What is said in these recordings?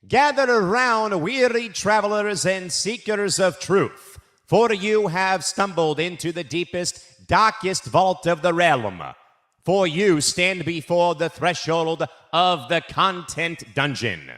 Gather around, weary travelers and seekers of truth, for you have stumbled into the deepest, darkest vault of the realm. For you stand before the threshold of the content dungeon.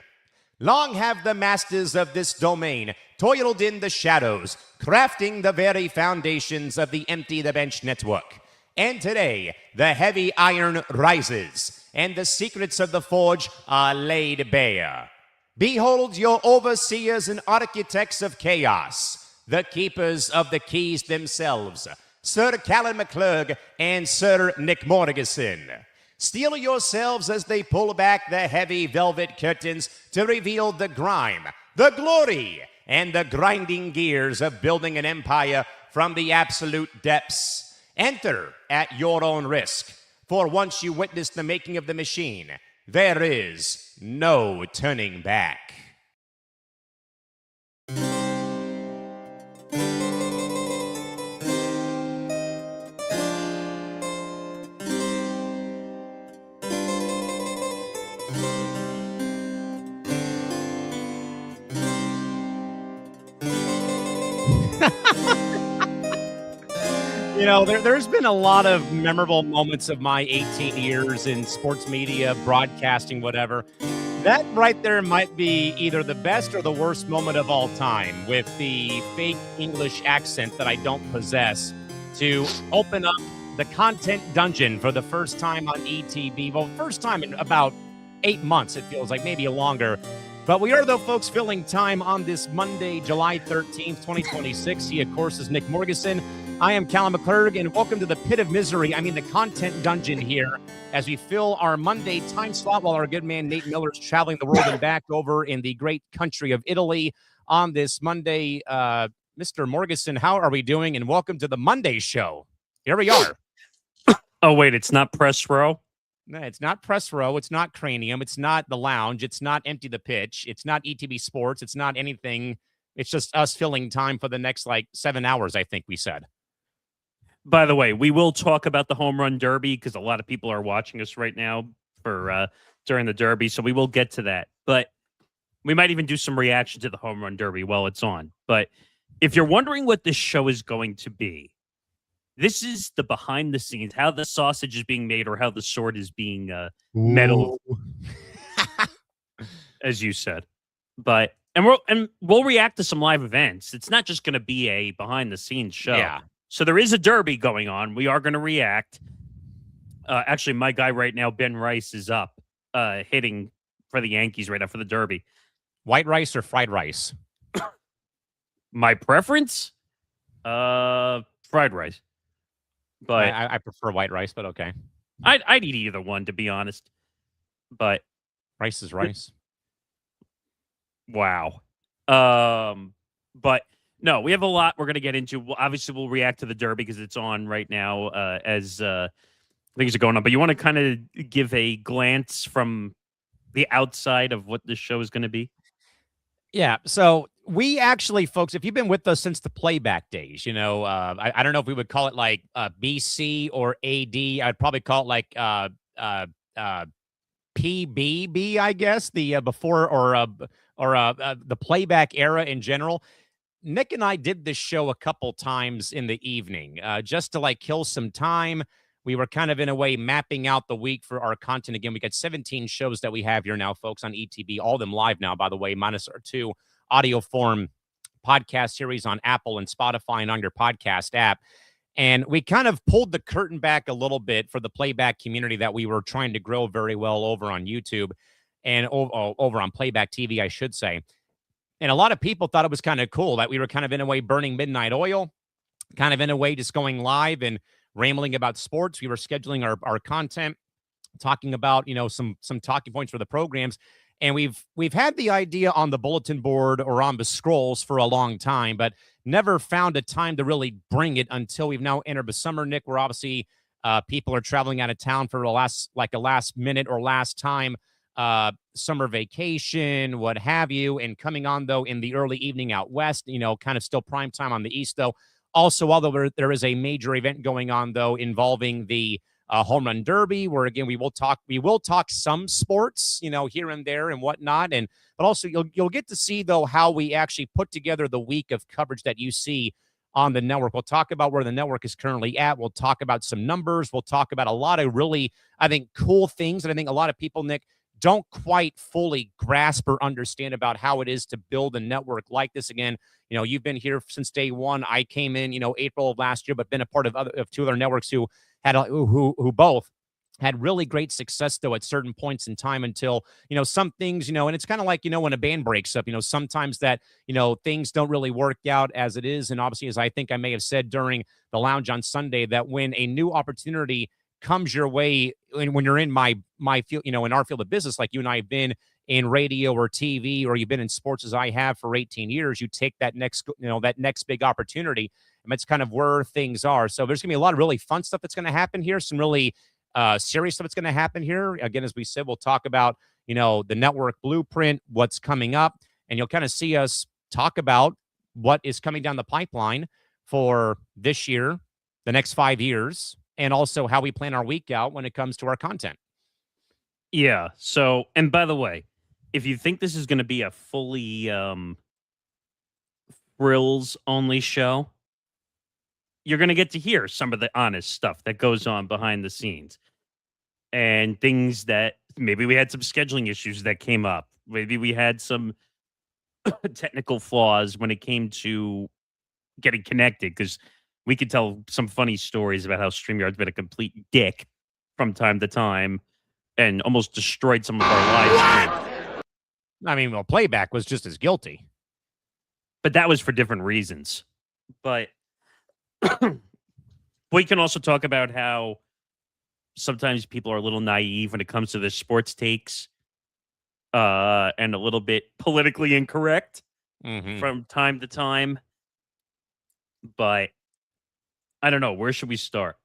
Long have the masters of this domain toiled in the shadows, crafting the very foundations of the Empty the Bench network. And today, the heavy iron rises, and the secrets of the forge are laid bare. Behold your overseers and architects of chaos, the keepers of the keys themselves, Sir Callan McClurg and Sir Nick Morgasen. Steel yourselves as they pull back the heavy velvet curtains to reveal the grime, the glory, and the grinding gears of building an empire from the absolute depths. Enter at your own risk, for once you witness the making of the machine, there is no turning back. You know, there's been a lot of memorable moments of my 18 years in sports media, broadcasting, whatever. That right there might be either the best or the worst moment of all time, with the fake English accent that I don't possess, to open up the content dungeon for the first time on ETB. Well, first time in about 8 months, it feels like, maybe longer. But we are, though, folks, filling time on this Monday, July 13th, 2026. He, of course, is Nick Morgasen. I am Callan McClurg, and welcome to the pit of misery. I mean, the content dungeon here, as we fill our Monday time slot while our good man Nate Miller is traveling the world and back over in the great country of Italy on this Monday. Mr. Morgasen, how are we doing? And welcome to the Monday show. Here we are. Oh, wait, it's not press row? No, it's not press row. It's not cranium. It's not the lounge. It's not empty the pitch. It's not ETB sports. It's not anything. It's just us filling time for the next, 7 hours, I think we said. By the way, we will talk about the home run derby because a lot of people are watching us right now for during the derby, so we will get to that. But we might even do some reaction to the home run derby while it's on. But if you're wondering what this show is going to be, this is the behind the scenes, how the sausage is being made or how the sword is being meddled, as you said. But we'll react to some live events. It's not just going to be a behind the scenes show. Yeah. So there is a derby going on. We are going to react. Actually, my guy right now, Ben Rice, is up hitting for the Yankees right now for the derby. White rice or fried rice? My preference? Fried rice. But I prefer white rice, but okay. I'd eat either one, to be honest. But rice is rice. Wow. But no, we have a lot we're going to get into. Obviously, we'll react to the derby because it's on right now as things are going on. But you want to kind of give a glance from the outside of what this show is going to be? Yeah. So we actually, folks, if you've been with us since the playback days, I don't know if we would call it BC or AD. I'd probably call it PBB, I guess, the before or the playback era in general. Nick and I did this show a couple times in the evening just to kill some time. We were kind of in a way mapping out the week for our content. Again, we got 17 shows that we have here now, folks, on ETB, all of them live now, by the way, minus our 2 audio form podcast series on Apple and Spotify and on your podcast app. And we kind of pulled the curtain back a little bit for the playback community that we were trying to grow very well over on YouTube and over on Playback TV, I should say. And a lot of people thought it was kind of cool that we were kind of in a way burning midnight oil, kind of in a way just going live and rambling about sports. We were scheduling our content, talking about, some talking points for the programs. And we've had the idea on the bulletin board or on the scrolls for a long time, but never found a time to really bring it until we've now entered the summer, Nick, where obviously people are traveling out of town for a last minute or last time summer vacation, what have you, and coming on, though, in the early evening out west, kind of still prime time on the east, though. Also, although there is a major event going on, though, involving the home run derby, where again we will talk some sports, here and there and whatnot, but also you'll get to see though how we actually put together the week of coverage that you see on the network. We'll talk about where the network is currently at. We'll talk about some numbers. We'll talk about a lot of really, I think, cool things that I think a lot of people, Nick, don't quite fully grasp or understand about how it is to build a network like this. Again, you've been here since day one. I came in, April of last year, but been a part of two other networks who both had really great success though at certain points in time until, some things, and it's kind of like, when a band breaks up, sometimes that, things don't really work out as it is. And obviously, as I think I may have said during the lounge on Sunday, that when a new opportunity comes your way, when you're in my field, in our field of business, like you and I have been in radio or TV, or you've been in sports as I have for 18 years, you take that next big opportunity. And that's kind of where things are. So there's gonna be a lot of really fun stuff that's going to happen here. Some really serious stuff that's going to happen here. Again, as we said, we'll talk about, the network blueprint, what's coming up, and you'll kind of see us talk about what is coming down the pipeline for this year, the next 5 years, and also how we plan our week out when it comes to our content. Yeah. So, and by the way, if you think this is going to be a fully thrills only show, you're going to get to hear some of the honest stuff that goes on behind the scenes and things that maybe we had some scheduling issues that came up. Maybe we had some technical flaws when it came to getting connected, because we could tell some funny stories about how StreamYard's been a complete dick from time to time and almost destroyed some of our live streams. I mean, well, playback was just as guilty. But that was for different reasons. But we can also talk about how sometimes people are a little naive when it comes to the sports takes and a little bit politically incorrect from time to time. But I don't know. Where should we start?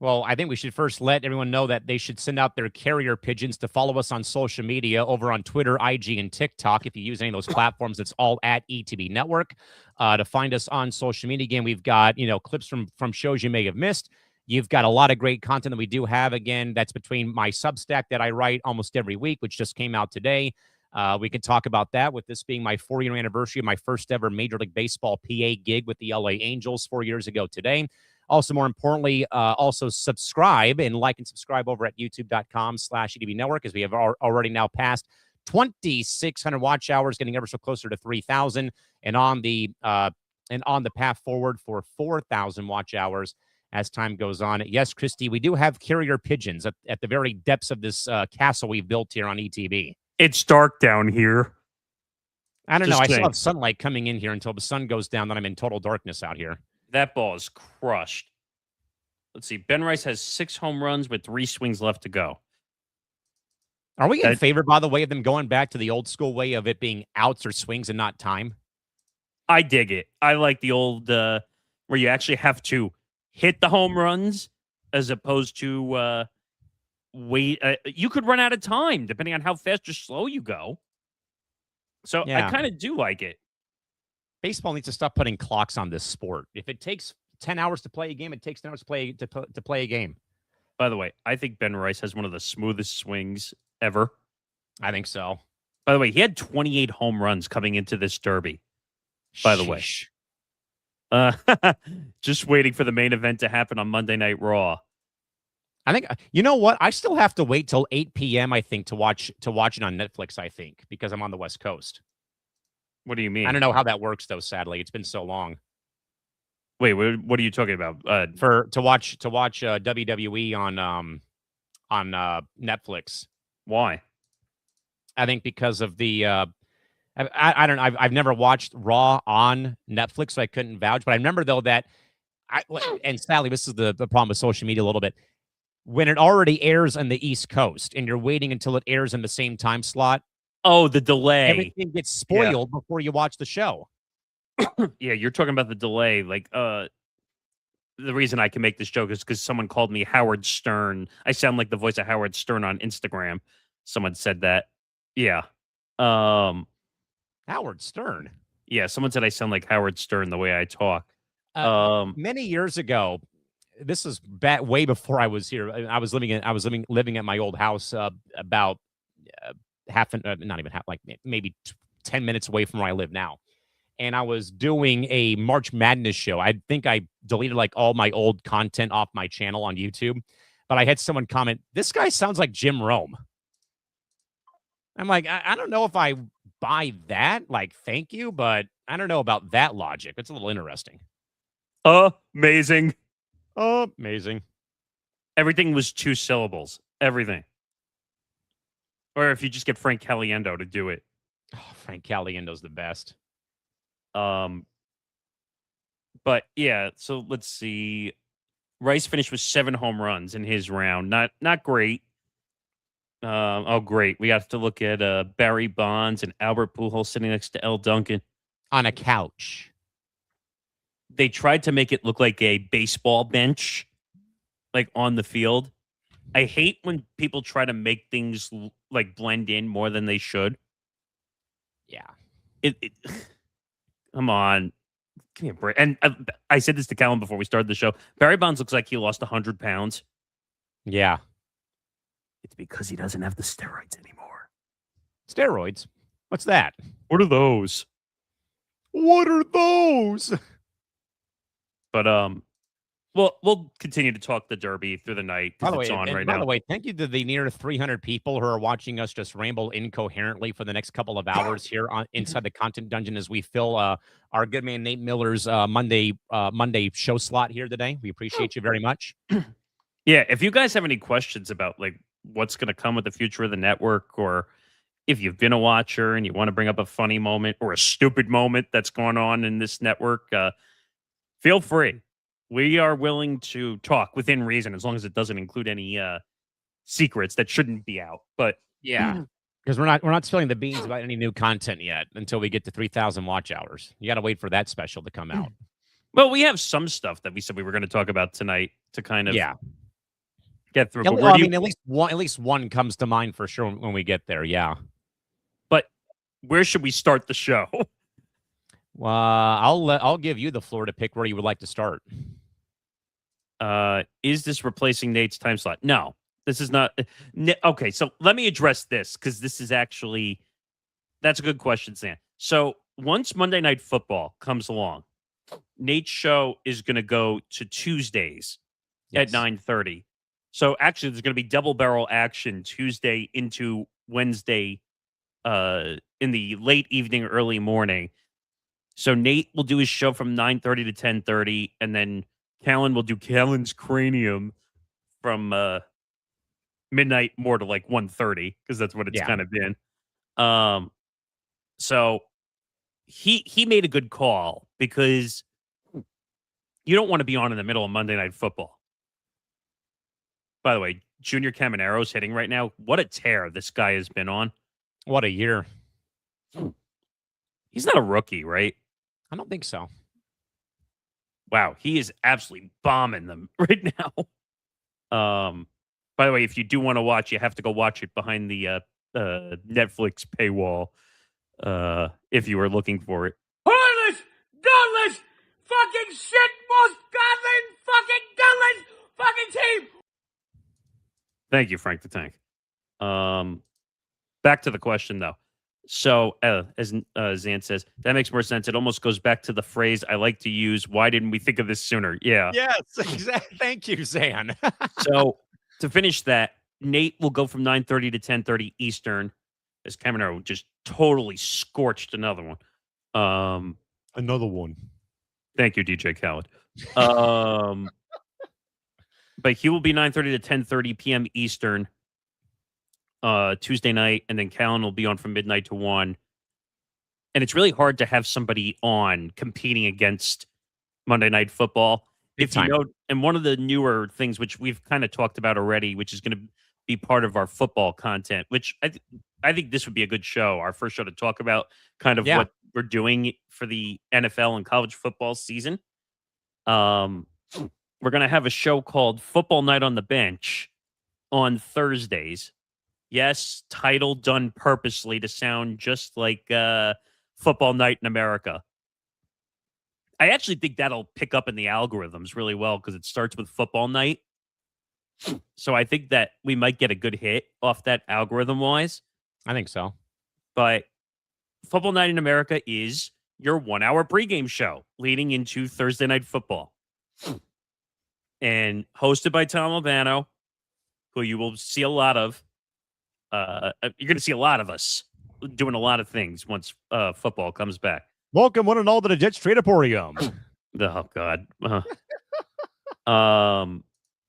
Well, I think we should first let everyone know that they should send out their carrier pigeons to follow us on social media over on Twitter, IG, and TikTok. If you use any of those platforms, it's all at ETB Network. To find us on social media, again, we've got, clips from shows you may have missed. You've got a lot of great content that we do have. Again, that's between my Substack that I write almost every week, which just came out today. We can talk about that with this being my 4-year anniversary of my first ever Major League Baseball PA gig with the LA Angels 4 years ago today. Also, more importantly, also subscribe and like and subscribe over at youtube.com/ETB Network, as we have already now passed 2,600 watch hours, getting ever so closer to 3,000, and on the path forward for 4,000 watch hours as time goes on. Yes, Christy, we do have carrier pigeons at the very depths of this castle we've built here on ETB. It's dark down here. I don't know. I still have sunlight coming in here until the sun goes down. Then I'm in total darkness out here. That ball is crushed. Let's see. Ben Rice has 6 home runs with 3 swings left to go. Are we in favor, by the way, of them going back to the old school way of it being outs or swings and not time? I dig it. I like the old where you actually have to hit the home runs as opposed to wait. You could run out of time depending on how fast or slow you go. So yeah. I kind of do like it. Baseball needs to stop putting clocks on this sport. If it takes 10 hours to play a game, it takes 10 hours to play a game. By the way, I think Ben Rice has one of the smoothest swings ever. I think so. By the way, he had 28 home runs coming into this derby. By the way, just waiting for the main event to happen on Monday Night Raw. I think, you know what? I still have to wait till 8 p.m. I think to watch it on Netflix. I think because I'm on the West Coast. What do you mean? I don't know how that works though. Sadly, it's been so long. Wait, what are you talking about? To watch WWE on Netflix. Why? I think because of the I don't know. I've never watched Raw on Netflix, so I couldn't vouch. But I remember though that and sadly, this is the problem with social media a little bit. When it already airs on the East Coast and you're waiting until it airs in the same time slot. Oh, the delay. Everything gets spoiled before you watch the show. Yeah, you're talking about the delay. Like, the reason I can make this joke is because someone called me Howard Stern. I sound like the voice of Howard Stern on Instagram. Someone said that. Yeah. Howard Stern? Yeah, someone said I sound like Howard Stern the way I talk. Many years ago, this is back way before I was here. I was living at my old house about not even half, like maybe 10 minutes away from where I live now. And I was doing a March Madness show. I think I deleted like all my old content off my channel on YouTube, but I had someone comment, "This guy sounds like Jim Rome." I'm like, I don't know if I buy that. Like, thank you, but I don't know about that logic. It's a little interesting. Amazing. Amazing. Everything was 2 syllables. Everything. Or if you just get Frank Caliendo to do it. Oh, Frank Caliendo's the best. But yeah, so let's see. Rice finished with 7 home runs in his round. Not great. Great. We got to look at Barry Bonds and Albert Pujols sitting next to L. Duncan on a couch. They tried to make it look like a baseball bench, like on the field. I hate when people try to make things like blend in more than they should. Yeah. Come on. Give me a break. And I said this to Callan before we started the show. Barry Bonds looks like he lost 100 pounds. Yeah. It's because he doesn't have the steroids anymore. Steroids? What's that? What are those? What are those? But we'll continue to talk the Derby through the night because it's on right now. By the way, thank you to the near 300 people who are watching us just ramble incoherently for the next couple of hours here on inside the content dungeon as we fill our good man Nate Miller's Monday show slot here today. We appreciate you very much. Yeah, if you guys have any questions about like what's going to come with the future of the network, or if you've been a watcher and you want to bring up a funny moment or a stupid moment that's going on in this network, feel free. We are willing to talk within reason, as long as it doesn't include any secrets that shouldn't be out. But yeah, because we're not spilling the beans about any new content yet until we get to 3,000 watch hours. You got to wait for that special to come out. Well, we have some stuff that we said we were going to talk about tonight to kind of get through. But I mean, at least one comes to mind for sure when we get there. Yeah. But where should we start the show? I'll give you the floor to pick where you would like to start. Is this replacing Nate's time slot? No, this is not. Okay, so let me address this because this is actually that's a good question, Sam. So once Monday Night Football comes along, Nate's show is going to go to Tuesdays at 9:30. So actually, there's going to be double barrel action Tuesday into Wednesday, in the late evening, early morning. So Nate will do his show from 9:30 to 10:30, and then Callan will do Callan's Cranium from midnight more to like 1:30 because that's what it's kind of been. So he made a good call because you don't want to be on in the middle of Monday Night Football. By the way, Junior Camanero's hitting right now. What a tear this guy has been on. What a year. He's not a rookie, right? I don't think so. Wow, he is absolutely bombing them right now. By the way, if you do want to watch, you have to go watch it behind the Netflix paywall. If you were looking for it. Heartless, gutless, fucking shit, most godless, fucking gutless, fucking team. Thank you, Frank the Tank. Back to the question though. So, as Zan says, that makes more sense. It almost goes back to the phrase I like to use, why didn't we think of this sooner? Yeah. Yes, exactly. Thank you, Zan. So, to finish that, Nate will go from 9:30 to 10:30 Eastern, as Cameron just totally scorched another one. Another one. Thank you, DJ Khaled. But he will be 9:30 to 10:30 p.m. Eastern. Tuesday night, and then Callan will be on from midnight to 1. And it's really hard to have somebody on competing against Monday Night Football. If you know, and one of the newer things, which we've kind of talked about already, which is going to be part of our football content, which I think this would be a good show, our first show to talk about kind of what we're doing for the NFL and college football season. We're going to have a show called Football Night on the Bench on Thursdays. Yes, title done purposely to sound just like Football Night in America. I actually think that'll pick up in the algorithms really well because it starts with football night. So I think that we might get a good hit off that algorithm wise. I think so. But Football Night in America is your 1 hour pregame show leading into Thursday Night Football. And hosted by Tom Albano, who you will see a lot of. You're going to see a lot of us doing a lot of things once football comes back. Welcome, one and all, to the Jet Straight Emporium. Oh, God.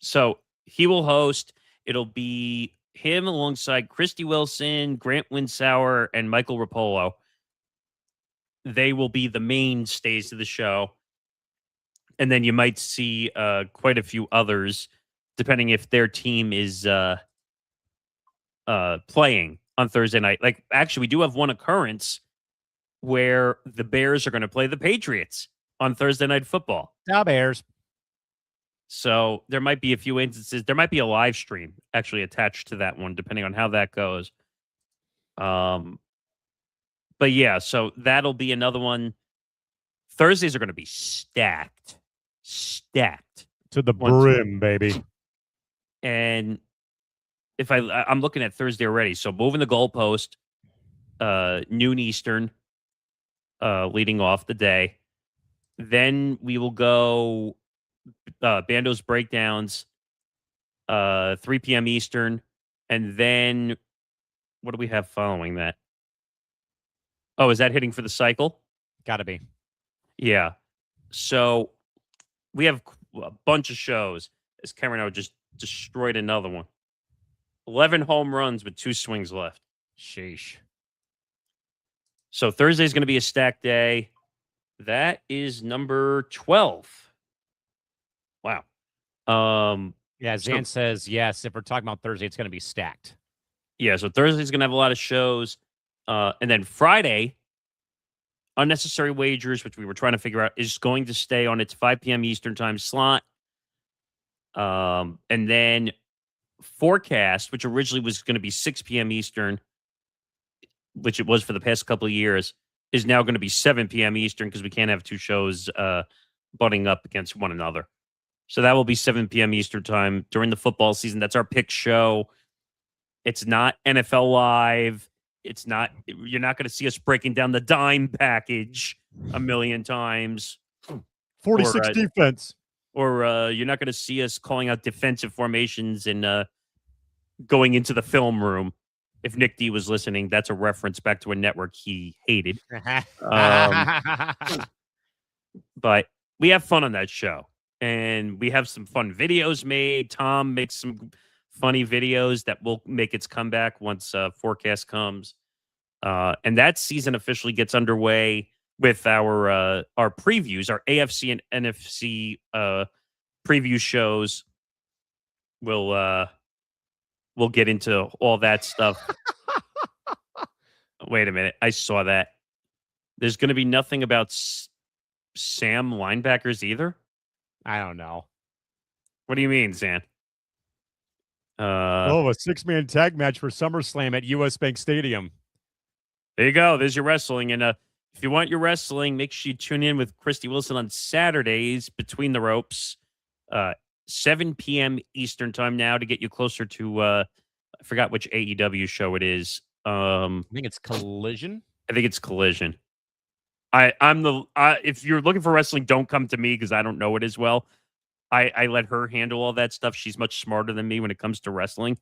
So he will host. It'll be him alongside Christy Wilson, Grant Winsauer, and Michael Rapolo. They will be the mainstays of the show. And then you might see quite a few others, depending if their team is playing on Thursday night. Like, actually, we do have one occurrence where the Bears are going to play the Patriots on Thursday Night Football. Now Bears. So there might be a few instances. There might be a live stream actually attached to that one, depending on how that goes. But yeah, so that'll be another one. Thursdays are going to be stacked To the brim, baby. And if I'm looking at Thursday already, so moving the goalpost, noon Eastern, leading off the day. Then we will go Bando's Breakdowns, 3 p.m. Eastern. And then what do we have following that? Oh, is that hitting for the cycle? Gotta be. Yeah. So we have a bunch of shows. As Cameron just destroyed another one. 11 home runs with 2 swings left. Sheesh. So Thursday's going to be a stacked day. That is number 12. Wow. Yeah, Zan says, yes, if we're talking about Thursday, it's going to be stacked. Yeah, so Thursday's going to have a lot of shows. And then Friday, Unnecessary Wagers, which we were trying to figure out, is going to stay on its 5 p.m. Eastern time slot. And then Forecast, which originally was going to be 6 p.m. Eastern, which it was for the past couple of years, is now going to be 7 p.m. Eastern because we can't have 2 shows butting up against one another. So that will be 7 p.m. Eastern time during the football season. That's our pick show. It's not NFL Live. It's not, you're not going to see us breaking down the dime package a million times. 46 defense. Or you're not going to see us calling out defensive formations and going into the film room. If Nick D was listening, that's a reference back to a network he hated. But we have fun on that show. And we have some fun videos made. Tom makes some funny videos that will make its comeback once Forecast comes. And that season officially gets underway with our previews, our AFC and NFC preview shows. We'll get into all that stuff. Wait a minute. I saw that. There's going to be nothing about Sam linebackers either? I don't know. What do you mean, Zan? A 6-man tag match for SummerSlam at US Bank Stadium. There you go. There's your wrestling. And if you want your wrestling, make sure you tune in with Christy Wilson on Saturdays between the ropes. 7 p.m. Eastern time now to get you closer to, I forgot which AEW show it is. I think it's Collision. If you're looking for wrestling, don't come to me because I don't know it as well. I let her handle all that stuff. She's much smarter than me when it comes to wrestling.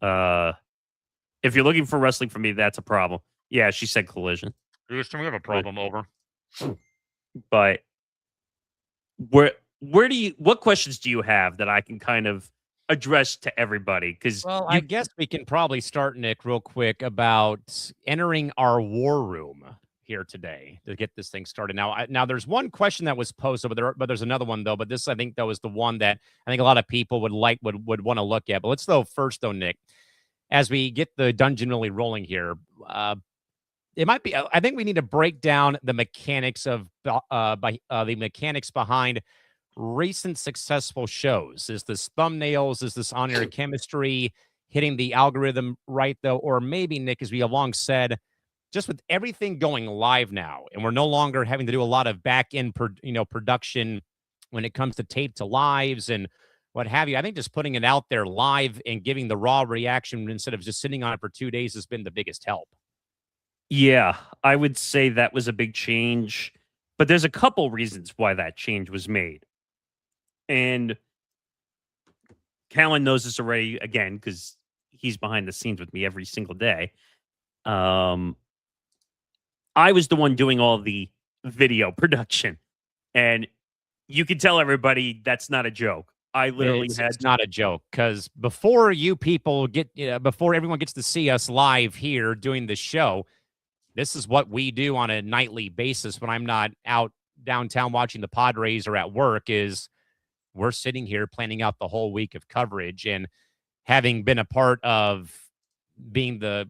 If you're looking for wrestling from me, that's a problem. Yeah, she said Collision. We have a problem over. But what questions do you have that I can kind of address to everybody? Because I guess we can probably start, Nick, real quick about entering our war room here today to get this thing started. Now there's one question that was posted, but there's another one though. But this, I think, though, is the one that I think a lot of people would want to look at. But let's though first, though, Nick, as we get the dungeon really rolling here, it might be. I think we need to break down the mechanics of the mechanics behind recent successful shows. Is this thumbnails? Is this on-air chemistry? Hitting the algorithm right, though? Or maybe, Nick, as we have long said, just with everything going live now, and we're no longer having to do a lot of back end, production when it comes to tape to lives and what have you. I think just putting it out there live and giving the raw reaction instead of just sitting on it for 2 days has been the biggest help. Yeah, I would say that was a big change, but there's a couple reasons why that change was made. And Callan knows this already, again, because he's behind the scenes with me every single day. I was the one doing all the video production, and you can tell everybody that's not a joke. I literally It's not a joke, because before you people before everyone gets to see us live here doing the show, this is what we do on a nightly basis when I'm not out downtown watching the Padres or at work. Is we're sitting here planning out the whole week of coverage, and having been a part of being the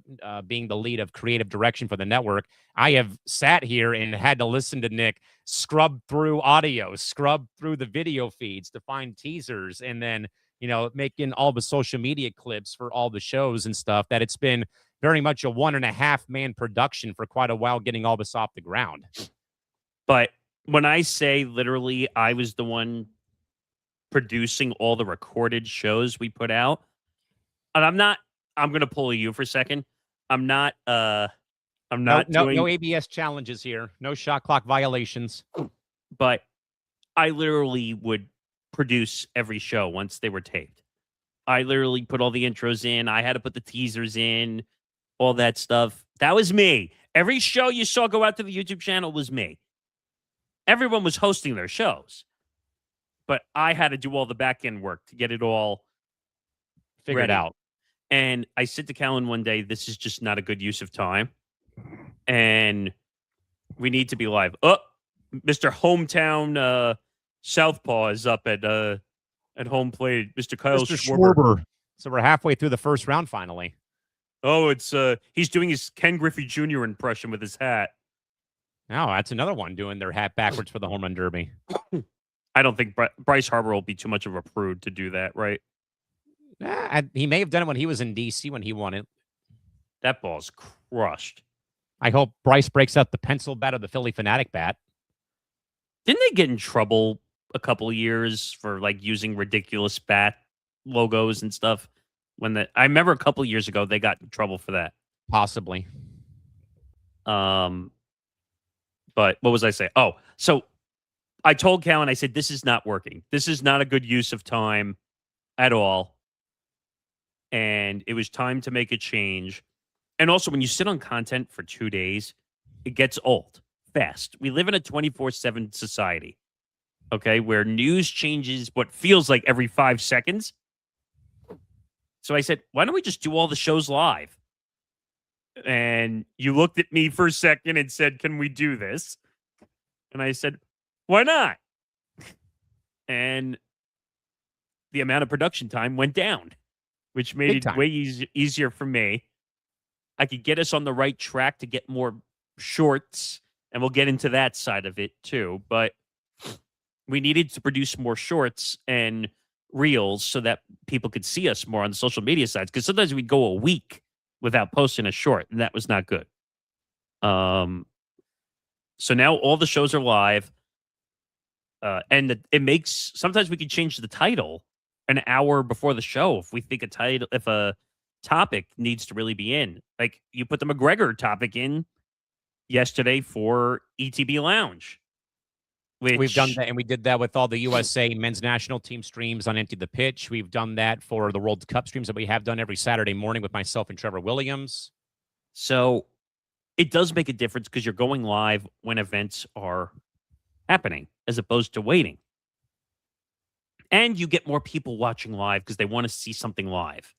lead of creative direction for the network, I have sat here and had to listen to Nick scrub through audio, scrub through the video feeds to find teasers, and then making all the social media clips for all the shows and stuff. That it's been very much a 1.5-man production for quite a while getting all this off the ground. But when I say literally, I was the one producing all the recorded shows we put out, and I'm going to pull you for a second. I'm not doing no ABS challenges here. No shot clock violations. But I literally would produce every show once they were taped. I literally put all the intros in. I had to put the teasers in, all that stuff. That was me. Every show you saw go out to the YouTube channel was me. Everyone was hosting their shows, but I had to do all the back end work to get it all figured out. And I said to Callan one day, this is just not a good use of time. And we need to be live. Oh, Mr. Hometown Southpaw is up at home plate. Mr. Kyle Schwarber. So we're halfway through the first round finally. Oh, it's he's doing his Ken Griffey Jr. impression with his hat. Oh, that's another one doing their hat backwards for the home run derby. I don't think Bryce Harper will be too much of a prude to do that, right? He may have done it when he was in D.C. when he won it. That ball's crushed. I hope Bryce breaks out the pencil bat of the Philly Fanatic bat. Didn't they get in trouble a couple of years for like using ridiculous bat logos and stuff? I remember a couple of years ago they got in trouble for that. Possibly. But what was I saying? Oh, so I told Callan, I said, this is not working. This is not a good use of time at all. And it was time to make a change. And also, when you sit on content for 2 days, it gets old fast. We live in a 24/7 society, okay, where news changes what feels like every 5 seconds. So I said, why don't we just do all the shows live? And you looked at me for a second and said, can we do this? And I said, why not? And the amount of production time went down, which made it way easier for me. I could get us on the right track to get more shorts, and we'll get into that side of it too. But we needed to produce more shorts and reels so that people could see us more on the social media sites, because sometimes we'd go a week without posting a short, and that was not good. So now all the shows are live, and it makes, sometimes we can change the title an hour before the show if we think if a topic needs to really be in. Like you put the McGregor topic in yesterday for ETB Lounge. We've done that, and we did that with all the USA men's national team streams on Empty the Pitch. We've done that for the World Cup streams that we have done every Saturday morning with myself and Trevor Williams. So it does make a difference because you're going live when events are happening as opposed to waiting. And you get more people watching live because they want to see something live.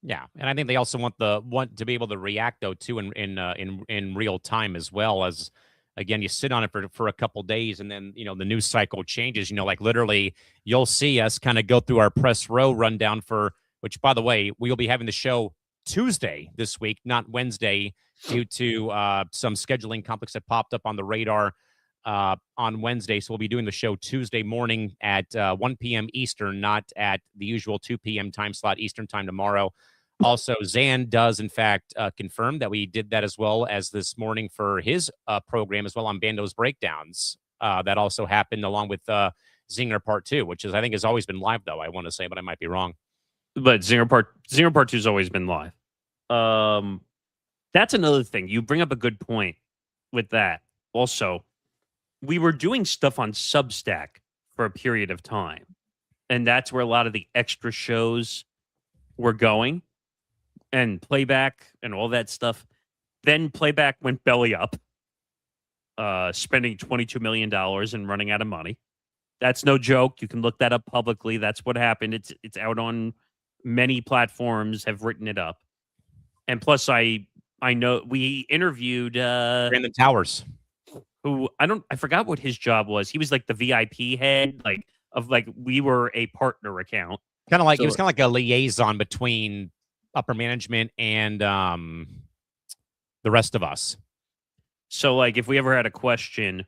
Yeah, and I think they also want to be able to react though too in real time, as well as, again, you sit on it for a couple days, and then the news cycle changes. Like literally, you'll see us kind of go through our press row rundown which, by the way, we will be having the show Tuesday this week, not Wednesday, due to some scheduling conflicts that popped up on the radar on Wednesday. So we'll be doing the show Tuesday morning at 1 p.m. Eastern, not at the usual 2 p.m. time slot Eastern time tomorrow. Also, Zan does, in fact, confirm that we did that as well as this morning for his program as well on Bando's Breakdowns. That also happened along with Zinger Part 2, which I think has always been live, though, I want to say, but I might be wrong. But Zinger Part 2 has always been live. That's another thing. You bring up a good point with that. Also, we were doing stuff on Substack for a period of time, and that's where a lot of the extra shows were going, and playback and all that stuff. Then playback went belly up, spending $22 million and running out of money. That's no joke. You can look that up publicly. That's what happened. It's out on many platforms have written it up. And plus, I know we interviewed Brandon Towers, who I forgot what his job was. He was like the VIP head, we were a partner account. Kind of like he was kind of like a liaison between upper management and the rest of us. So, like, if we ever had a question,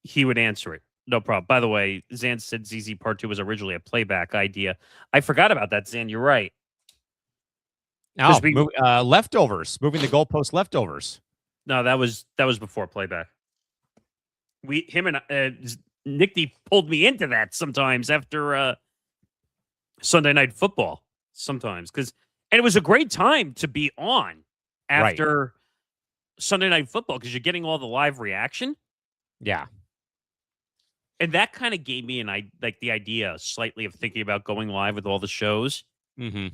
he would answer it. No problem. By the way, Zan said ZZ Part 2 was originally a playback idea. I forgot about that, Zan. You're right. Oh, leftovers. Moving the goalpost leftovers. No, that was before playback. Him and Nick D pulled me into that sometimes after Sunday Night Football. Sometimes and it was a great time to be on after Sunday Night Football because you're getting all the live reaction. Yeah. And that kind of gave me the idea slightly of thinking about going live with all the shows. Mm-hmm.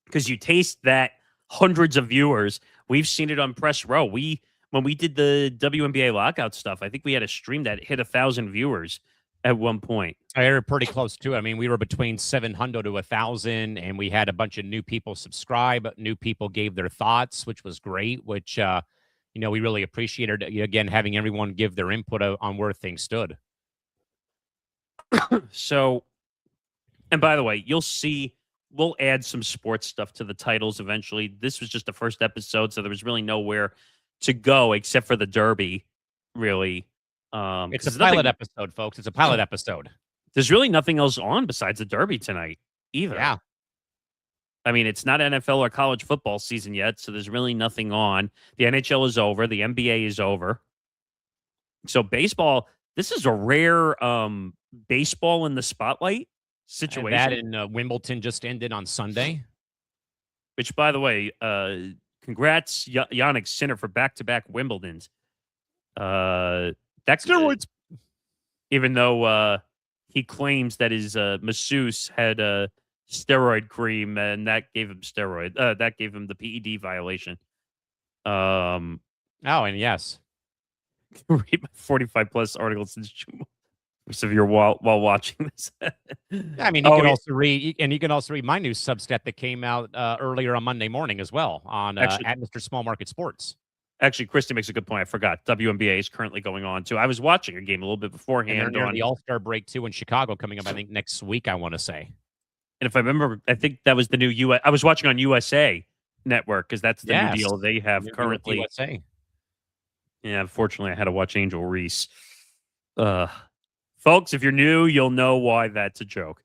Because you taste that hundreds of viewers. We've seen it on Press Row. When we did the WNBA lockout stuff, I think we had a stream that hit 1,000 viewers at one point. I heard pretty close to it. I mean, we were between 700 to 1,000, and we had a bunch of new people subscribe. New people gave their thoughts, which was great, which, we really appreciated, again, having everyone give their input on where things stood. So, and by the way, you'll see, we'll add some sports stuff to the titles eventually. This was just the first episode, so there was really nowhere to go except for the Derby, really. It's a pilot episode, folks. It's a pilot episode. There's really nothing else on besides the Derby tonight, either. Yeah. I mean, it's not NFL or college football season yet, so there's really nothing on. The NHL is over. The NBA is over. So baseball, this is a rare baseball in the spotlight situation. And that in Wimbledon just ended on Sunday. Which, by the way, congrats, Yannick Sinner, for back-to-back Wimbledons. That's steroids. Even though he claims that his masseuse had a steroid cream and that gave him that gave him the PED violation. And yes. Read my 45 plus articles since June of your while watching this. I mean, you can also read my new Substack that came out earlier on Monday morning as well on at Mr. Small Market Sports. Actually, Christy makes a good point. I forgot. WNBA is currently going on, too. I was watching a game a little bit beforehand. And on the All-Star break, too, in Chicago coming up, I think, next week, I want to say. And if I remember, I think that was the new U.S. I was watching on USA Network because that's the new deal they have currently. USA. Yeah, unfortunately, I had to watch Angel Reese. Folks, if you're new, you'll know why that's a joke.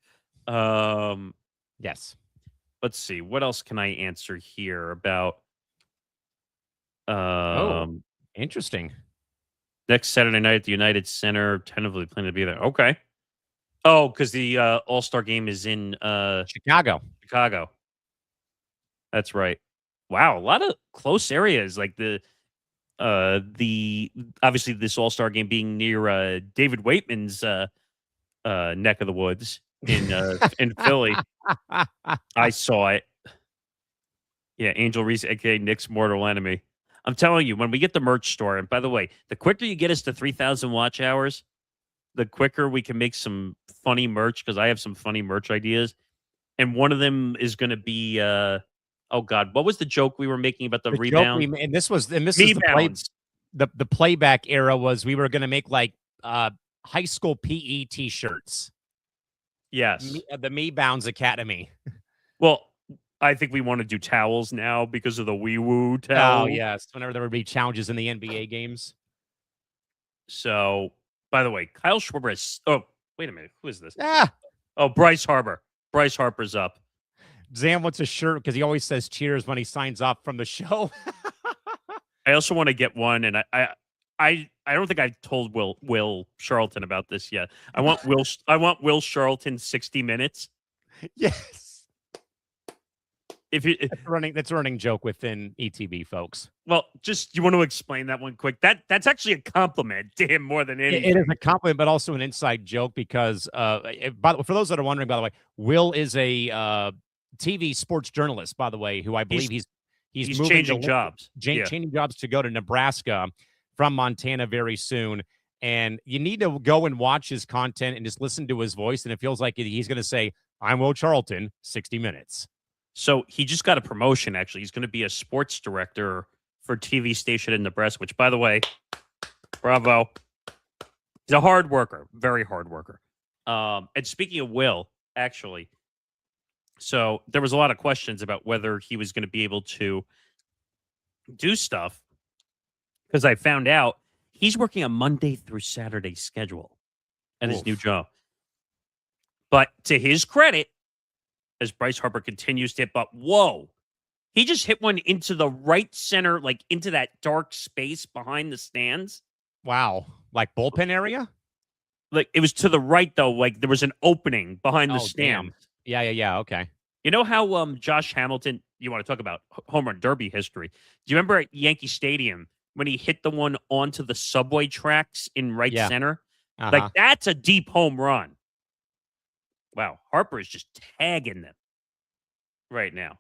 Yes. Let's see. What else can I answer here about... interesting. Next Saturday night at the United Center, tentatively planning to be there. Okay. Oh, because the All-Star game is in Chicago. That's right. Wow, a lot of close areas. Like the obviously this All-Star game being near David Waitman's neck of the woods in Philly. I saw it. Yeah, Angel Reese, aka Nick's mortal enemy. I'm telling you, when we get the merch store, and by the way, the quicker you get us to 3,000 watch hours, the quicker we can make some funny merch, because I have some funny merch ideas. And one of them is going to be, oh God, what was the joke we were making about the rebound? This is the playback era was we were going to make like high school PE t-shirts. Yes. The Me Bounds Academy. Well, I think we want to do towels now because of the wee woo towel. Oh, yes. Whenever there would be challenges in the NBA games. So, by the way, Kyle Schwarber is... Oh, wait a minute. Who is this? Ah. Oh, Bryce Harper. Bryce Harper's up. Zan wants a shirt because he always says cheers when he signs off from the show. I also want to get one, and I don't think I've told Will Charlton about this yet. I want Will Charlton 60 minutes. Yes. If you That's a running joke within ETB, folks. well, just you want to explain that one quick. That's actually a compliment to him more than anything. It is a compliment, but also an inside joke because, for those that are wondering, by the way, Will is a TV sports journalist, by the way, who I believe he's moving changing jobs. changing jobs to go to Nebraska from Montana very soon. And you need to go and watch his content and just listen to his voice. And it feels like he's going to say, "I'm Will Charlton, 60 minutes." So he just got a promotion, actually. He's going to be a sports director for TV station in Nebraska, which, by the way, bravo. He's a hard worker, very hard worker. And speaking of Will, actually, so there was a lot of questions about whether he was going to be able to do stuff because I found out he's working a Monday through Saturday schedule at his new job. But to his credit, as Bryce Harper continues to hit, but whoa, he just hit one into the right center, like into that dark space behind the stands. Wow. Like bullpen area? Like it was to the right, though. Like there was an opening behind the stand. Yeah. Okay. You know how Josh Hamilton, you want to talk about home run derby history. Do you remember at Yankee Stadium when he hit the one onto the subway tracks in right center? Like that's a deep home run. Wow, Harper is just tagging them right now.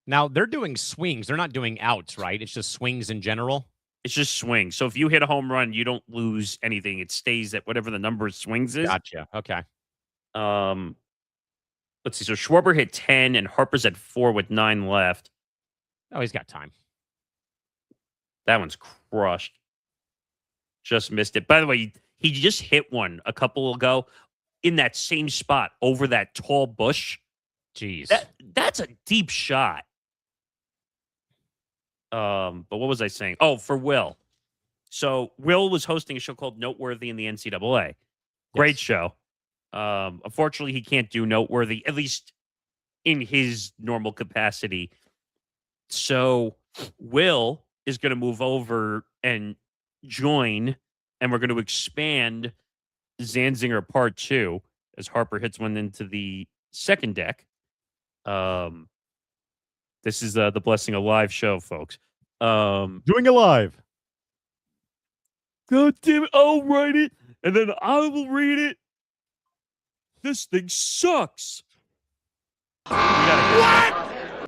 Now, they're doing swings. They're not doing outs, right? It's just swings in general. It's just swings. So if you hit a home run, you don't lose anything. It stays at whatever the number of swings is. Gotcha. Okay. Let's see. So Schwarber hit 10 and Harper's at 4 with 9 left. Oh, he's got time. That one's crushed. Just missed it. By the way, he just hit one a couple ago in that same spot over that tall bush. Jeez. That's a deep shot. But what was I saying? Oh, for Will. So Will was hosting a show called Noteworthy in the NCAA. Great show. Unfortunately, he can't do Noteworthy, at least in his normal capacity. So Will is going to move over and join, and we're going to expand Zanzinger Part 2 as Harper hits one into the second deck. This is the Blessing of Live show, folks. Doing it live. God damn it, I'll write it, and then I will read it. This thing sucks. We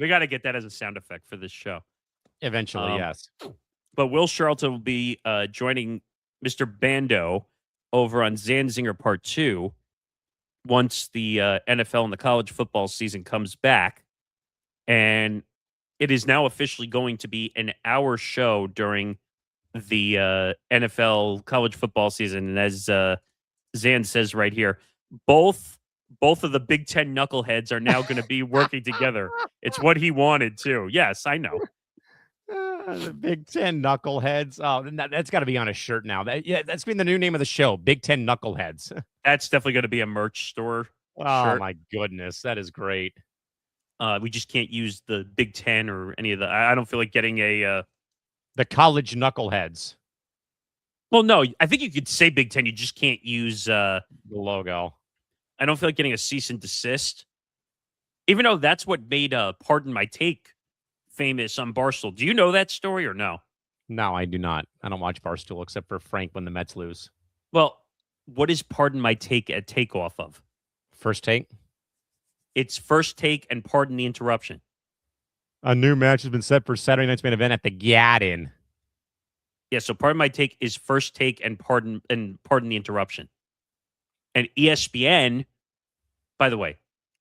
gotta get that as a sound effect for this show. Eventually, yes. But Will Charlton will be joining Mr. Bando over on Zanzinger Part 2 once the NFL and the college football season comes back. And it is now officially going to be an hour show during the NFL college football season. And as Zan says right here, both of the Big Ten knuckleheads are now going to be working together. It's what he wanted, too. Yes, I know. The Big Ten knuckleheads. Oh, that's got to be on a shirt now. That's been the new name of the show, Big Ten knuckleheads. That's definitely going to be a merch store shirt. My goodness, that is great. We just can't use the Big Ten or any of the. I don't feel like getting a the college knuckleheads. Well, no, I think you could say Big Ten. You just can't use the logo. I don't feel like getting a cease and desist, even though that's what made Pardon My Take famous on Barstool. Do you know that story or no? No, I do not. I don't watch Barstool except for Frank when the Mets lose. Well, what is Pardon My Take a takeoff of? First Take? It's First Take and Pardon the Interruption. A new match has been set for Saturday night's main event at the Garden. Yeah, so Pardon My Take is First Take and Pardon the Interruption. And ESPN, by the way,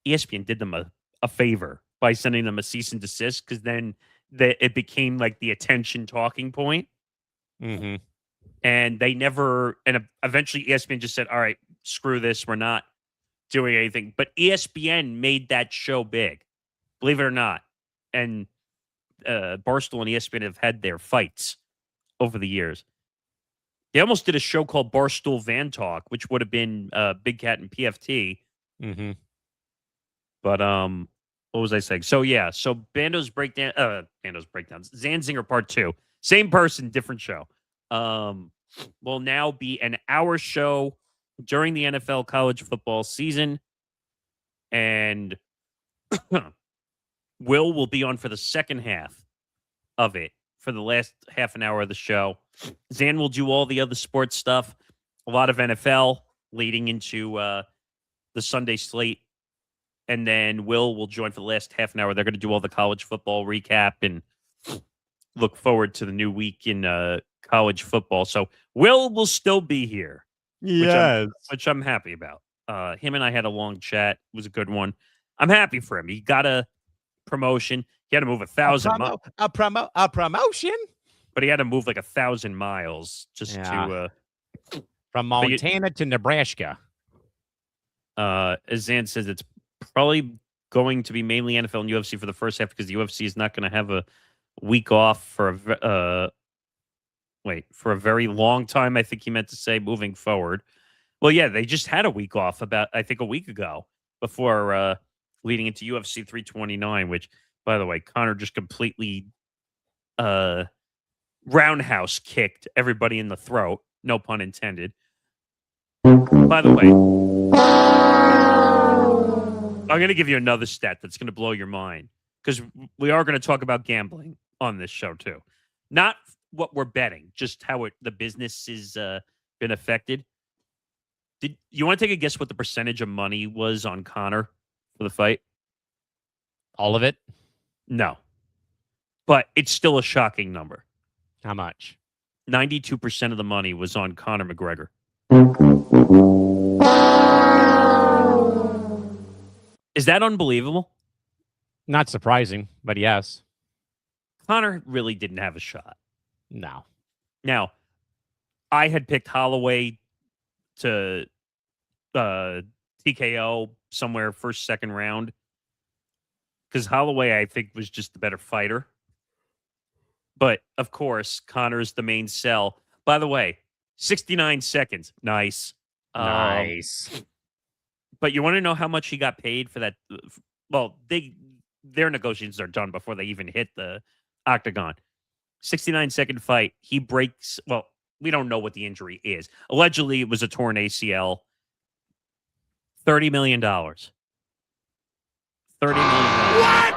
ESPN did them a favor by sending them a cease and desist because then it became like the attention talking point. Mm-hmm. And they never, and eventually ESPN just said, all right, screw this. We're not doing anything. But ESPN made that show big, believe it or not. And Barstool and ESPN have had their fights over the years. They almost did a show called Barstool Van Talk, which would have been Big Cat and PFT. Mm-hmm. But what was I saying? So yeah, so Bando's breakdowns, Zanzinger Part 2. Same person, different show. Will now be an hour show during the NFL college football season. And Will be on for the second half of it for the last half an hour of the show. Zan will do all the other sports stuff, a lot of NFL leading into the Sunday slate. And then Will join for the last half an hour. They're going to do all the college football recap and look forward to the new week in college football. So Will still be here, which I'm happy about. Him and I had a long chat. It was a good one. I'm happy for him. He got a promotion. He had to move 1,000 miles. A promotion? But he had to move like 1,000 miles just to from Montana to Nebraska. As Zan says, it's probably going to be mainly NFL and UFC for the first half because the UFC is not going to have a week off for a very long time. I think he meant to say moving forward. Well, yeah, they just had a week off about, I think, a week ago before leading into UFC 329, which, by the way, Connor just completely roundhouse kicked everybody in the throat. No pun intended. By the way, I'm going to give you another stat that's going to blow your mind because we are going to talk about gambling on this show too. Not what we're betting, just how the business has been affected. Did you want to take a guess what the percentage of money was on Connor for the fight? All of it? No. But it's still a shocking number. How much? 92% of the money was on Conor McGregor. Is that unbelievable? Not surprising, but yes. Conor really didn't have a shot. No. Now, I had picked Holloway to TKO somewhere first, second round. Because Holloway, I think, was just the better fighter. But, of course, Conor's the main sell. By the way, 69 seconds. Nice. Nice. But you want to know how much he got paid for that? Well, their negotiations are done before they even hit the octagon. 69-second fight. He breaks. Well, we don't know what the injury is. Allegedly, it was a torn ACL. $30 million. $30 million. What?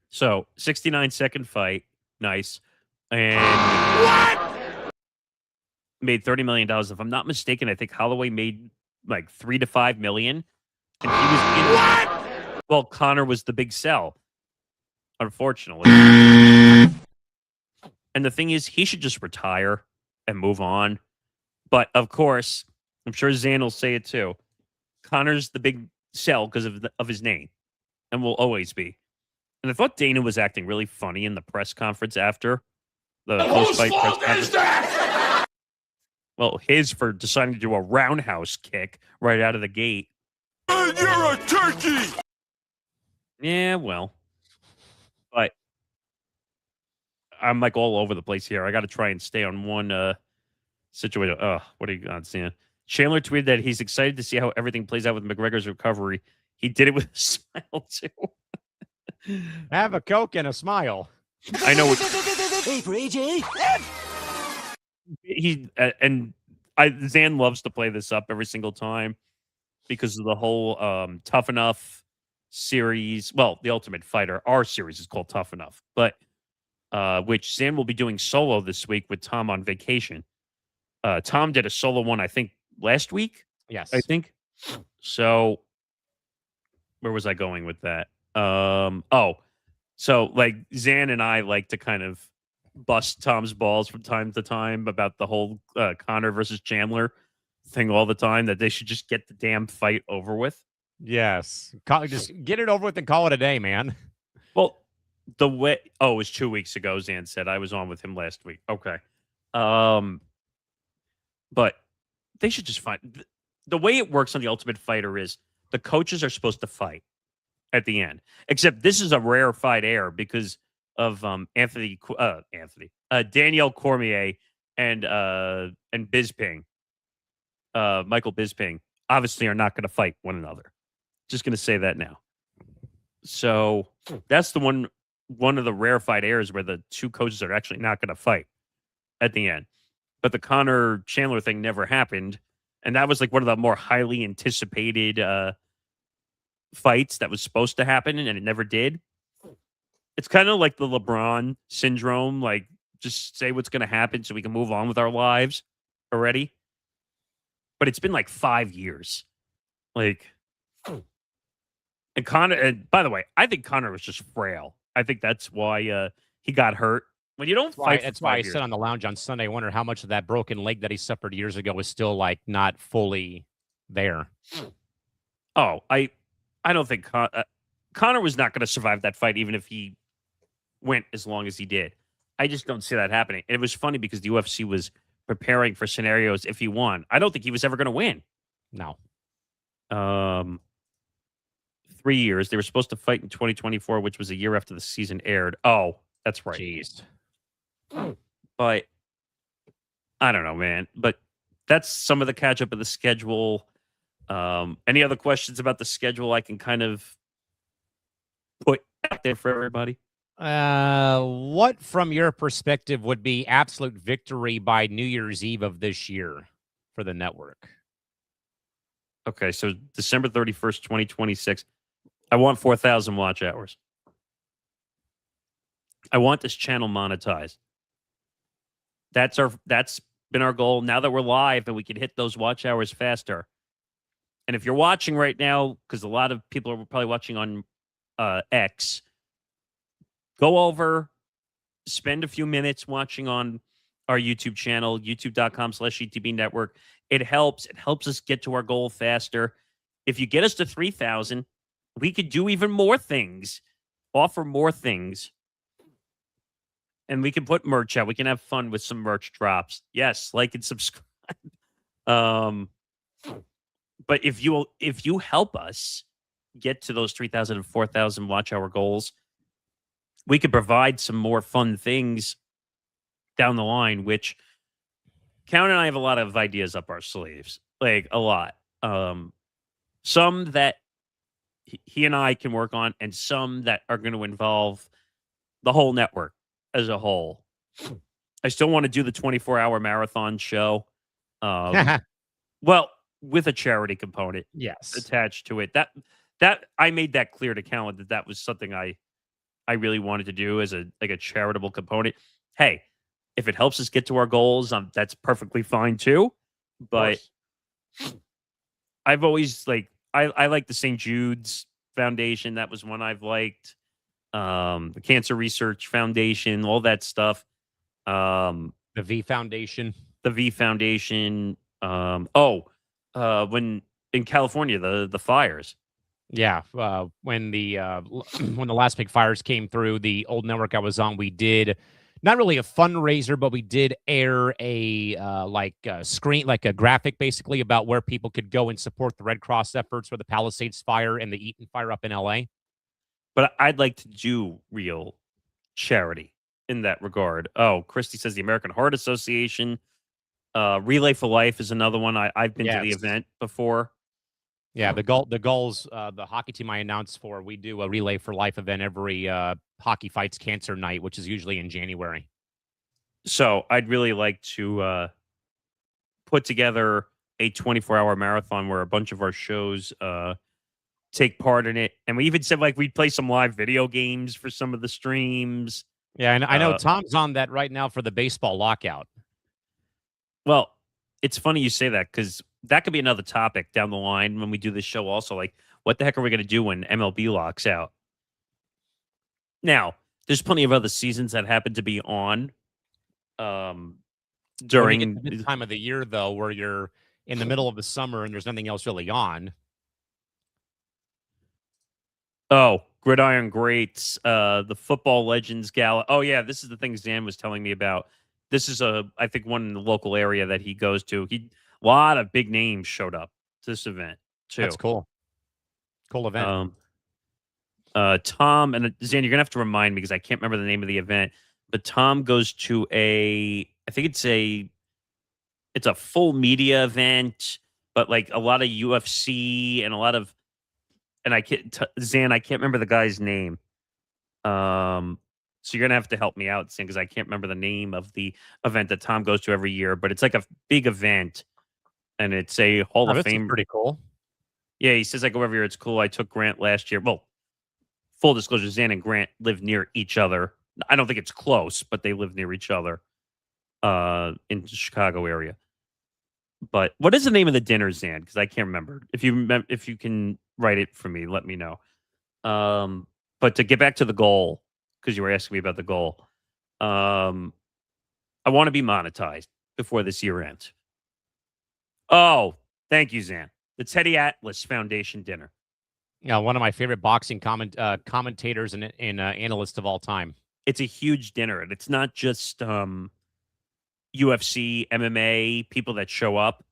So, 69-second fight. Nice. And What? made $30 million. If I'm not mistaken, I think Holloway made like $3 to $5 million. And he was in. What? Well, Conor was the big sell, unfortunately. And the thing is, he should just retire and move on. But of course, I'm sure Zan will say it too. Conor's the big sell because of his name, and will always be. And I thought Dana was acting really funny in the press conference after the post-fight press conference. Well, his for deciding to do a roundhouse kick right out of the gate. You're a turkey! Yeah, well. But I'm like all over the place here. I got to try and stay on one situation. What are you got, Sam? Chandler tweeted that he's excited to see how everything plays out with McGregor's recovery. He did it with a smile, too. Have a Coke and a smile. I know what Hey, for AJ. Zan loves to play this up every single time because of the whole Tough Enough series. Well, the Ultimate Fighter, our series is called Tough Enough, but which Zan will be doing solo this week with Tom on vacation. Tom did a solo one, I think, last week. Yes. I think. So where was I going with that? So like Zan and I like to kind of bust Tom's balls from time to time about the whole Conor versus Chandler thing all the time, that they should just get the damn fight over with. Yes. Just get it over with and call it a day, man. Well, it was 2 weeks ago, Zan said. I was on with him last week. Okay. But they should just find the way it works on the Ultimate Fighter is the coaches are supposed to fight at the end. Except this is a rarefied air because of Danielle Cormier and Bisping, Michael Bisping, obviously are not going to fight one another. Just going to say that now. So that's the one of the rarefied airs where the two coaches are actually not going to fight at the end. But the Connor Chandler thing never happened. And that was like one of the more highly anticipated fights that was supposed to happen, and it never did. It's kind of like the LeBron syndrome, like just say what's going to happen so we can move on with our lives already. But it's been like 5 years. Like, and Connor, and by the way, I think Connor was just frail. I think that's why he got hurt. When you don't fight, That's why I said on the lounge on Sunday, I wonder how much of that broken leg that he suffered years ago is still like not fully there. Oh, I don't think Connor was not going to survive that fight, even if he went as long as he did. I just don't see that happening. And it was funny because the UFC was preparing for scenarios if he won. I don't think he was ever going to win. No. 3 years. They were supposed to fight in 2024, which was a year after the season aired. Oh, that's right. Jeez. But I don't know, man. But that's some of the catch up of the schedule. Any other questions about the schedule I can kind of put out there for everybody? What, from your perspective, would be absolute victory by New Year's Eve of this year for the network? Okay, so December 31st, 2026. I want 4,000 watch hours. I want this channel monetized. That's been our goal. Now that we're live and we can hit those watch hours faster. And if you're watching right now, because a lot of people are probably watching on X, go over, spend a few minutes watching on our YouTube channel, youtube.com/ETB network. It helps. It helps us get to our goal faster. If you get us to 3,000, we could do even more things, offer more things. And we can put merch out. We can have fun with some merch drops. Yes, like and subscribe. But if you help us get to those 3,000 and 4,000 watch hour goals, we could provide some more fun things down the line, which Callan and I have a lot of ideas up our sleeves, like a lot. Some that he and I can work on, and some that are going to involve the whole network as a whole. I still want to do the 24-hour marathon show. Well, with a charity component, yes, attached to it. That I made that clear to Callan that was something I really wanted to do as a charitable component. Hey, if it helps us get to our goals, that's perfectly fine too. But I've always I like the St. Jude's Foundation. That was one I've liked. The Cancer Research Foundation, all that stuff. The V Foundation. When in California, the fires. Yeah, when the last big fires came through, the old network I was on, we did not really a fundraiser, but we did air a screen, like a graphic, basically about where people could go and support the Red Cross efforts for the Palisades fire and the Eaton fire up in L.A. But I'd like to do real charity in that regard. Oh, Christy says the American Heart Association. Relay for Life is another one. I've been to the event before. Yeah, the Gulls, the hockey team I announced for, we do a Relay for Life event every Hockey Fights Cancer night, which is usually in January. So I'd really like to put together a 24-hour marathon where a bunch of our shows take part in it. And we even said we'd play some live video games for some of the streams. Yeah, and I know Tom's on that right now for the baseball lockout. Well, it's funny you say that because that could be another topic down the line when we do this show also. Like, what the heck are we going to do when MLB locks out? Now, there's plenty of other seasons that happen to be on during this time of the year, though, where you're in the middle of the summer and there's nothing else really on. Oh, Gridiron Greats, the Football Legends Gala. Oh, yeah, this is the thing Zan was telling me about. This is I think one in the local area that he goes to. A lot of big names showed up to this event, too. That's cool. Cool event. Tom, and Zan, you're going to have to remind me because I can't remember the name of the event, but Tom goes to I think it's a full media event, but like a lot of UFC and a lot of and I can't Zan, I can't remember the guy's name. So you're gonna have to help me out, Zan, because I can't remember the name of the event that Tom goes to every year. But it's like a big event, and it's a Hall Oh, of this is Fame. pretty cool. Yeah, he says I go every year. It's cool. I took Grant last year. Well, full disclosure, Zan and Grant live near each other. I don't think it's close, but they live near each other in the Chicago area. But what is the name of the dinner, Zan? Because I can't remember. If you can write it for me, let me know. But to get back to the goal, because you were asking me about the goal, I want to be monetized before this year ends. Oh, thank you, Zan. The Teddy Atlas Foundation dinner. Yeah, one of my favorite boxing commentators and analysts of all time. It's a huge dinner, and it's not just UFC, MMA, people that show up.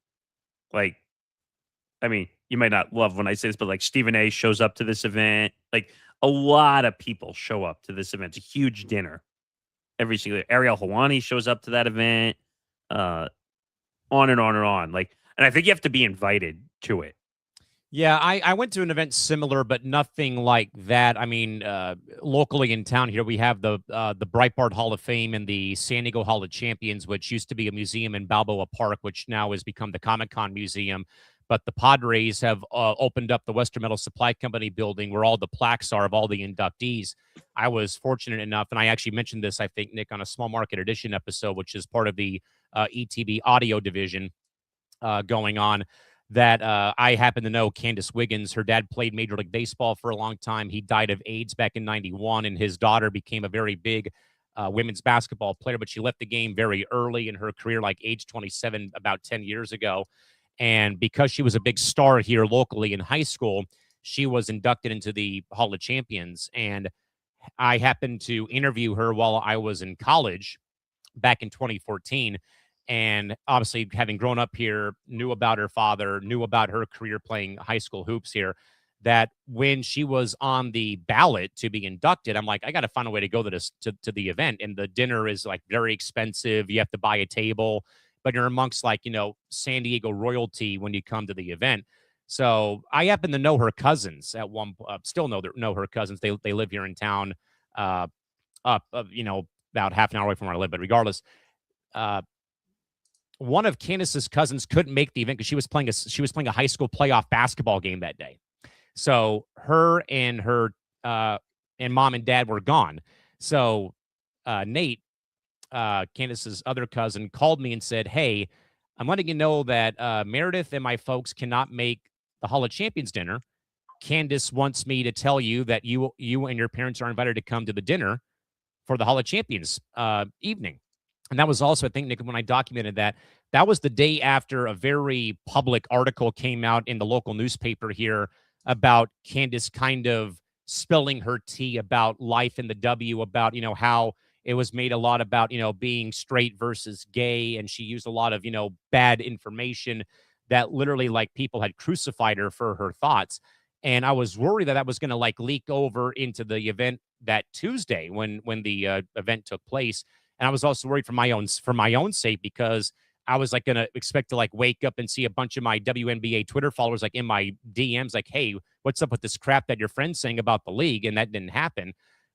Like, I mean, you might not love when I say this, but like Stephen A shows up to this event. Like, a lot of people show up to this event. It's a huge dinner. Every single Ariel Helwani shows up to that event. On and on and on. Like, and I think you have to be invited to it. Yeah, I went to an event similar, but nothing like that. I mean, locally in town here, we have the Breitbart Hall of Fame and the San Diego Hall of Champions, which used to be a museum in Balboa Park, which now has become the Comic-Con Museum. But the Padres have opened up the Western Metal Supply Company building where all the plaques are of all the inductees. I was fortunate enough, and I actually mentioned this, I think, Nick, on a Small Market Edition episode, which is part of the ETB audio division going on, that I happen to know Candace Wiggins. Her dad played Major League Baseball for a long time. He died of AIDS back in 91, and his daughter became a very big women's basketball player, but she left the game very early in her career, like age 27, about 10 years ago. And because she was a big star here locally in high school, she was inducted into the Hall of Champions. And I happened to interview her while I was in college back in 2014. And obviously, having grown up here, knew about her father, knew about her career playing high school hoops here, that when she was on the ballot to be inducted, I'm like, I got to find a way to go to this to the event. And the dinner is like very expensive. You have to buy a table, but you're amongst like, San Diego royalty when you come to the event. So I happen to know her cousins at one, still know her cousins. They live here in town, about half an hour away from where I live. But regardless, one of Candace's cousins couldn't make the event because she was playing a high school playoff basketball game that day. So her and mom and dad were gone. So Nate, Candace's other cousin, called me and said, "Hey, I'm letting you know that Meredith and my folks cannot make the Hall of Champions dinner. Candace wants me to tell you that you and your parents are invited to come to the dinner for the Hall of Champions evening." And that was also, I think, Nick, when I documented that was the day after a very public article came out in the local newspaper here about Candace kind of spilling her tea about life in the W, about, how it was made a lot about, being straight versus gay. And she used a lot of, bad information that literally like people had crucified her for her thoughts. And I was worried that was going to like leak over into the event that Tuesday when the event took place. And I was also worried for my own sake, because I was like going to expect to like wake up and see a bunch of my WNBA Twitter followers like in my DMs, like, "Hey, what's up with this crap that your friend's saying about the league?" And that didn't happen.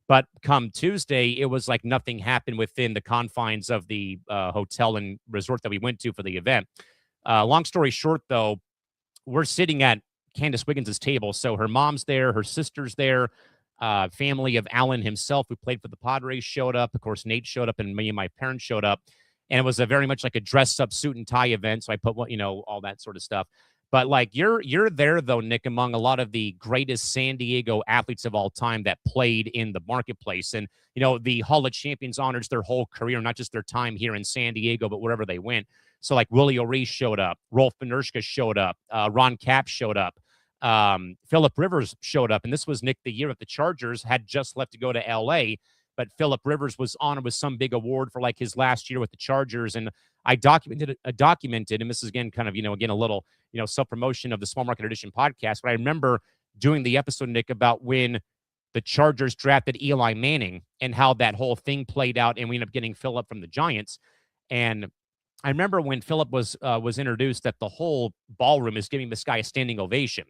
But come Tuesday, it was like nothing happened within the confines of the hotel and resort that we went to for the event. Long story short, though, we're sitting at Candace Wiggins' table. So her mom's there, her sister's there, family of Alan himself, who played for the Padres, showed up. Of course, Nate showed up, and me and my parents showed up. And it was a very much like a dress-up suit and tie event. So I put, all that sort of stuff. But like you're there though, Nick, among a lot of the greatest San Diego athletes of all time that played in the marketplace. And the Hall of Champions honors their whole career, not just their time here in San Diego, but wherever they went. So like Willie O'Ree showed up, Rolf Benershka showed up, Ron Kapp showed up, Phillip Rivers showed up. And this was, Nick, the year that the Chargers had just left to go to LA, but Phillip Rivers was honored with some big award for like his last year with the Chargers. And I documented, and this is again, kind of, again, a little, self-promotion of the Small Market Edition podcast. But I remember doing the episode, Nick, about when the Chargers drafted Eli Manning and how that whole thing played out, and we ended up getting Phillip from the Giants. And I remember when Phillip was introduced, that the whole ballroom is giving this guy a standing ovation.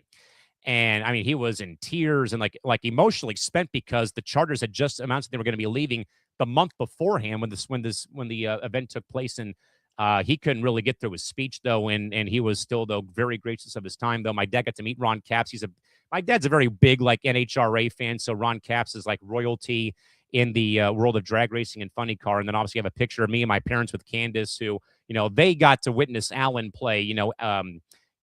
And I mean, he was in tears and like emotionally spent because the Chargers had just announced they were going to be leaving the month beforehand when the event took place, and he couldn't really get through his speech though, and he was still though very gracious of his time though. My dad got to meet Ron Capps. My dad's a very big like NHRA fan, so Ron Capps is like royalty in the world of drag racing and funny car. And then obviously I have a picture of me and my parents with Candace, who they got to witness Alan play.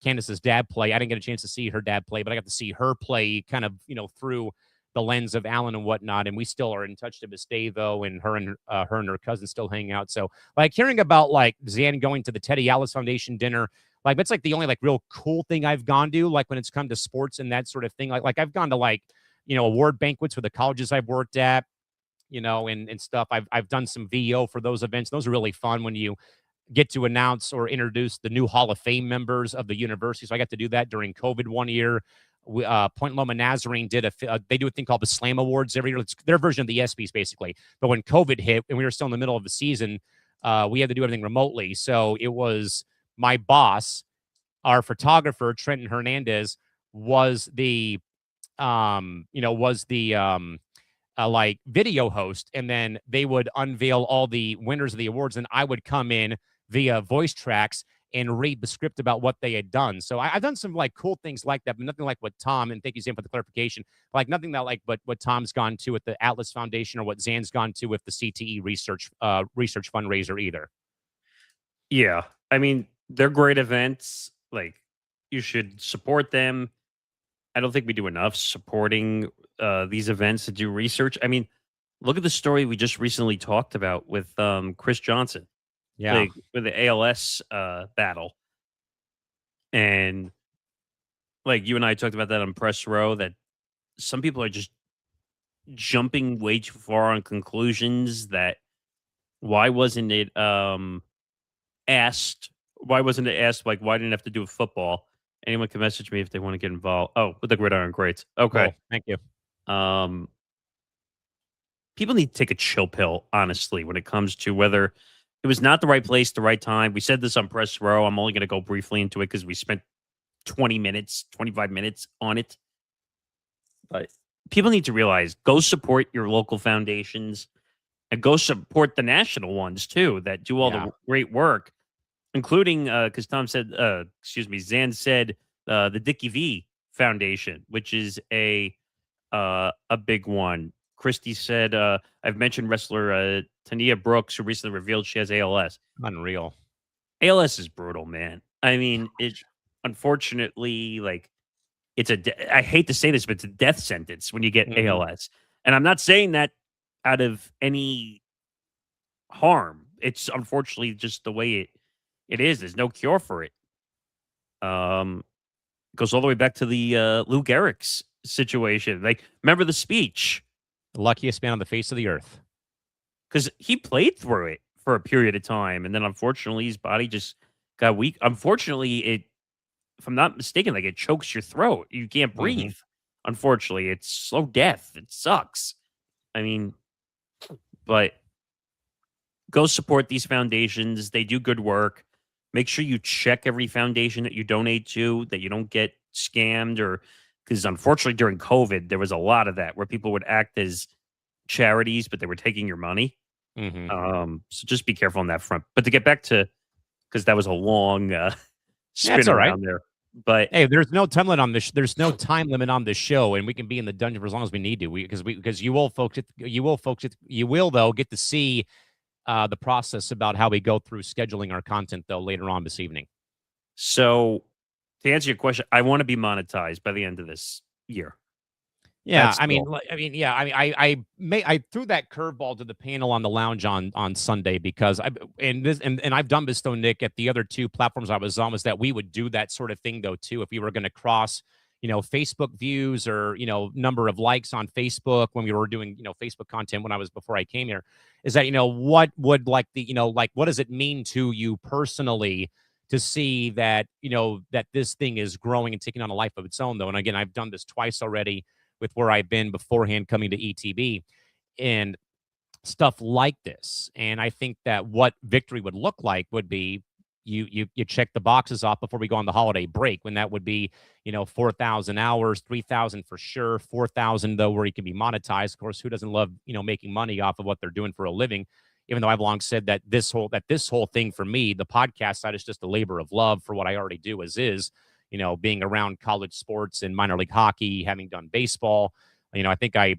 Candace's dad play. I didn't get a chance to see her dad play, but I got to see her play kind of, through the lens of Alan and whatnot. And we still are in touch to this day, though. And her and her cousin still hang out. So like hearing about like Zan going to the Teddy Alice Foundation dinner, like that's like the only like real cool thing I've gone to, like when it's come to sports and that sort of thing. Like I've gone to like, award banquets for the colleges I've worked at, and stuff. I've done some VO for those events. Those are really fun when you get to announce or introduce the new Hall of Fame members of the university. So I got to do that during COVID one year. Point Loma Nazarene did they do a thing called the Slam Awards every year. It's their version of the ESPYs, basically. But when COVID hit and we were still in the middle of the season, we had to do everything remotely. So it was my boss, our photographer, Trenton Hernandez, was the like video host, and then they would unveil all the winners of the awards, and I would come in via voice tracks and read the script about what they had done. So I've done some like cool things like that, but nothing like what Tom, and thank you, Zan, for the clarification, like nothing that like what Tom's gone to with the Atlas Foundation or what Zan's gone to with the CTE research fundraiser either. Yeah. I mean, they're great events. Like, you should support them. I don't think we do enough supporting these events to do research. I mean, look at the story we just recently talked about with Chris Johnson. Yeah. Like, with the ALS battle. And like you and I talked about that on Press Row, that some people are just jumping way too far on conclusions. That why wasn't it asked? Why wasn't it asked, like, why didn't it have to do with football? Anyone can message me if they want to get involved. Oh, with the Gridiron Greats. Okay. Cool. Thank you. People need to take a chill pill, honestly, when it comes to whether it was not the right place, the right time. We said this on Press Row. I'm only going to go briefly into it because we spent 20 minutes, 25 minutes on it. But people need to realize, go support your local foundations and go support the national ones too that do all the great work, including, because Tom said, Zan said the Dickie V Foundation, which is a big one. Christy said, I've mentioned wrestler Tania Brooks, who recently revealed she has ALS. Unreal. ALS is brutal, man. I mean, it unfortunately, like, I hate to say this, but it's a death sentence when you get ALS. And I'm not saying that out of any harm. It's unfortunately just the way it is. There's no cure for it. Goes all the way back to the Lou Gehrig's situation. Like, remember the speech? The luckiest man on the face of the earth. Because he played through it for a period of time, and then unfortunately his body just got weak. Unfortunately, if I'm not mistaken, like, it chokes your throat. You can't breathe. Unfortunately, it's slow death. It sucks. I mean, but go support these foundations. They do good work. Make sure you check every foundation that you donate to, that you don't get scammed, or because unfortunately during COVID, there was a lot of that where people would act as charities, but they were taking your money. So just be careful on that front. But to get back to, because that was a long spin around there. But hey, there's no time limit on this. There's no time limit on this show, and we can be in the dungeon for as long as we need to. Because you will though get to see the process about how we go through scheduling our content though later on this evening. So to answer your question, I want to be monetized by the end of this year. Yeah, I threw that curveball to the panel on the lounge on Sunday because I've done this though, Nick, at the other two platforms I was on, was that we would do that sort of thing though too if we were going to cross, Facebook views or number of likes on Facebook when we were doing Facebook content before I came here, is that what would like the what does it mean to you personally to see that that this thing is growing and taking on a life of its own though. And again, I've done this twice already with where I've been beforehand coming to ETB and stuff like this. And I think that what victory would look like would be, you check the boxes off before we go on the holiday break, when that would be, 4,000 hours, 3,000 for sure, 4,000 though, where you can be monetized. Of course, who doesn't love, making money off of what they're doing for a living? Even though I've long said that this whole thing for me, the podcast side, is just a labor of love for what I already do as is, being around college sports and minor league hockey, having done baseball. I think I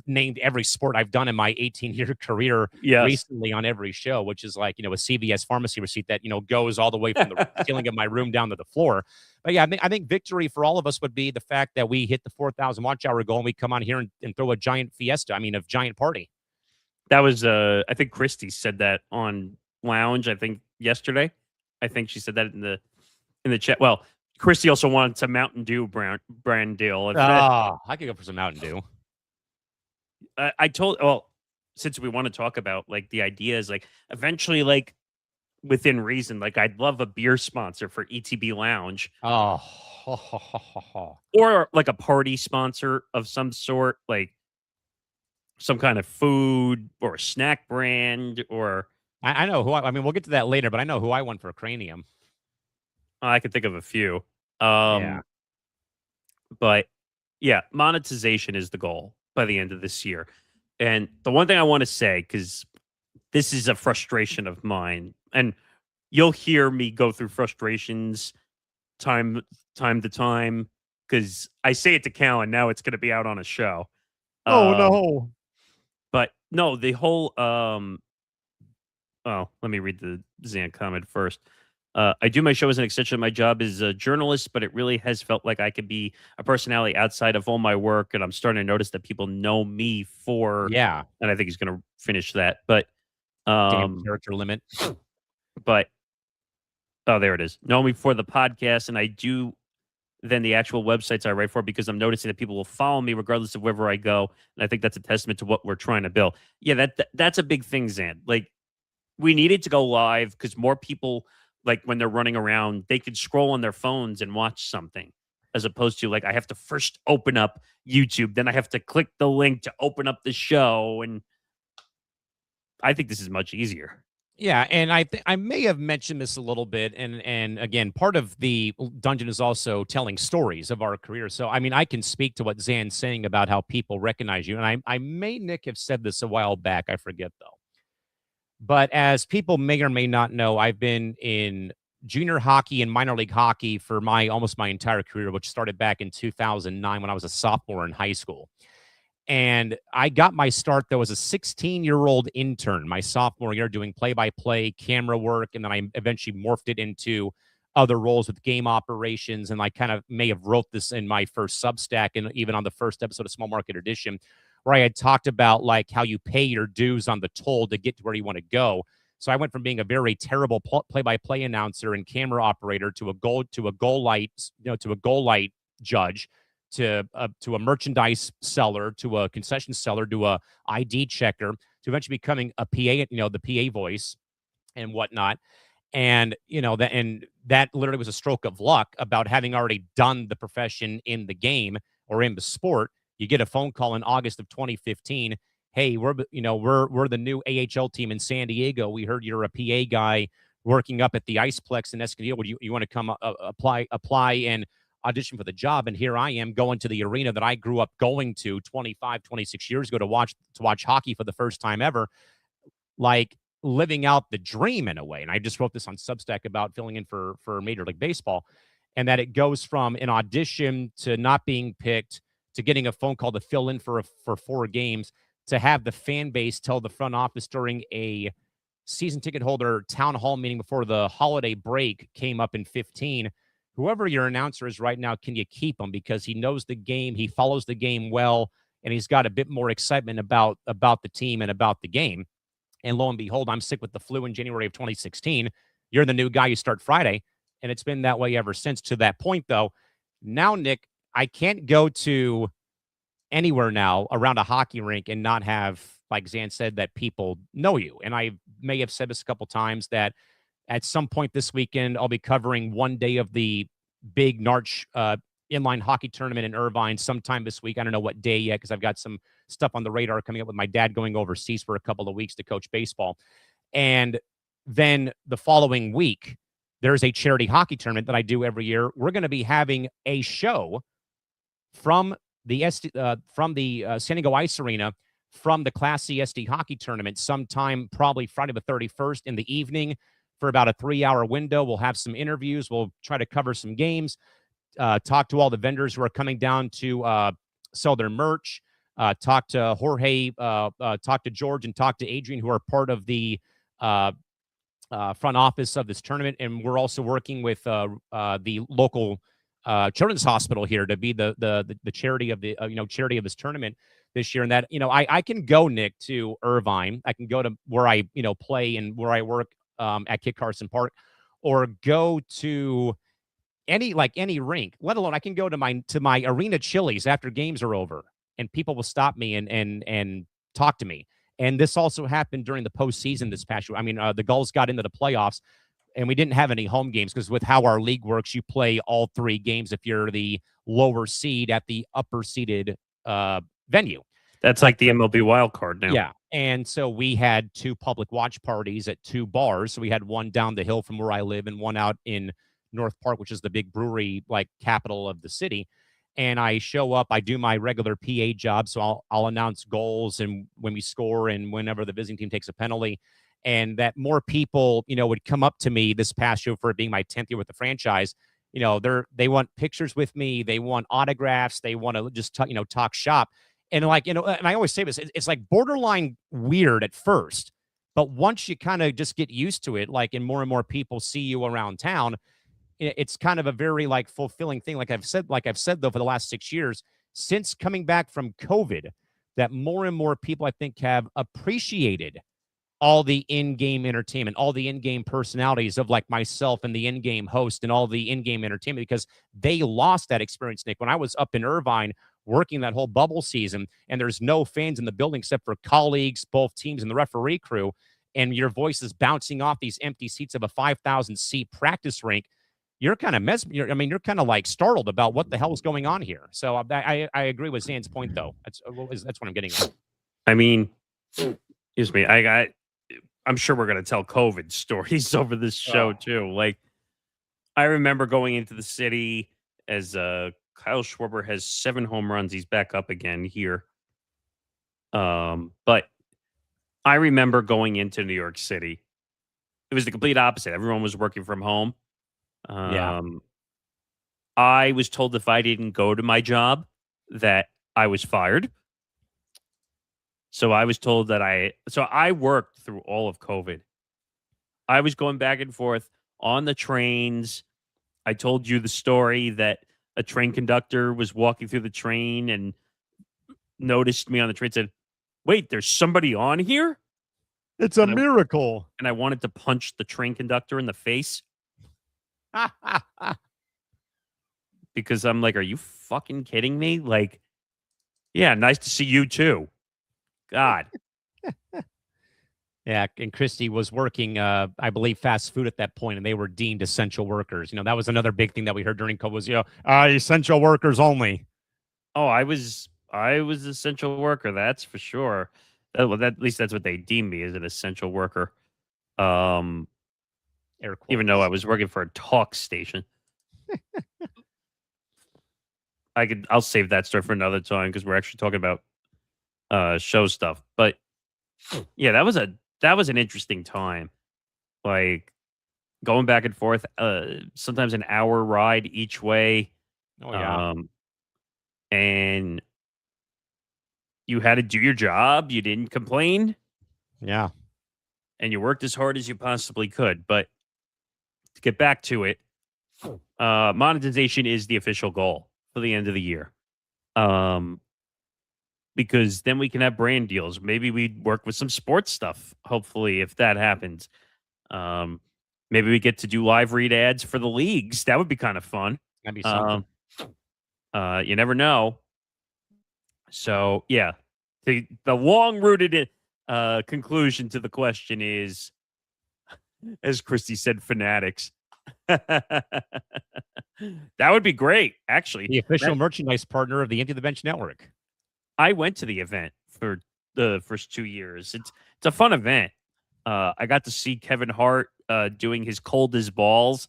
named every sport I've done in my 18-year career Yes. recently on every show, which is like, a CVS pharmacy receipt that, goes all the way from the ceiling of my room down to the floor. But yeah, I think victory for all of us would be the fact that we hit the 4,000 watch hour goal and we come on here and throw a giant fiesta. A giant party. That was, I think Christy said that on Lounge, I think yesterday. I think she said that in the chat. Well, Christy also wanted some Mountain Dew brand deal. I could go for some Mountain Dew. Since we want to talk about like the ideas, like eventually, like within reason, like I'd love a beer sponsor for ETB Lounge. Oh, or like a party sponsor of some sort, like some kind of food or a snack brand, or I know who we'll get to that later, but I know who I want for a cranium. I could think of a few. Yeah. But yeah, monetization is the goal by the end of this year. And the one thing I want to say, because this is a frustration of mine, and you'll hear me go through frustrations time to time, because I say it to Callan, now it's going to be out on a show. No. But no, the whole let me read the Zan comment first. I do my show as an extension of my job as a journalist, but it really has felt like I could be a personality outside of all my work, and I'm starting to notice that people know me for. Yeah. And I think he's going to finish that, but Damn character limit. But there it is. Know me for the podcast, and I do then the actual websites I write for, because I'm noticing that people will follow me regardless of wherever I go, and I think that's a testament to what we're trying to build. Yeah, that's a big thing, Zan. Like, we needed to go live because more people, like when they're running around, they could scroll on their phones and watch something, as opposed to like I have to first open up YouTube, then I have to click the link to open up the show, and I think this is much easier. Yeah, and I may have mentioned this a little bit, and again, part of the dungeon is also telling stories of our career. So I can speak to what Zan's saying about how people recognize you, and I may, Nick, have said this a while back. I forget though. But as people may or may not know, I've been in junior hockey and minor league hockey for almost my entire career, which started back in 2009 when I was a sophomore in high school. And I got my start, though, as a 16-year-old intern, my sophomore year, doing play-by-play camera work. And then I eventually morphed it into other roles with game operations. And I kind of may have wrote this in my first Substack, and even on the first episode of Small Market Edition, where I had talked about like how you pay your dues on the toll to get to where you want to go. So I went from being a very terrible play-by-play announcer and camera operator to a goal light judge, to a merchandise seller, to a concession seller, to a ID checker, to eventually becoming a PA, the PA voice and whatnot. And, that literally was a stroke of luck about having already done the profession in the game or in the sport. You get a phone call in August of 2015. Hey, we're the new AHL team in San Diego. We heard you're a PA guy working up at the Iceplex in Escondido. Would you want to come apply and audition for the job? And here I am going to the arena that I grew up going to 25, 26 years ago to watch hockey for the first time ever, like living out the dream in a way. And I just wrote this on Substack about filling in for Major League Baseball, and that it goes from an audition to not being picked to getting a phone call to fill in for 4 games, to have the fan base tell the front office during a season ticket holder town hall meeting before the holiday break came up in 15. Whoever your announcer is right now, can you keep him? Because he knows the game, he follows the game well, and he's got a bit more excitement about the team and about the game. And lo and behold, I'm sick with the flu in January of 2016. You're the new guy, you start Friday. And it's been that way ever since. To that point, though, now, Nick, I can't go to anywhere now around a hockey rink and not have, like Zan said, that people know you. And I may have said this a couple times, that at some point this weekend, I'll be covering one day of the big Narch inline hockey tournament in Irvine sometime this week. I don't know what day yet, because I've got some stuff on the radar coming up with my dad going overseas for a couple of weeks to coach baseball. And then the following week, there's a charity hockey tournament that I do every year. We're going to be having a show from the San Diego Ice Arena from the Class C SD hockey tournament sometime probably Friday the 31st in the evening for about a 3-hour window. We'll have some interviews. We'll try to cover some games, talk to all the vendors who are coming down to sell their merch, talk to Jorge, talk to George, and talk to Adrian, who are part of the front office of this tournament. And we're also working with the local children's hospital here to be the charity of the charity of this tournament this year. And that, I can go, Nick, to Irvine. I can go to where I play and where I work at Kit Carson Park, or go to any rink, let alone I can go to my arena Chili's after games are over, and people will stop me and talk to me. And this also happened during the postseason this past year. I mean, the Gulls got into the playoffs, and we didn't have any home games because with how our league works, you play all 3 games if you're the lower seed at the upper seeded venue. That's like the MLB wild card now. Yeah. And so we had 2 public watch parties at 2 bars. So we had one down the hill from where I live and one out in North Park, which is the big brewery, capital of the city. And I show up, I do my regular PA job. So I'll announce goals and when we score and whenever the visiting team takes a penalty. And that more people, would come up to me this past year for it being my 10th year with the franchise. They want pictures with me. They want autographs. They want to just, talk shop. And and I always say this, it's like borderline weird at first, but once you kind of just get used to it, and more and more people see you around town, it's kind of a very fulfilling thing. Like I've said though, for the last 6 years since coming back from COVID, that more and more people I think have appreciated all the in-game entertainment, all the in-game personalities of myself and the in-game host and all the in-game entertainment, because they lost that experience, Nick. When I was up in Irvine working that whole bubble season and there's no fans in the building except for colleagues, both teams, and the referee crew, and your voice is bouncing off these empty seats of a 5,000 seat practice rink, you're kind of you're kind of startled about what the hell is going on here. So I agree with Zan's point, though. That's what I'm getting at. I mean, excuse me, I'm sure we're going to tell COVID stories over this show too. I remember going into the city as Kyle Schwarber has 7 home runs. He's back up again here. But I remember going into New York City. It was the complete opposite. Everyone was working from home. I was told if I didn't go to my job that I was fired. So I was told that I worked through all of COVID. I was going back and forth on the trains. I told you the story that a train conductor was walking through the train and noticed me on the train, said, "Wait, there's somebody on here? It's a miracle." And I wanted to punch the train conductor in the face. Because I'm like, are you fucking kidding me? Yeah, nice to see you too. God. Yeah, and Christie was working, I believe, fast food at that point, and they were deemed essential workers. That was another big thing that we heard during COVID was, essential workers only. Oh, I was essential worker, that's for sure. At least that's what they deemed me, as an essential worker. Even though I was working for a talk station. I'll save that story for another time because we're actually talking about show stuff. But yeah, that was an interesting time. Going back and forth, sometimes an hour ride each way. Oh yeah. And you had to do your job. You didn't complain. Yeah. And you worked as hard as you possibly could. But to get back to it, monetization is the official goal for the end of the year. Because then we can have brand deals. Maybe we work with some sports stuff, hopefully, if that happens. Maybe we get to do live read ads for the leagues. That would be kind of fun. That'd be something. You never know. So, yeah. The long-rooted conclusion to the question is, as Christy said, fanatics. That would be great, actually. The official merchandise partner of the Empty the Bench Network. I went to the event for the first 2 years. It's a fun event. I got to see Kevin Hart doing his Cold as Balls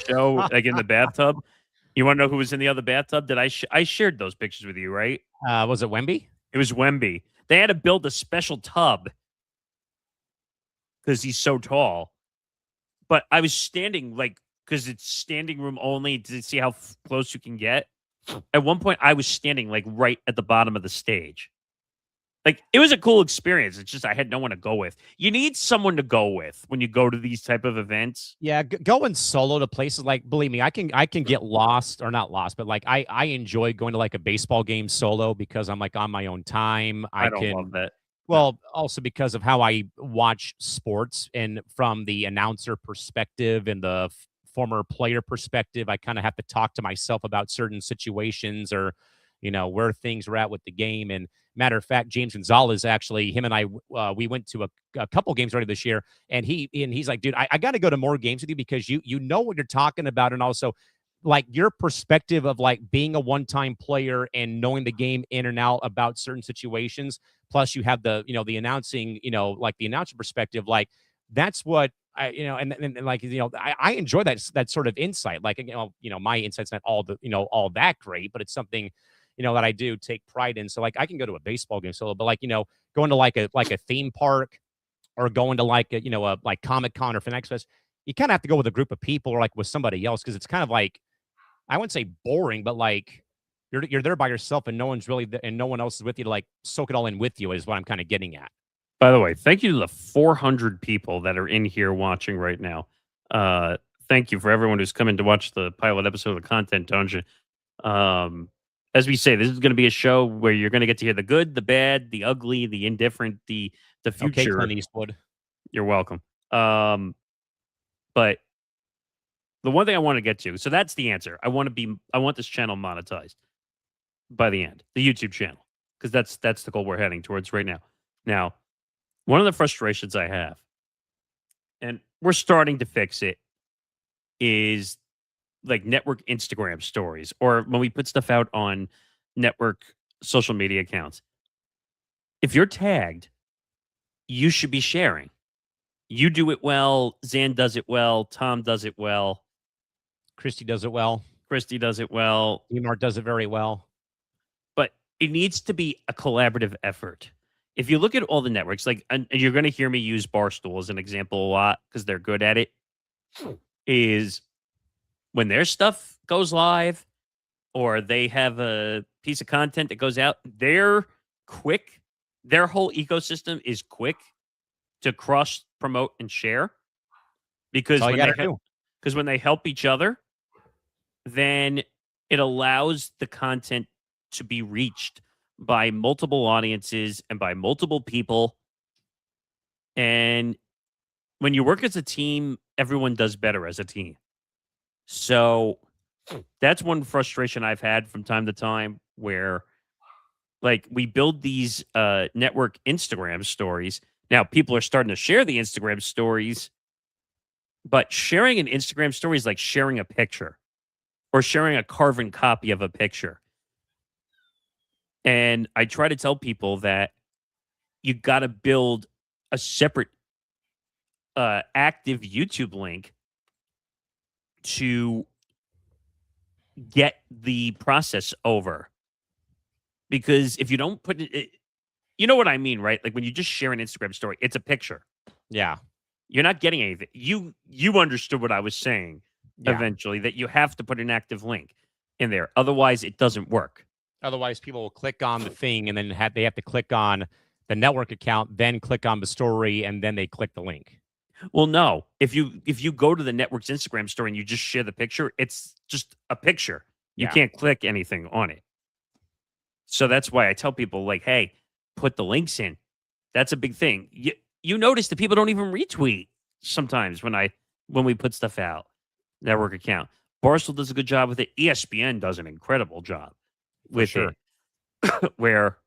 show, like in the bathtub. You want to know who was in the other bathtub? Did I shared those pictures with you, right? Was it Wemby? It was Wemby. They had to build a special tub because he's so tall. But I was standing because it's standing room only to see how close you can get. At one point, I was standing like right at the bottom of the stage. Like, it was a cool experience. It's just I had no one to go with. You need someone to go with when you go to these type of events. Yeah, going solo to places like, believe me, I can get lost, or not lost, but like I enjoy going to like a baseball game solo because I'm like on my own time. I don't love that. Well, also because of how I watch sports and from the announcer perspective and the former player perspective, I kind of have to talk to myself about certain situations or, where things are at with the game. And matter of fact, James Gonzalez, actually, him and I, we went to a couple games already this year, and he's like, dude, I got to go to more games with you because you know what you're talking about, and also like your perspective of like being a one-time player and knowing the game in and out about certain situations. Plus, you have the the announcing, like the announcer perspective, like that's what I, and like I enjoy that sort of insight. Like my insight's not all all that great, but it's something that I do take pride in. So like I can go to a baseball game solo, but like going to like a theme park or going to like a like Comic Con or Finex Fest, you kind of have to go with a group of people or like with somebody else because it's kind of like I wouldn't say boring, but like you're there by yourself and no one's really and no one else is with you to like soak it all in with you is what I'm kind of getting at. By the way, thank you to the 400 people that are in here watching right now. Thank you for everyone who's coming to watch the pilot episode of the Content Dungeon. As we say, this is going to be a show where you're going to get to hear the good, the bad, the ugly, the indifferent, the future. Okay, Clint Eastwood. You're welcome. But the one thing I want to get to, so that's the answer. I want this channel monetized by the end, the YouTube channel, because that's the goal we're heading towards right now. Now, one of the frustrations I have, and we're starting to fix it, is like network Instagram stories or when we put stuff out on network social media accounts. If you're tagged, you should be sharing. You do it well. Zan does it well. Tom does it well. Christy does it well. Christy does it well. Emart does it very well. But it needs to be a collaborative effort. If you look at all the networks, like, and you're going to hear me use Barstool as an example a lot because they're good at it, is when their stuff goes live or they have a piece of content that goes out, they're quick. Their whole ecosystem is quick to cross promote and share because when they help each other, then it allows the content to be reached by multiple audiences and by multiple people. And when you work as a team, everyone does better as a team. So that's one frustration I've had from time to time where like we build these network Instagram stories. Now people are starting to share the Instagram stories, but sharing an Instagram story is like sharing a picture or sharing a carbon copy of a picture. And I try to tell people that you got to build a separate active YouTube link to get the process over. Because if you don't put it, you know what I mean, right? Like when you just share an Instagram story, it's a picture. Yeah. You're not getting anything. You understood what I was saying eventually, that you have to put an active link in there. Otherwise, it doesn't work. Otherwise, people will click on the thing and then they have to click on the network account, then click on the story, and then they click the link. Well, no. If you go to the network's Instagram story and you just share the picture, it's just a picture. You can't click anything on it. So that's why I tell people, like, hey, put the links in. That's a big thing. You notice that people don't even retweet sometimes when we put stuff out. Network account. Barstool does a good job with it. ESPN does an incredible job with it. Where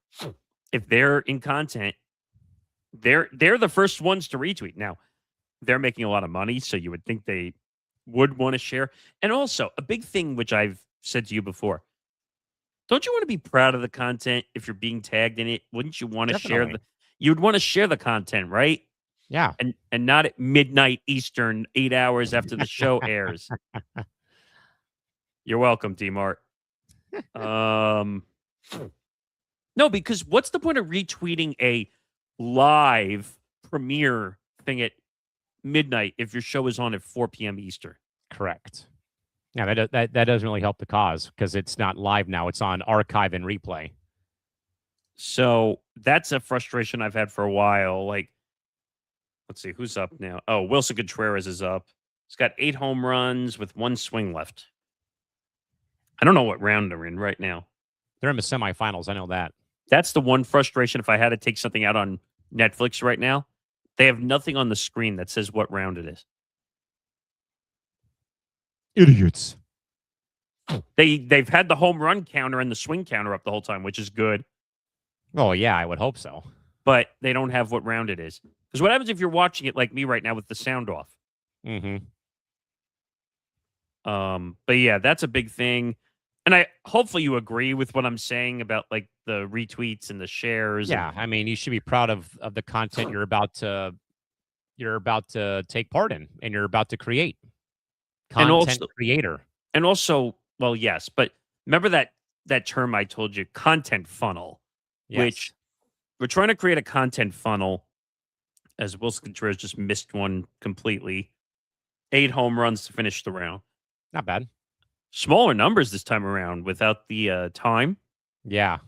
if they're in content, they're the first ones to retweet. Now, they're making a lot of money, so you would think they would want to share. And also, a big thing which I've said to you before, don't you want to be proud of the content if you're being tagged in it? Wouldn't you want to share you'd want to share the content, right? Yeah. and not at midnight Eastern, 8 hours after the show airs. You're welcome, D-Mart. No, because what's the point of retweeting a live premiere thing at midnight if your show is on at 4 p.m. Eastern? Correct. Yeah, that doesn't really help the cause because it's not live now. It's on archive and replay. So that's a frustration I've had for a while. Like, let's see, who's up now? Oh, Wilson Contreras is up. He's got 8 home runs with 1 swing left. I don't know what round they're in right now. They're in the semifinals. I know that. That's the one frustration if I had to take something out on Netflix right now. They have nothing on the screen that says what round it is. Idiots. They've had the home run counter and the swing counter up the whole time, which is good. Oh, yeah, I would hope so. But they don't have what round it is. Because what happens if you're watching it like me right now with the sound off? Mm-hmm. But yeah, that's a big thing. And hopefully you agree with what I'm saying about like the retweets and the shares. Yeah, I mean, you should be proud of the content you're about to take part in and you're about to create. Content creator. And also, well, yes, but remember that term I told you, content funnel, which we're trying to create a content funnel, as Wilson Contreras just missed one completely. 8 home runs to finish the round. Not bad. Smaller numbers this time around without the time. Yeah.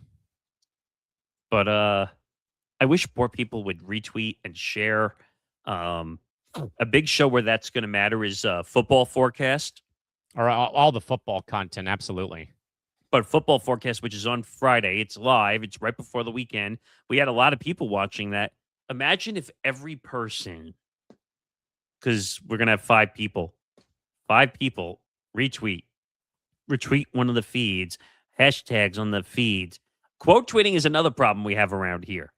But I wish more people would retweet and share. A big show where that's going to matter is Football Forecast. Or all the football content, absolutely. But Football Forecast, which is on Friday, it's live. It's right before the weekend. We had a lot of people watching that. Imagine if every person, because we're going to have 5 people retweet one of the feeds, hashtags on the feeds. Quote tweeting is another problem we have around here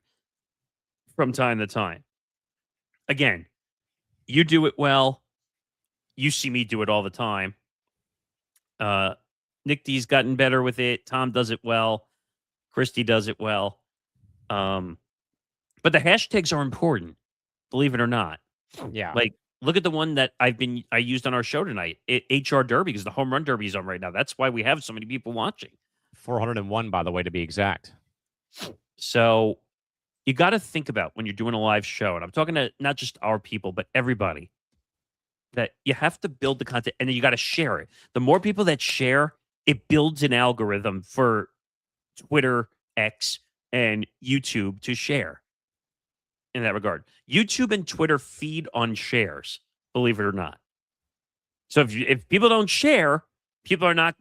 from time to time. Again, you do it well. You see me do it all the time. Nick D's gotten better with it. Tom does it well. Christy does it well. But the hashtags are important, believe it or not. Yeah. Like, look at the one that I used on our show tonight, HR Derby, because the home run derby is on right now. That's why we have so many people watching. 401, by the way, to be exact. So you got to think about when you're doing a live show, and I'm talking to not just our people, but everybody, that you have to build the content and then you got to share it. The more people that share, it builds an algorithm for Twitter, X, and YouTube to share in that regard. YouTube and Twitter feed on shares, believe it or not. So if people don't share, people are not,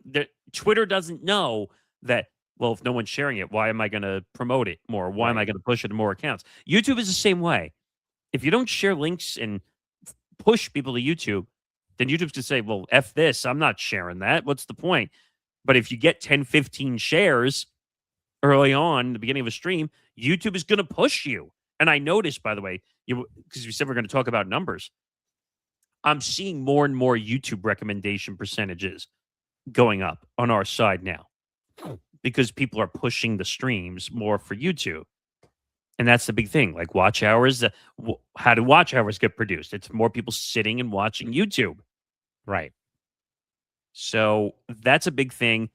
Twitter doesn't know that, well, if no one's sharing it, why am I going to promote it more? Why am I going to push it to more accounts? YouTube is the same way. If you don't share links and push people to YouTube, then YouTube's going to say, well, F this, I'm not sharing that. What's the point? But if you get 10, 15 shares early on, the beginning of a stream, YouTube is going to push you. And I noticed, by the way, because we said we're going to talk about numbers, I'm seeing more and more YouTube recommendation percentages going up on our side now because people are pushing the streams more for YouTube. And that's the big thing. Like watch hours, how do watch hours get produced? It's more people sitting and watching YouTube. Right. So that's a big thing.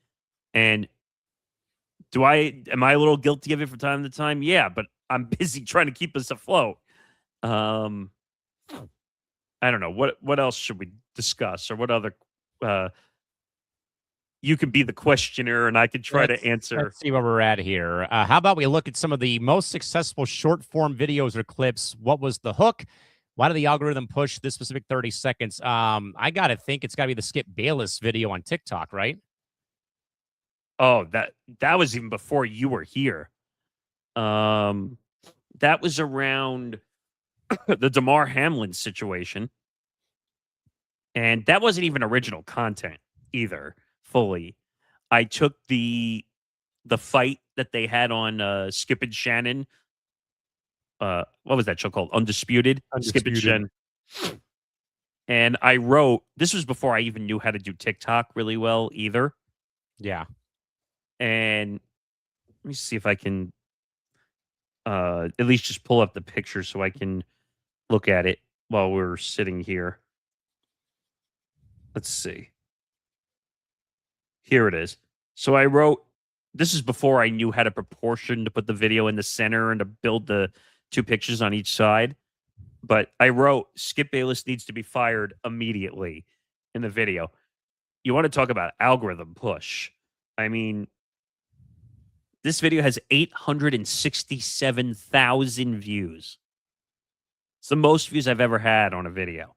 And am I a little guilty of it from time to time? Yeah, but I'm busy trying to keep us afloat. I don't know. What else should we discuss, or what other you can be the questioner and I can try to answer. Let's see where we're at here. How about we look at some of the most successful short form videos or clips? What was the hook? Why did the algorithm push this specific 30 seconds? I got to think it's got to be the Skip Bayless video on TikTok, right? Oh, that was even before you were here. That was around the Damar Hamlin situation. And that wasn't even original content either, fully. I took the fight that they had on Skip and Shannon. What was that show called? Undisputed. Skip and Shannon. And I wrote, this was before I even knew how to do TikTok really well either. Yeah. And let me see if I can at least just pull up the picture so I can look at it while we're sitting here. Let's see. Here it is. So I wrote, this is before I knew how to proportion to put the video in the center and to build the 2 pictures on each side. But I wrote, Skip Bayless needs to be fired immediately in the video. You want to talk about algorithm push. I mean, this video has 867,000 views. It's the most views I've ever had on a video.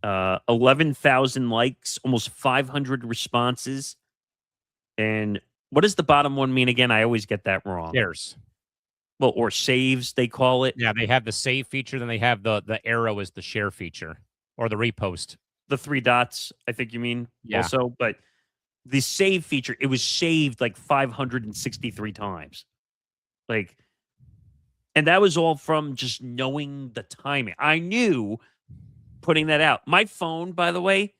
11,000 likes, almost 500 responses. And what does the bottom one mean again? I always get that wrong. Shares. Well, or saves, they call it. Yeah, they have the save feature, then they have the arrow as the share feature or the repost. The 3 dots, I think you mean also. But the save feature, it was saved like 563 times. Like, and that was all from just knowing the timing. I knew putting that out. My phone, by the way,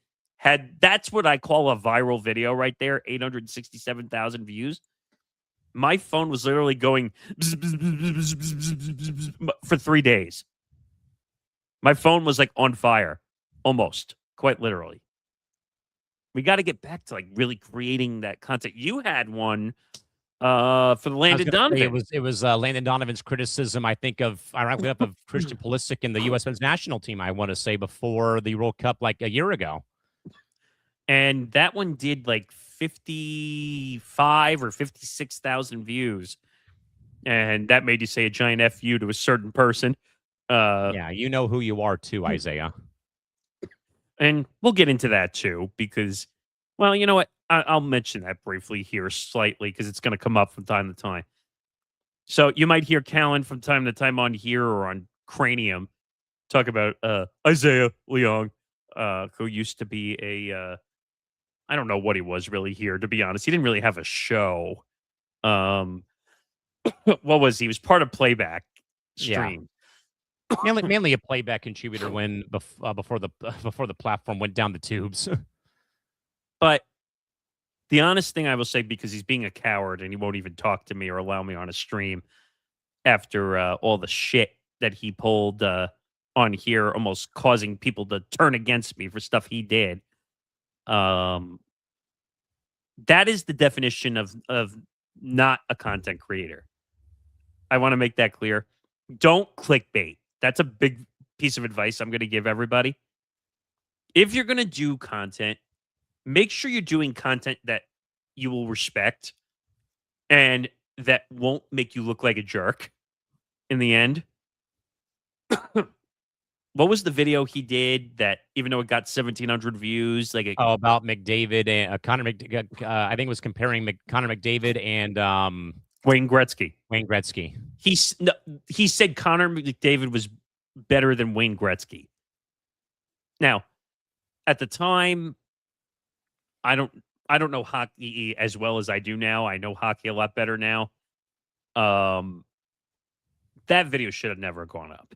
that's what I call a viral video right there, 867,000 views. My phone was literally going for 3 days. My phone was like on fire, almost, quite literally. We got to get back to like really creating that content. You had one for the Landon Donovan. It was Landon Donovan's criticism, I think, ironically of Christian Pulisic in the U.S. men's national team, I want to say, before the World Cup like a year ago. And that one did like 55 or 56,000 views. And that made you say a giant F you to a certain person. Yeah, you know who you are too, Isaiah. And we'll get into that too, because, well, you know what? I'll mention that briefly here slightly because it's going to come up from time to time. So you might hear Callan from time to time on here or on Cranium talk about Isaiah Leong, who used to be I don't know what he was really here, to be honest. He didn't really have a show. What was he? He was part of Playback Stream. Yeah. mainly a playback contributor when before the platform went down the tubes. But the honest thing I will say, because he's being a coward and he won't even talk to me or allow me on a stream after all the shit that he pulled on here, almost causing people to turn against me for stuff he did. That is the definition of not a content creator. I want to make that clear. Don't clickbait. That's a big piece of advice I'm going to give everybody. If you're going to do content, make sure you're doing content that you will respect and that won't make you look like a jerk in the end. What was the video he did that, even though it got 1,700 views, like about McDavid and Connor I think it was comparing Connor McDavid and Wayne Gretzky. Wayne Gretzky. He said Connor McDavid was better than Wayne Gretzky. Now, at the time, I don't know hockey as well as I do now. I know hockey a lot better now. That video should have never gone up.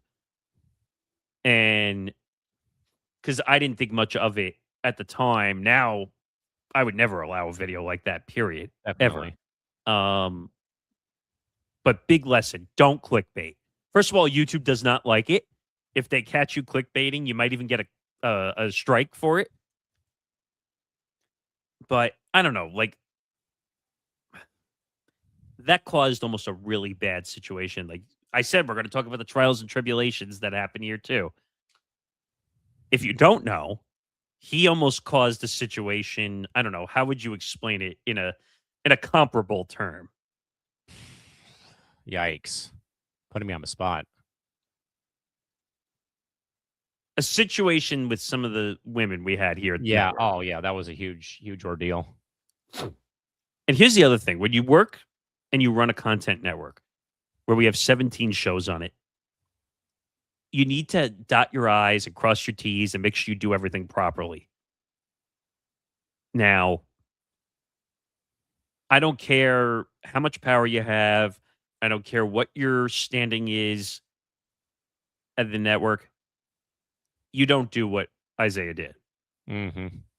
And because I didn't think much of it at the time. Now, I would never allow a video like that, period. Definitely. Ever. But big lesson, don't clickbait. First of all, YouTube does not like it. If they catch you clickbaiting, you might even get a strike for it. But I don't know, like, that caused almost a really bad situation. Like I said, we're going to talk about the trials and tribulations that happen here too. If you don't know, he almost caused a situation. I don't know. How would you explain it in a comparable term? Yikes. Putting me on the spot. A situation with some of the women we had here. Yeah. Network. Oh, yeah. That was a huge, huge ordeal. And here's the other thing. When you work and you run a content network where we have 17 shows on it, you need to dot your I's and cross your T's and make sure you do everything properly. Now, I don't care how much power you have. I don't care what your standing is at the network. You don't do what Isaiah did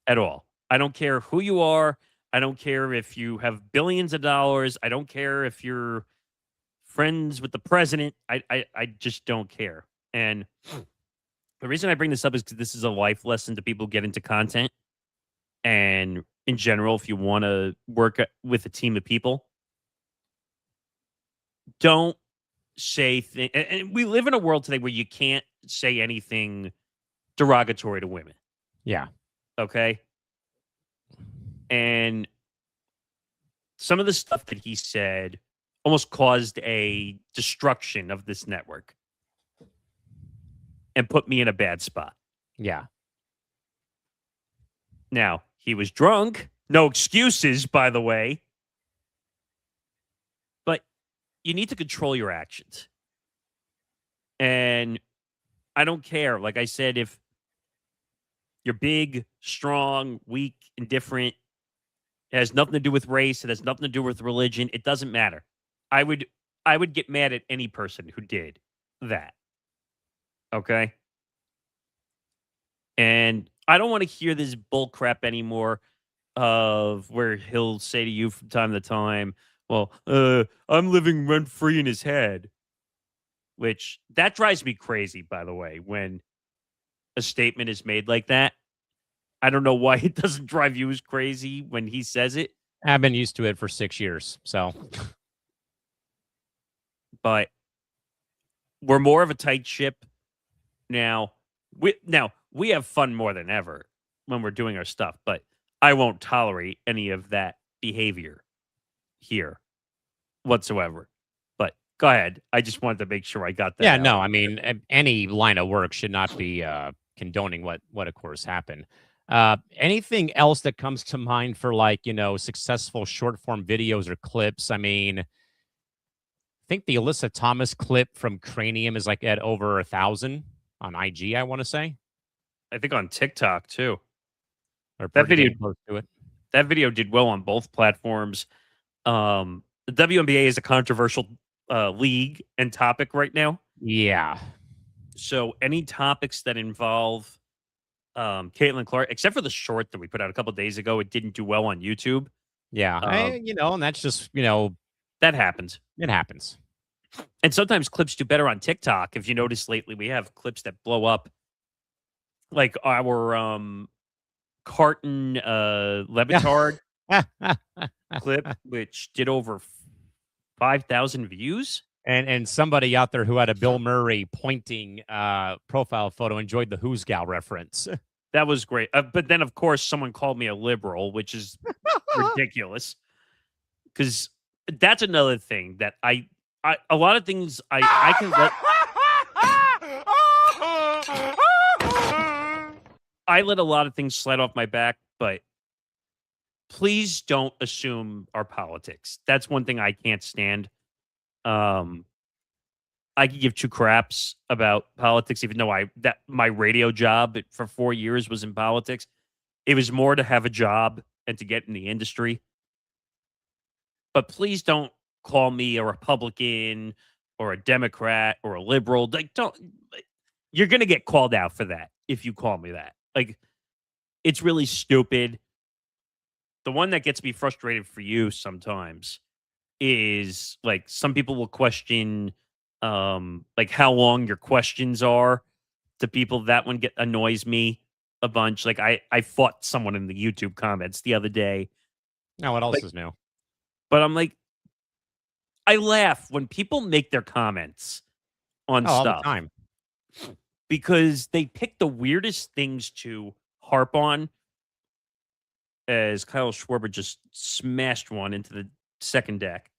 at all. I don't care who you are. I don't care if you have billions of dollars. I don't care if you're friends with the president. I just don't care. And the reason I bring this up is because this is a life lesson to people get into content. And in general, if you want to work with a team of people, don't say things. And we live in a world today where you can't say anything derogatory to women. Yeah. Okay. And some of the stuff that he said almost caused a destruction of this network and put me in a bad spot. Yeah. Now, he was drunk. No excuses, by the way. But you need to control your actions. And I don't care. Like I said, if you're big, strong, weak, indifferent, it has nothing to do with race, it has nothing to do with religion, it doesn't matter. I would get mad at any person who did that. Okay? And I don't want to hear this bull crap anymore of where he'll say to you from time to time, well, I'm living rent free in his head. Which that drives me crazy, by the way, when a statement is made like that. I don't know why it doesn't drive you as crazy when he says it. I've been used to it for 6 years. So, but we're more of a tight ship now. We have fun more than ever when we're doing our stuff, but I won't tolerate any of that behavior here whatsoever. But go ahead. I just wanted to make sure I got that. yeah, out. no, I mean, any line of work should not be condoning what of course happened. Anything else that comes to mind for like, successful short form videos or clips? I mean, I think the Alyssa Thomas clip from Cranium is like at over 1,000 on IG, I want to say. I think on TikTok too. Or That pretty video damn close to it. That video did well on both platforms. The WNBA is a controversial league and topic right now. Yeah. So any topics that involve Caitlin Clark, except for the short that we put out a couple of days ago, it didn't do well on YouTube. Yeah. And that's just, That happens. it happens. And sometimes clips do better on TikTok. If you notice lately, we have clips that blow up. Like our Carton Levitard clip, which did over 5,000 views. And somebody out there who had a Bill Murray pointing profile photo enjoyed the Who's Gal reference. That was great. But then, of course, someone called me a liberal, which is ridiculous. Because that's another thing that I a lot of things I can let. I let a lot of things slide off my back, but please don't assume our politics. That's one thing I can't stand. I could give two craps about politics, even though my radio job for 4 years was in politics. It was more to have a job and to get in the industry. But please don't call me a Republican or a Democrat or a liberal. Like, don't. You're gonna get called out for that if you call me that. Like, it's really stupid. The one that gets me frustrated for you sometimes is like some people will question like how long your questions are to people. That one annoys me a bunch. Like I fought someone in the YouTube comments the other day. Now, what else is new? But I'm like, I laugh when people make their comments on all stuff the time. because they pick the weirdest things to harp on. As Kyle Schwarber just smashed one into the second deck.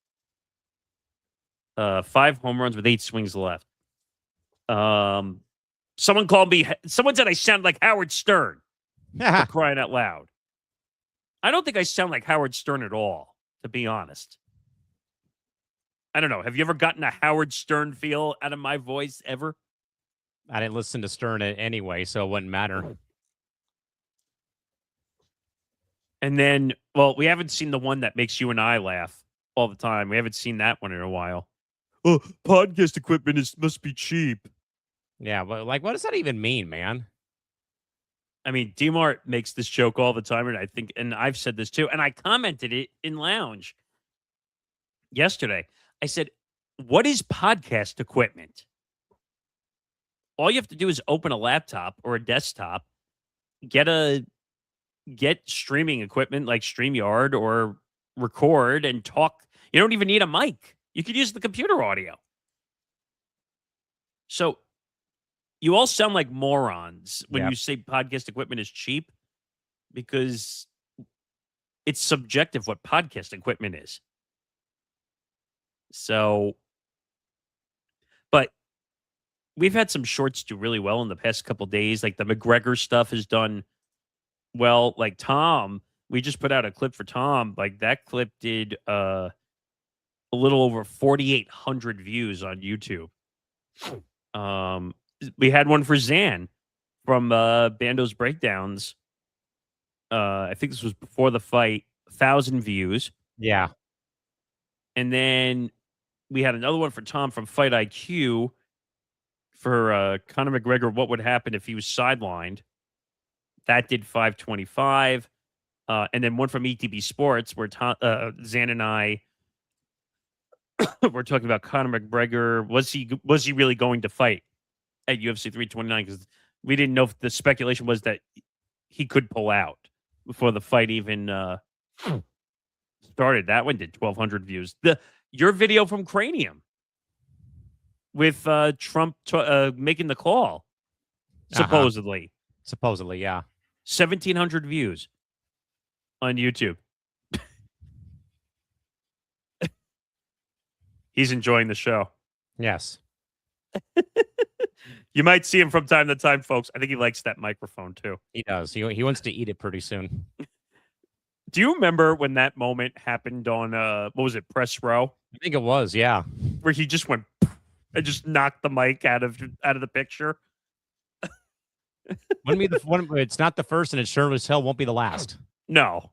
5 home runs with 8 swings left. Someone said I sound like Howard Stern. For crying out loud. I don't think I sound like Howard Stern at all, to be honest. I don't know. Have you ever gotten a Howard Stern feel out of my voice ever? I didn't listen to Stern anyway, so it wouldn't matter. And then, well, we haven't seen the one that makes you and I laugh all the time. We haven't seen that one in a while. Oh, podcast equipment must be cheap. Yeah, but like, what does that even mean, man? I mean, DMart makes this joke all the time, and I've said this too, and I commented it in Lounge yesterday. I said, what is podcast equipment? all you have to do is open a laptop or a desktop, get streaming equipment like StreamYard or record and talk. You don't even need a mic. You could use the computer audio. So you all sound like morons when you say podcast equipment is cheap, because it's subjective what podcast equipment is. So, but we've had some shorts do really well in the past couple days. Like the McGregor stuff has done well. Like Tom, we just put out a clip for Tom. Like that clip did a little over 4,800 views on YouTube. We had one for Zan from Bando's Breakdowns. I think this was before the fight, 1,000 views. Yeah. And then we had another one for Tom from Fight IQ for Conor McGregor, what would happen if he was sidelined. That did 525. And then one from ETB Sports where Zan and I were talking about Conor McGregor. Was he really going to fight at UFC 329? Because we didn't know if the speculation was that he could pull out before the fight even started. That one did 1,200 views. Your video from Cranium with Trump making the call, supposedly. Supposedly, yeah. 1,700 views on YouTube. He's enjoying the show. Yes. You might see him from time to time, folks. I think he likes that microphone, too. He does. He wants to eat it pretty soon. Do you remember when that moment happened on, what was it, Press Row? I think it was, yeah. Where he just went and just knocked the mic out of the picture? Wouldn't be the one. It's not the first, and it sure as hell won't be the last. No.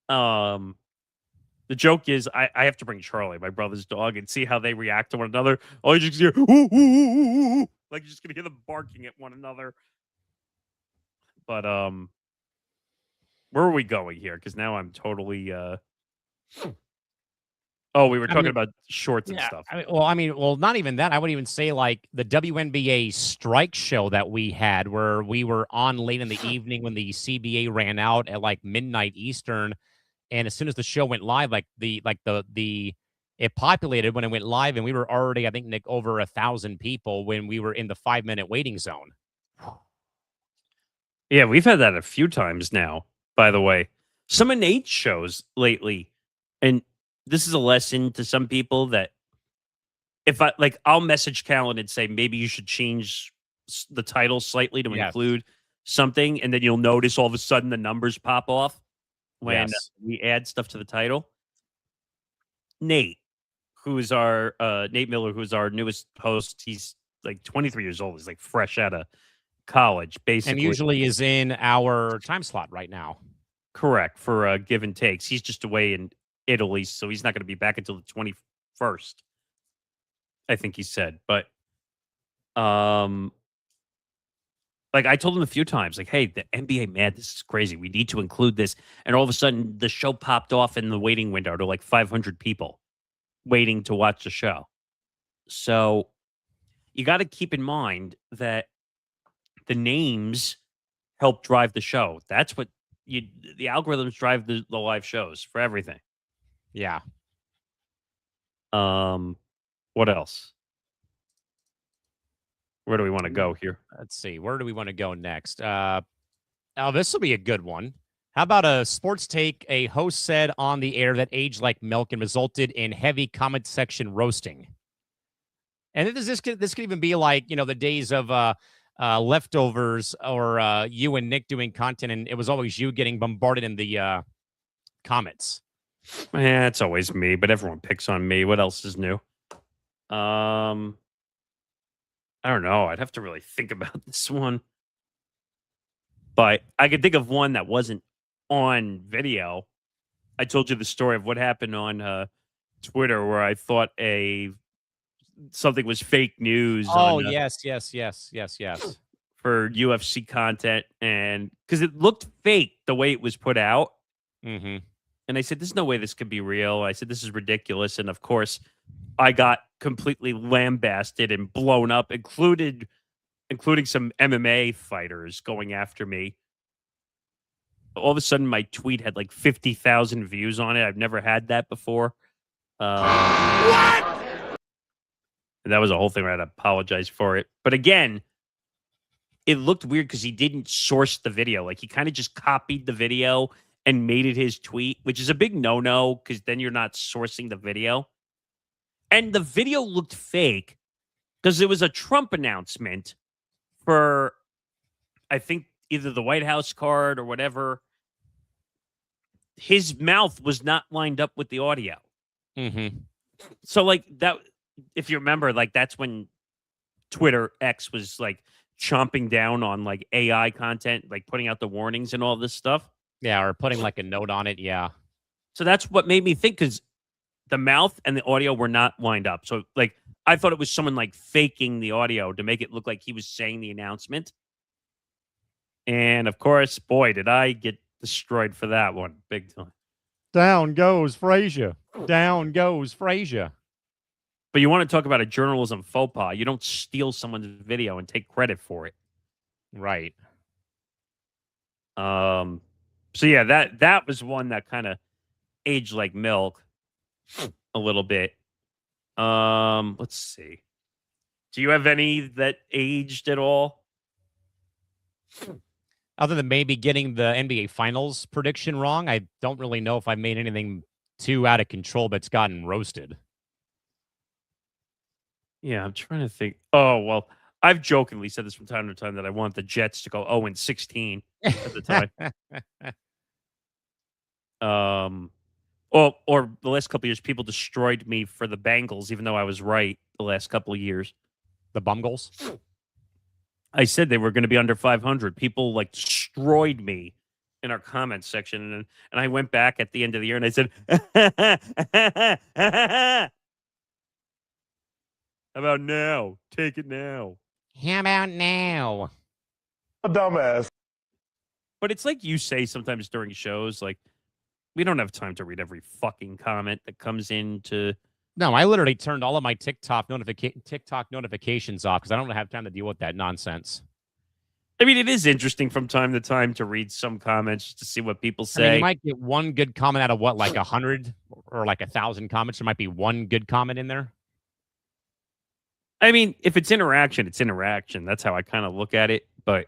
The joke is I have to bring Charlie, my brother's dog, and see how they react to one another. Oh, you just hear, ooh, ooh, ooh, ooh. Like you're just gonna hear them barking at one another. But where are we going here? Because now I'm totally Oh, we were talking about shorts and stuff. Well, not even that. I would even say like the WNBA strike show that we had, where we were on late in the evening when the CBA ran out at like midnight Eastern, and as soon as the show went live, it populated when it went live, and we were already, I think, Nick, over 1,000 people when we were in the 5-minute waiting zone. Yeah, we've had that a few times now, by the way. Some of Nate's shows lately, and this is a lesson to some people that if I'll message Callan and say, maybe you should change the title slightly to include something, and then you'll notice all of a sudden the numbers pop off when we add stuff to the title. Nate, who's our Nate Miller, who's our newest host, he's like 23 years old. He's like fresh out of college, basically. And usually is in our time slot right now. Correct, for give and takes. He's just away in Italy, so he's not going to be back until the 21st, I think he said. But like I told him a few times, like, hey, the NBA Mad, this is crazy. We need to include this. And all of a sudden, the show popped off in the waiting window to like 500 people waiting to watch the show. So you got to keep in mind that the names help drive the show. That's what the algorithms drive the live shows for everything. Yeah. What else? Where do we want to go here? Let's see. Where do we want to go next? This will be a good one. How about a sports take? A host said on the air that aged like milk and resulted in heavy comment section roasting. And this could even be like, the days of leftovers or you and Nick doing content, and it was always you getting bombarded in the comments. Yeah, it's always me, but everyone picks on me. What else is new? I don't know. I'd have to really think about this one. But I could think of one that wasn't on video. I told you the story of what happened on Twitter where I thought something was fake news. Oh, yes. For UFC content, and because it looked fake the way it was put out. Mm-hmm. And I said, there's no way this could be real. I said, this is ridiculous. And of course, I got completely lambasted and blown up, included including some MMA fighters going after me. All of a sudden, my tweet had like 50,000 views on it. I've never had that before. What? And that was a whole thing where I had to apologize for it. But again, it looked weird because he didn't source the video. Like, he kind of just copied the video and made it his tweet, which is a big no-no because then you're not sourcing the video. And the video looked fake because it was a Trump announcement for, I think, either the White House card or whatever. His mouth was not lined up with the audio. Mm-hmm. So, like, that, if you remember, like, that's when Twitter X was, like, chomping down on, like, AI content, like, putting out the warnings and all this stuff. Yeah, or putting, like, a note on it, yeah. So that's what made me think, because the mouth and the audio were not lined up. So, like, I thought it was someone, like, faking the audio to make it look like he was saying the announcement. And, of course, boy, did I get destroyed for that one. Big time. Down goes Frazier. Down goes Frazier. But you want to talk about a journalism faux pas. You don't steal someone's video and take credit for it. Right. So, yeah, that was one that kind of aged like milk a little bit. Let's see. Do you have any that aged at all? Other than maybe getting the NBA Finals prediction wrong, I don't really know if I made anything too out of control that's gotten roasted. Yeah, I'm trying to think. Oh, well, I've jokingly said this from time to time that I want the Jets to go 0-16 at the time. Or the last couple of years, people destroyed me for the Bengals, even though I was right the last couple of years. The Bungles? I said they were going to be under 500. People like destroyed me in our comments section, and I went back at the end of the year and I said, "How about now? Take it now." How about now? A dumbass. But it's like you say sometimes during shows, like, we don't have time to read every fucking comment that comes into. No, I literally turned all of my TikTok notifications off because I don't have time to deal with that nonsense. I mean, it is interesting from time to time to read some comments to see what people say. I mean, you might get one good comment out of what, like 100 or like 1,000 comments. There might be one good comment in there. I mean, if it's interaction, it's interaction. That's how I kind of look at it. But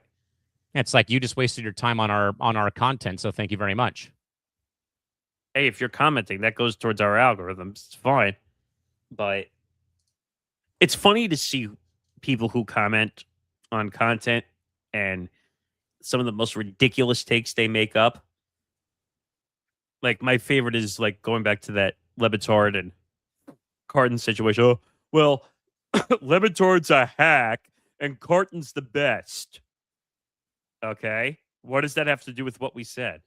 it's like you just wasted your time on our content, so thank you very much. Hey, if you're commenting, that goes towards our algorithms. It's fine. But it's funny to see people who comment on content and some of the most ridiculous takes they make up. Like, my favorite is, like, going back to that Lebitard and Carton situation. Oh, well, Lebitard's a hack and Carton's the best. Okay? What does that have to do with what we said?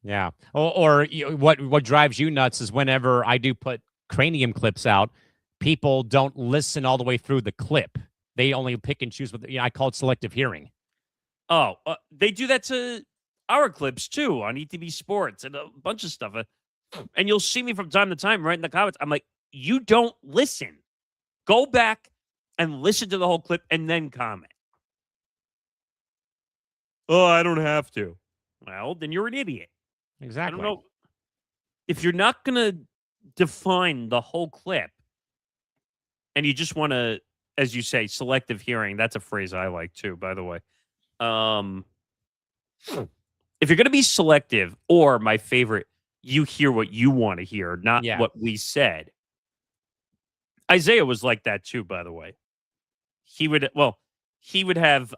Yeah. Or what drives you nuts is whenever I do put cranium clips out, people don't listen all the way through the clip. They only pick and choose what I call it selective hearing. Oh, they do that to our clips too on ETB Sports and a bunch of stuff. And you'll see me from time to time right in the comments. I'm like, you don't listen. Go back and listen to the whole clip and then comment. Oh, I don't have to. Well, then you're an idiot. Exactly. I don't know. If you're not going to define the whole clip and you just want to, as you say, selective hearing, that's a phrase I like too, by the way. If you're going to be selective, or my favorite, you hear what you want to hear, not what we said. Isaiah was like that too, by the way. He would have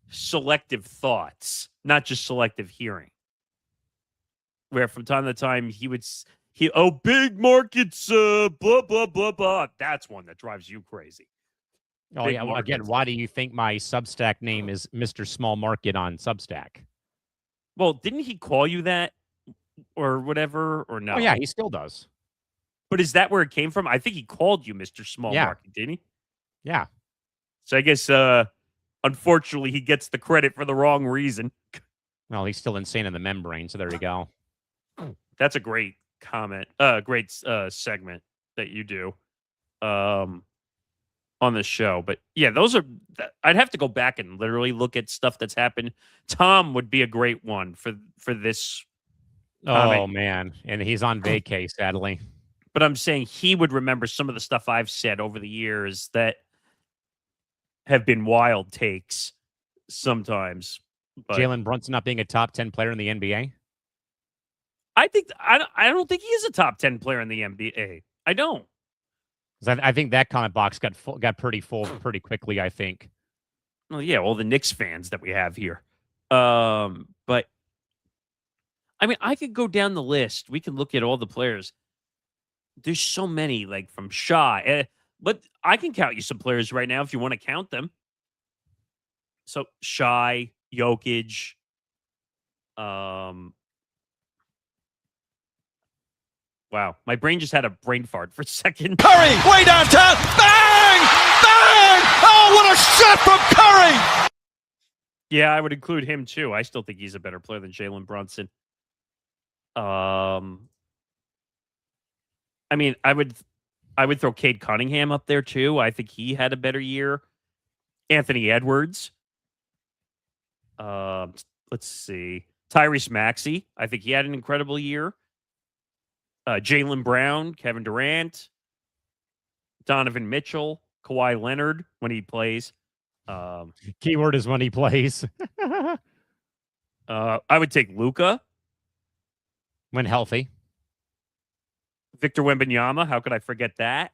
selective thoughts, not just selective hearing. Where from time to time big markets, blah, blah, blah, blah. That's one that drives you crazy. Oh, Big yeah. Well, markets. again, why do you think my Substack name is Mr. Small Market on Substack? Well, didn't he call you that or whatever, or no? Oh, yeah, he still does. But is that where it came from? I think he called you Mr. Small Market, didn't he? Yeah. So I guess, unfortunately, he gets the credit for the wrong reason. Well, he's still insane in the membrane, so there you go. That's a great comment. Great segment that you do. on the show. But yeah, those are. I'd have to go back and literally look at stuff that's happened. Tom would be a great one for this comment. Oh man, and he's on vacay, sadly. But I'm saying he would remember some of the stuff I've said over the years that have been wild takes sometimes. But Jalen Brunson not being a top 10 player in the NBA. I don't think he is a top 10 player in the NBA. I don't. I think that comment box got pretty full pretty quickly, I think. Well, yeah, all the Knicks fans that we have here. But I mean, I could go down the list. We can look at all the players. There's so many, like from Shaw. But I can count you some players right now if you want to count them. So Shai, Jokic, wow, my brain just had a brain fart for a second. Curry, way downtown, bang! Bang! Oh, what a shot from Curry! Yeah, I would include him too. I still think he's a better player than Jalen Brunson. I mean, I would throw Cade Cunningham up there too. I think he had a better year. Anthony Edwards. Let's see. Tyrese Maxey. I think he had an incredible year. Jaylen Brown, Kevin Durant, Donovan Mitchell, Kawhi Leonard when he plays. Keyword is when he plays. I would take Luka. When healthy. Victor Wembanyama. How could I forget that?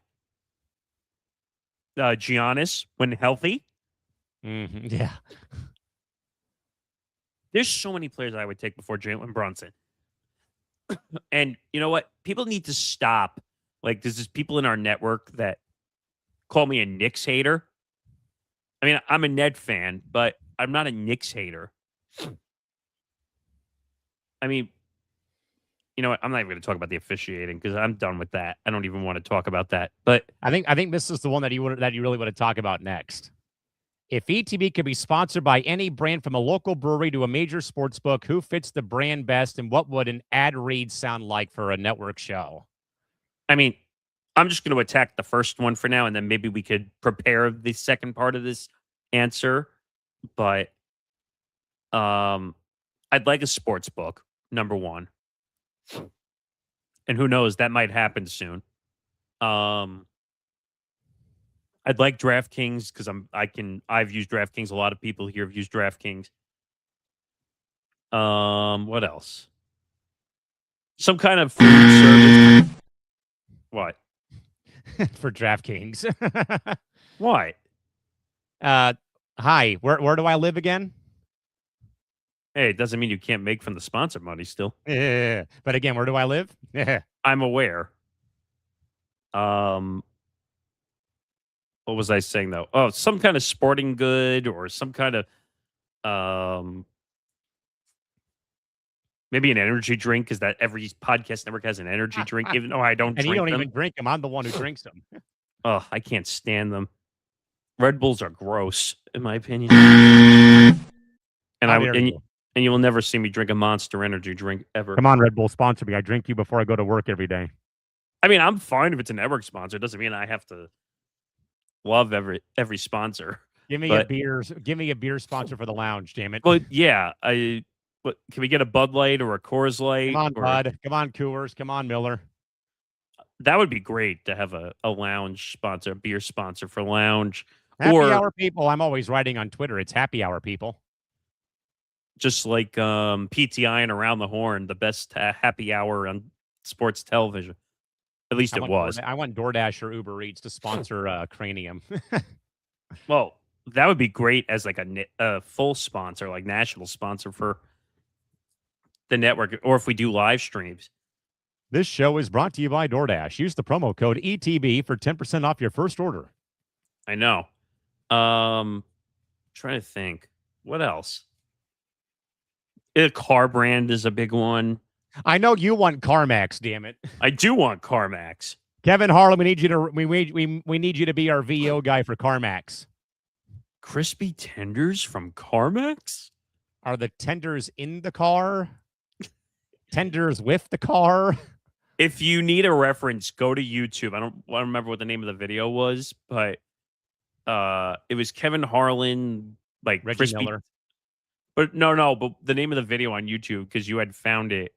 Giannis when healthy. Yeah. There's so many players I would take before Jalen Brunson. And you know what? People need to stop. Like, there's just people in our network that call me a Knicks hater. I mean, I'm a Ned fan, but I'm not a Knicks hater. I mean, you know what? I'm not even going to talk about the officiating because I'm done with that. I don't even want to talk about that. But I think this is the one that you really want to talk about next. If ETB could be sponsored by any brand from a local brewery to a major sports book, who fits the brand best, and what would an ad read sound like for a network show? I mean, I'm just going to attack the first one for now, and then maybe we could prepare the second part of this answer. But I'd like a sports book, number one. And who knows, that might happen soon. I'd like DraftKings because I've used DraftKings. A lot of people here have used DraftKings. What else? Some kind of food service. What? For DraftKings. What? Hi. Where do I live again? Hey, it doesn't mean you can't make from the sponsor money still. Yeah. But again, where do I live? I'm aware. What was I saying though? Oh, some kind of sporting good or some kind of maybe an energy drink, because that every podcast network has an energy drink, even though I don't and drink you don't them. even drink them. I'm the one who drinks them. Oh, I can't stand them. Red Bulls are gross, in my opinion. And you will never see me drink a Monster Energy drink ever. Come on, Red Bull, sponsor me. I drink you before I go to work every day. I mean, I'm fine if it's a network sponsor. It doesn't mean I have to love every sponsor. Give me a beer sponsor for the lounge, damn it. Well, yeah. Can we get a Bud Light or a Coors Light? Come on, Bud. Come on, Coors. Come on, Miller. That would be great to have a lounge sponsor, a beer sponsor for lounge. Happy hour people. I'm always writing on Twitter. It's happy hour people. Just like PTI and Around the Horn, the best happy hour on sports television. At least it was. I want DoorDash or Uber Eats to sponsor Cranium. Well, that would be great as like a full sponsor, like national sponsor for the network, or if we do live streams. This show is brought to you by DoorDash. Use the promo code ETB for 10% off your first order. I know. Trying to think. What else? A car brand is a big one. I know you want CarMax, damn it. I do want CarMax. Kevin Harlan, we need you to be our VO guy for CarMax. Crispy tenders from CarMax? Are the tenders in the car? Tenders with the car? If you need a reference, go to YouTube. I don't remember what the name of the video was, but It was Kevin Harlan, like Reggie crispy. Miller. But no. But the name of the video on YouTube, because you had found it.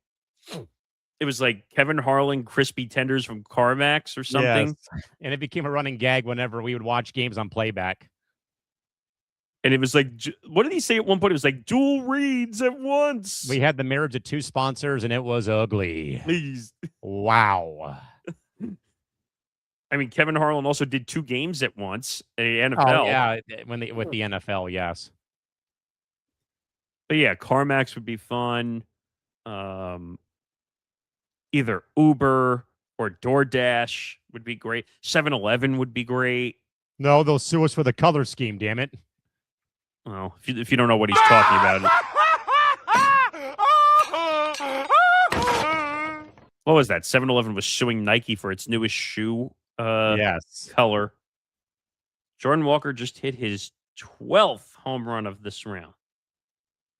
It was like Kevin Harlan crispy tenders from CarMax or something. Yes. And it became a running gag whenever we would watch games on playback. And it was like, what did he say at one point? It was like dual reads at once. We had the marriage of two sponsors, and it was ugly. Please. Wow. I mean, Kevin Harlan also did 2 games at once at the NFL. Oh, yeah, with the NFL, yes. But yeah, CarMax would be fun. Either Uber or DoorDash would be great. 7-Eleven would be great. No, they'll sue us for the color scheme, damn it. Well, if you don't know what he's talking about. What was that? 7-Eleven was suing Nike for its newest shoe Yes. color. Jordan Walker just hit his 12th home run of this round.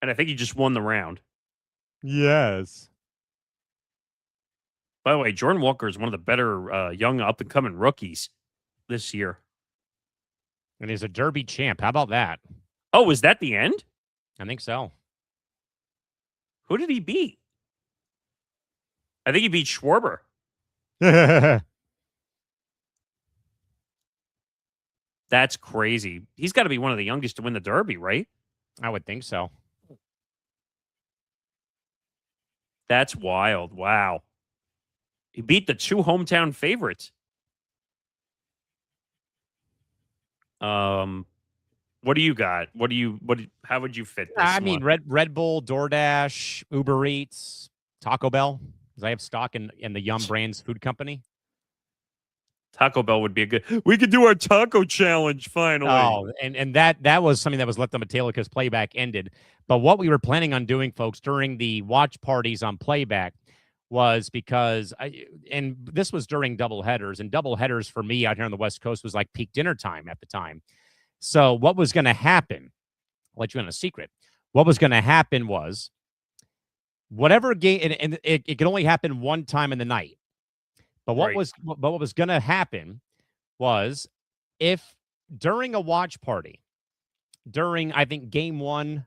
And I think he just won the round. Yes. By the way, Jordan Walker is one of the better young up-and-coming rookies this year. And he's a Derby champ. How about that? Oh, was that the end? I think so. Who did he beat? I think he beat Schwarber. That's crazy. He's got to be one of the youngest to win the Derby, right? I would think so. That's wild. Wow. He beat the 2 hometown favorites. What do you got? How would you fit this? I mean, Red Bull, DoorDash, Uber Eats, Taco Bell, because I have stock in the Yum Brands food company. Taco Bell would be a good. We could do our taco challenge finally. Oh, and that was something that was left on the table because playback ended. But what we were planning on doing, folks, during the watch parties on playback was because and this was during double headers, and double headers for me out here on the West Coast was like peak dinner time at the time. So what was going to happen? I'll let you in a secret. What was going to happen was whatever game, and it could only happen one time in the night. But what was going to happen was if during a watch party, during I think game 1,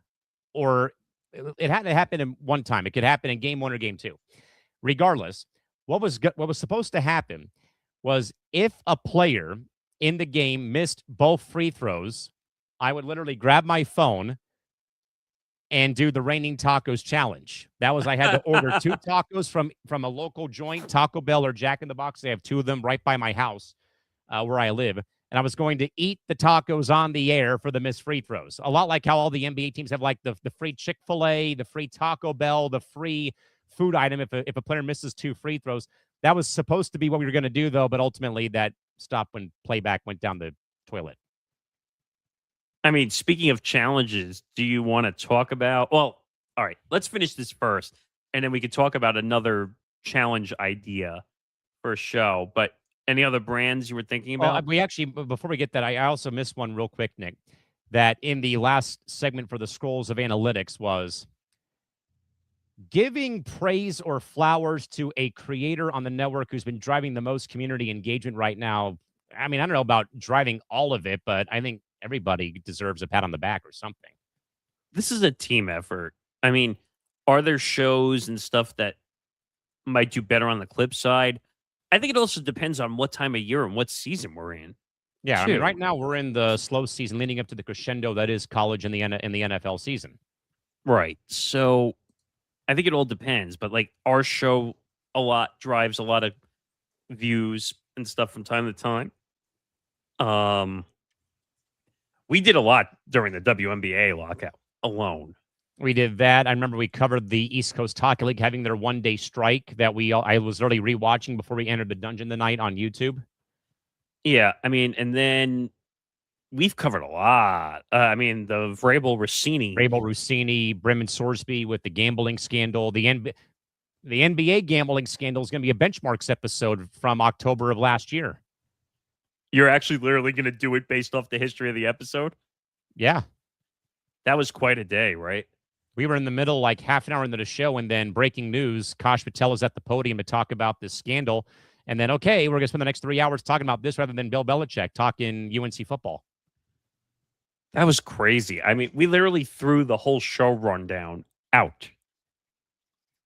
or it had to happen in one time. It could happen in game 1 or game 2. Regardless, what was supposed to happen was if a player in the game missed both free throws, I would literally grab my phone and do the raining tacos challenge. That was I had to order 2 tacos from a local joint, Taco Bell or Jack in the Box. They have 2 of them right by my house where I live. And I was going to eat the tacos on the air for the missed free throws. A lot like how all the NBA teams have like the free Chick-fil-A, the free Taco Bell, the free food item if a player misses 2 free throws. That was supposed to be what we were going to do, though, but ultimately that stopped when playback went down the toilet. I mean, speaking of challenges, do you want to talk about... Well, all right, let's finish this first, and then we could talk about another challenge idea for a show. But any other brands you were thinking about? Well, we actually, before we get that, I also missed one real quick, Nick, that in the last segment for the Scrolls of Analytics was giving praise or flowers to a creator on the network who's been driving the most community engagement right now. I mean, I don't know about driving all of it, but I think everybody deserves a pat on the back or something. This is a team effort. I mean, are there shows and stuff that might do better on the clip side? I think it also depends on what time of year and what season we're in. Yeah, I mean, right now we're in the slow season leading up to the crescendo that is college and the NFL season. Right. So I think it all depends, but like our show drives a lot of views and stuff from time to time. We did a lot during the WNBA lockout alone. We did that. I remember we covered the East Coast Hockey League having their one-day strike that I was already rewatching before we entered the dungeon tonight on YouTube. Yeah, I mean, and then we've covered a lot. I mean, the Vrabel Rossini, Bremen Sorsby with the gambling scandal. The NBA gambling scandal is going to be a benchmarks episode from October of last year. You're actually literally going to do it based off the history of the episode? Yeah. That was quite a day, right? We were in the middle, like half an hour into the show, and then breaking news, Kosh Patel is at the podium to talk about this scandal. And then, okay, we're going to spend the next 3 hours talking about this rather than Bill Belichick talking UNC football. That was crazy. I mean, we literally threw the whole show rundown out.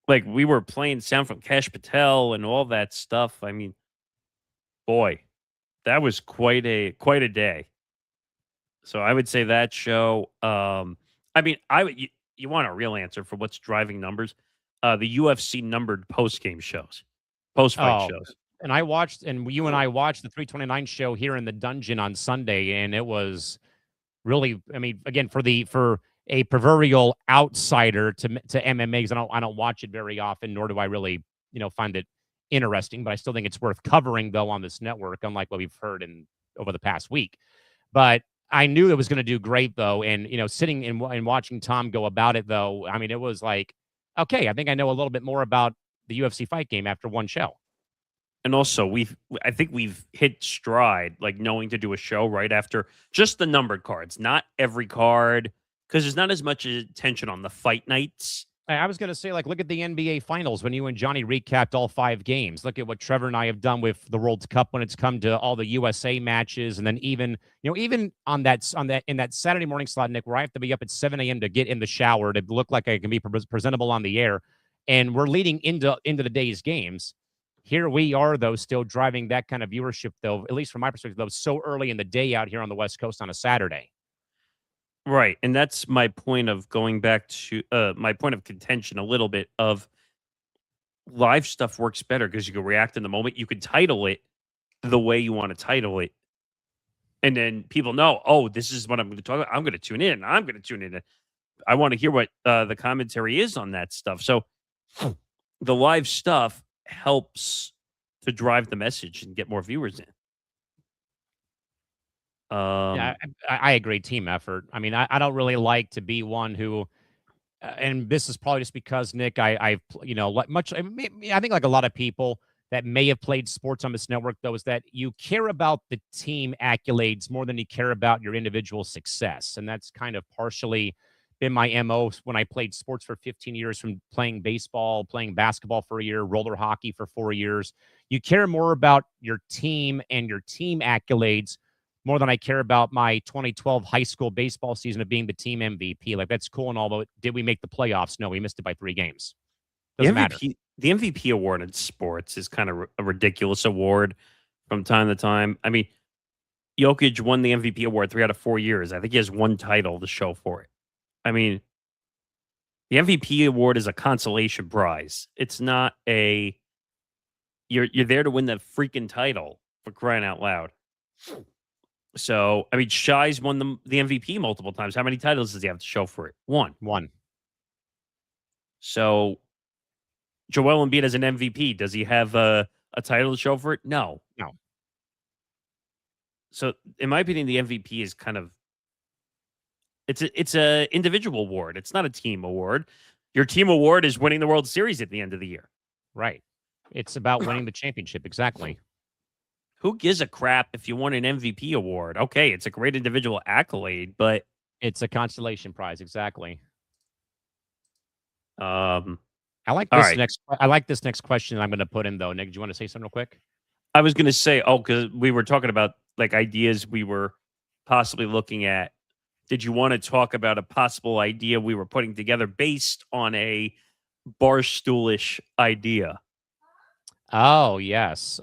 Like, we were playing sound from Cash Patel and all that stuff. I mean, boy, that was quite a day. So I would say that show. I mean, you want a real answer for what's driving numbers? The UFC numbered post game shows, post fight Oh, shows. and I watched, and you and I watched the 329 show here in the dungeon on Sunday, and it was really, I mean, again, for a proverbial outsider to MMA, because I don't watch it very often, nor do I really, find it interesting. But I still think it's worth covering though on this network, unlike what we've heard in over the past week. But I knew it was going to do great though, and sitting and watching Tom go about it though, I mean, it was like, okay, I think I know a little bit more about the UFC fight game after one show. And also, I think we've hit stride, like knowing to do a show right after just the numbered cards, not every card, because there's not as much attention on the fight nights. I was going to say, like, look at the NBA Finals when you and Johnny recapped all 5 games. Look at what Trevor and I have done with the World Cup when it's come to all the USA matches, and then even on that in that Saturday morning slot, Nick, where I have to be up at 7 a.m. to get in the shower to look like I can be presentable on the air, and we're leading into the day's games. Here we are, though, still driving that kind of viewership, though, at least from my perspective, though, so early in the day out here on the West Coast on a Saturday. Right. And that's my point of going back to my point of contention a little bit of live stuff works better because you can react in the moment. You can title it the way you want to title it. And then people know, oh, this is what I'm going to talk about. I'm going to tune in. I'm going to tune in. I want to hear what the commentary is on that stuff. So the live stuff helps to drive the message and get more viewers in. Yeah, I agree. Team effort. I mean, I don't really like to be one who, and this is probably just because Nick, I've like much. I think like a lot of people that may have played sports on this network, though, is that you care about the team accolades more than you care about your individual success, and that's kind of partially been my MO when I played sports for 15 years, from playing baseball, playing basketball for a year, roller hockey for 4 years. You care more about your team and your team accolades more than I care about my 2012 high school baseball season of being the team MVP. Like, that's cool and all, but did we make the playoffs? No, we missed it by 3 games. Doesn't matter. The MVP award in sports is kind of a ridiculous award from time to time. I mean, Jokic won the MVP award 3 out of 4 years. I think he has 1 title to show for it. I mean, the MVP award is a consolation prize. It's not a you're there to win the freaking title, for crying out loud. So, I mean, Shai's won the MVP multiple times. How many titles does he have to show for it? 1. So, Joel Embiid as an MVP, does he have a title to show for it? No. So, in my opinion, the MVP is kind of it's a individual award. It's not a team award. Your team award is winning the World Series at the end of the year. Right. It's about winning the championship. Exactly. Who gives a crap if you won an MVP award? Okay, it's a great individual accolade, but it's a consolation prize. Exactly. I like this next question I'm going to put in, though. Nick, do you want to say something real quick? I was going to say, because we were talking about like ideas we were possibly looking at. Did you want to talk about a possible idea we were putting together based on a barstoolish idea? Oh, yes.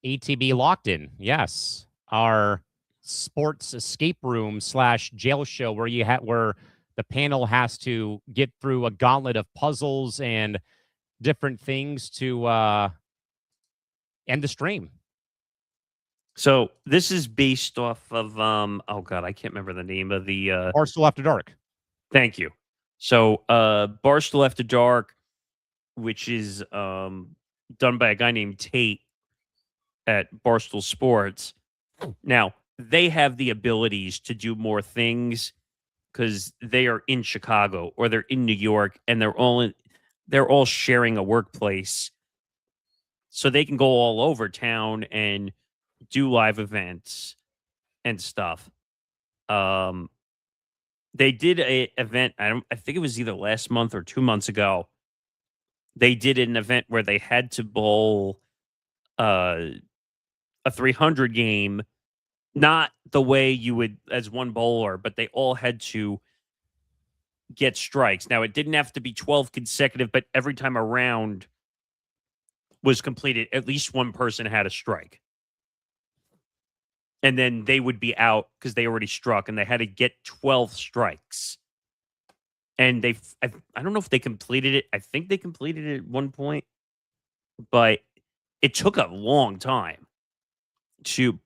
ETB Locked In. Yes. Our sports escape room / jail show where the panel has to get through a gauntlet of puzzles and different things to end the stream. So this is based off of oh god, I can't remember the name of the Barstool After Dark. Thank you. So Barstool After Dark, which is done by a guy named Tate at Barstool Sports. Now, they have the abilities to do more things because they are in Chicago or they're in New York, and they're all sharing a workplace. So they can go all over town and do live events and stuff. They did an event, I think it was either last month or 2 months ago. They did an event where they had to bowl a 300 game Not the way you would as one bowler, but they all had to get strikes. Now, it didn't have to be 12 consecutive, but every time a round was completed, at least one person had a strike. And then they would be out because they already struck, and they had to get 12 strikes. And I don't know if they completed it. I think they completed it at one point, but it took a long time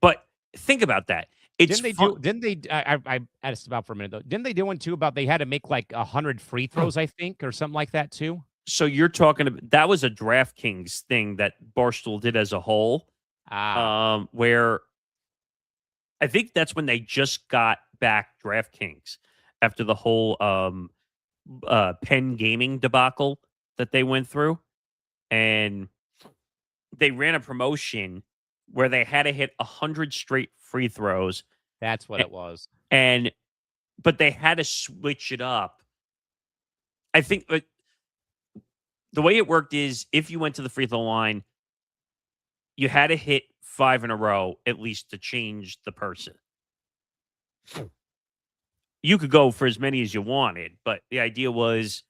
but think about that. Didn't they? I asked about for a minute though. Didn't they do one too about they had to make like 100 free throws, I think, or something like that too? So you're talking about that was a DraftKings thing that Barstool did as a whole, where I think that's when they just got back DraftKings after the whole Penn Gaming debacle that they went through, and they ran a promotion where they had to hit 100 straight free throws. That's what it was. But they had to switch it up. I think the way it worked is if you went to the free throw line, you had to hit 5 in a row at least to change the person. You could go for as many as you wanted, but the idea was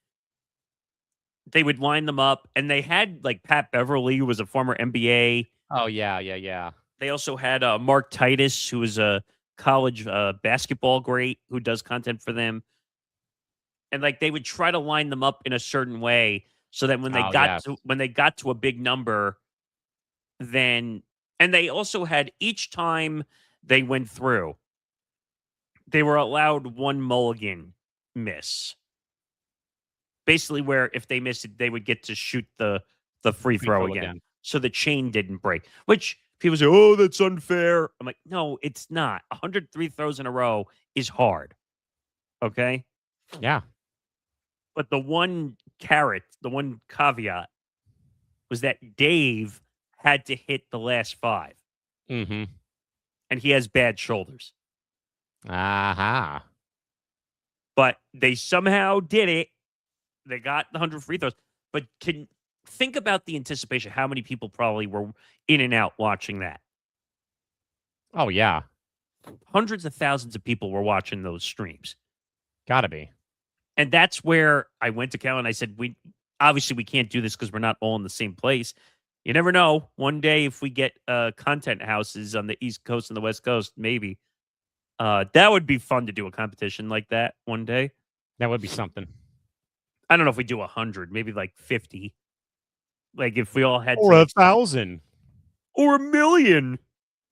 they would line them up, and they had like Pat Beverly, who was a former NBA. Oh, yeah. They also had Mark Titus, who was a college basketball great who does content for them. And like they would try to line them up in a certain way so that when they got to a big number, and they also had each time they went through, they were allowed one mulligan miss. Basically, where if they missed it, they would get to shoot the free throw again. So the chain didn't break, which people say, oh, that's unfair. I'm like, no, it's not. 103 throws in a row is hard. Okay? Yeah. But the one caveat was that Dave had to hit the last 5. Mm-hmm. And he has bad shoulders. Aha. But they somehow did it. They got the 100 free throws. But think about the anticipation. How many people probably were in and out watching that? Oh, yeah. Hundreds of thousands of people were watching those streams. Gotta be. And that's where I went to Callan. I said, we can't do this because we're not all in the same place. You never know. One day, if we get content houses on the East Coast and the West Coast, maybe. That would be fun to do a competition like that one day. That would be something. I don't know if we do 100, maybe like 50. Like if we all had or 1,000 or 1 million,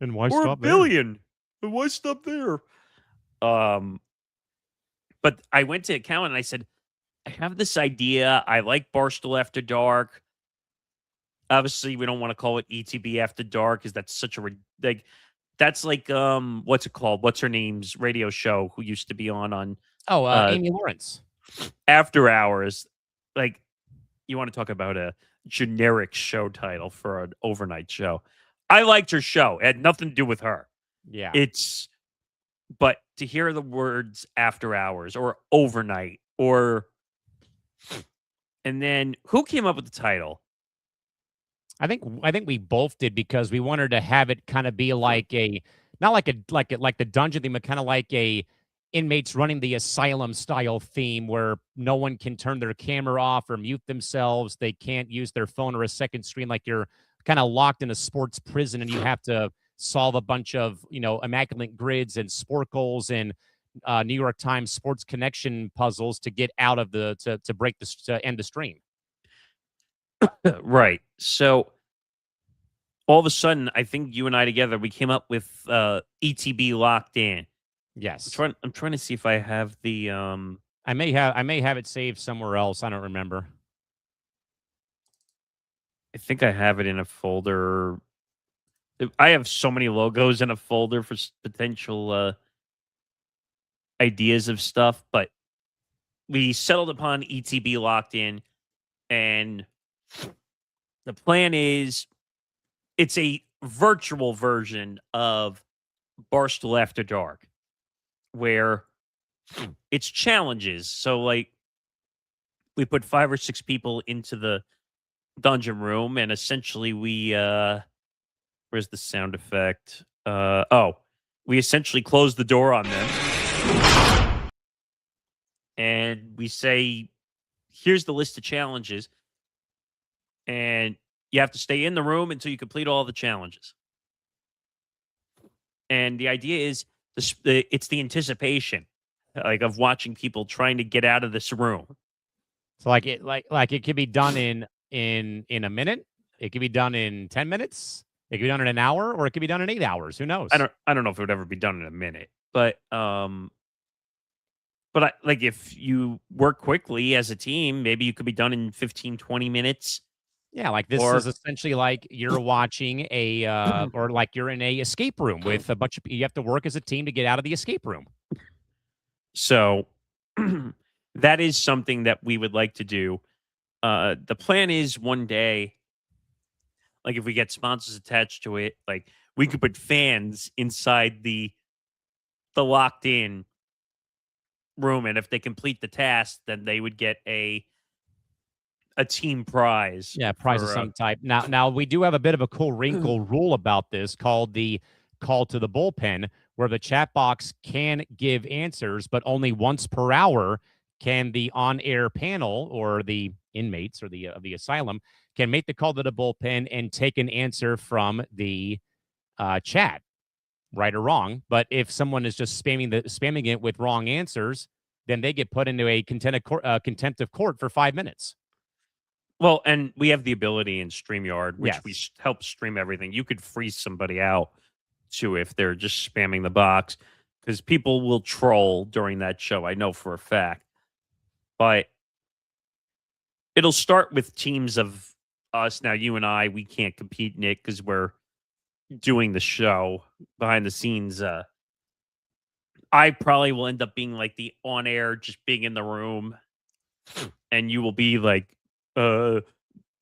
and why or stop 1 billion, and why stop there? But I went to Callan and I said, I have this idea. I like Barstool After Dark. Obviously, we don't want to call it ETB After Dark because that's such a that's like what's it called? What's her name's radio show who used to be on Amy Lawrence. After Hours. Like, you want to talk about a generic show title for an overnight show. I liked her show. It had nothing to do with her. Yeah. But to hear the words After Hours or overnight and then who came up with the title? I think we both did because we wanted to have it kind of be like not like the dungeon theme, but kind of like a inmates running the asylum style theme where no one can turn their camera off or mute themselves. They can't use their phone or a second screen, like you're kind of locked in a sports prison and you have to solve a bunch of, immaculate grids and sport goals and New York Times Sports Connection puzzles to get out of to break to end the stream. Right. So all of a sudden, I think you and I together, we came up with ETB Locked In. Yes. I'm trying to see if I have the I may have it saved somewhere else. I don't remember. I think I have it in a folder. I have so many logos in a folder for potential ideas of stuff, but we settled upon ETB Locked In, and the plan is it's a virtual version of Barstool After Dark, where it's challenges. So, like, we put 5 or 6 people into the dungeon room, and essentially we where's the sound effect? we essentially close the door on them. And we say, here's the list of challenges. And you have to stay in the room until you complete all the challenges. And the idea is it's the anticipation, like, of watching people trying to get out of this room. So like it could be done in a minute. It could be done in 10 minutes. It could be done in an hour, or it could be done in 8 hours. Who knows? I don't know if it would ever be done in a minute, but like, if you work quickly as a team, maybe you could be done in 15, 20 minutes. Yeah, like this is essentially like you're watching a or like you're in a escape room with a bunch of you have to work as a team to get out of the escape room. So that is something that we would like to do. The plan is one day, like, if we get sponsors attached to it, like, we could put fans inside the locked in room, and if they complete the task, then they would get a team prize. Yeah, prize of some type. Now we do have a bit of a cool wrinkle rule about this called the call to the bullpen, where the chat box can give answers, but only once per hour can the on-air panel or the inmates or the of the asylum can make the call to the bullpen and take an answer from the chat, right or wrong. But if someone is just spamming it with wrong answers, then they get put into a contempt of court for 5 minutes. Well, and we have the ability in StreamYard, which Yes. we help stream everything. You could freeze somebody out too if they're just spamming the box, because people will troll during that show. I know for a fact. But it'll start with teams of us. Now, you and I, we can't compete, Nick, because we're doing the show behind the scenes. I probably will end up being like the on air, just being in the room, and you will be like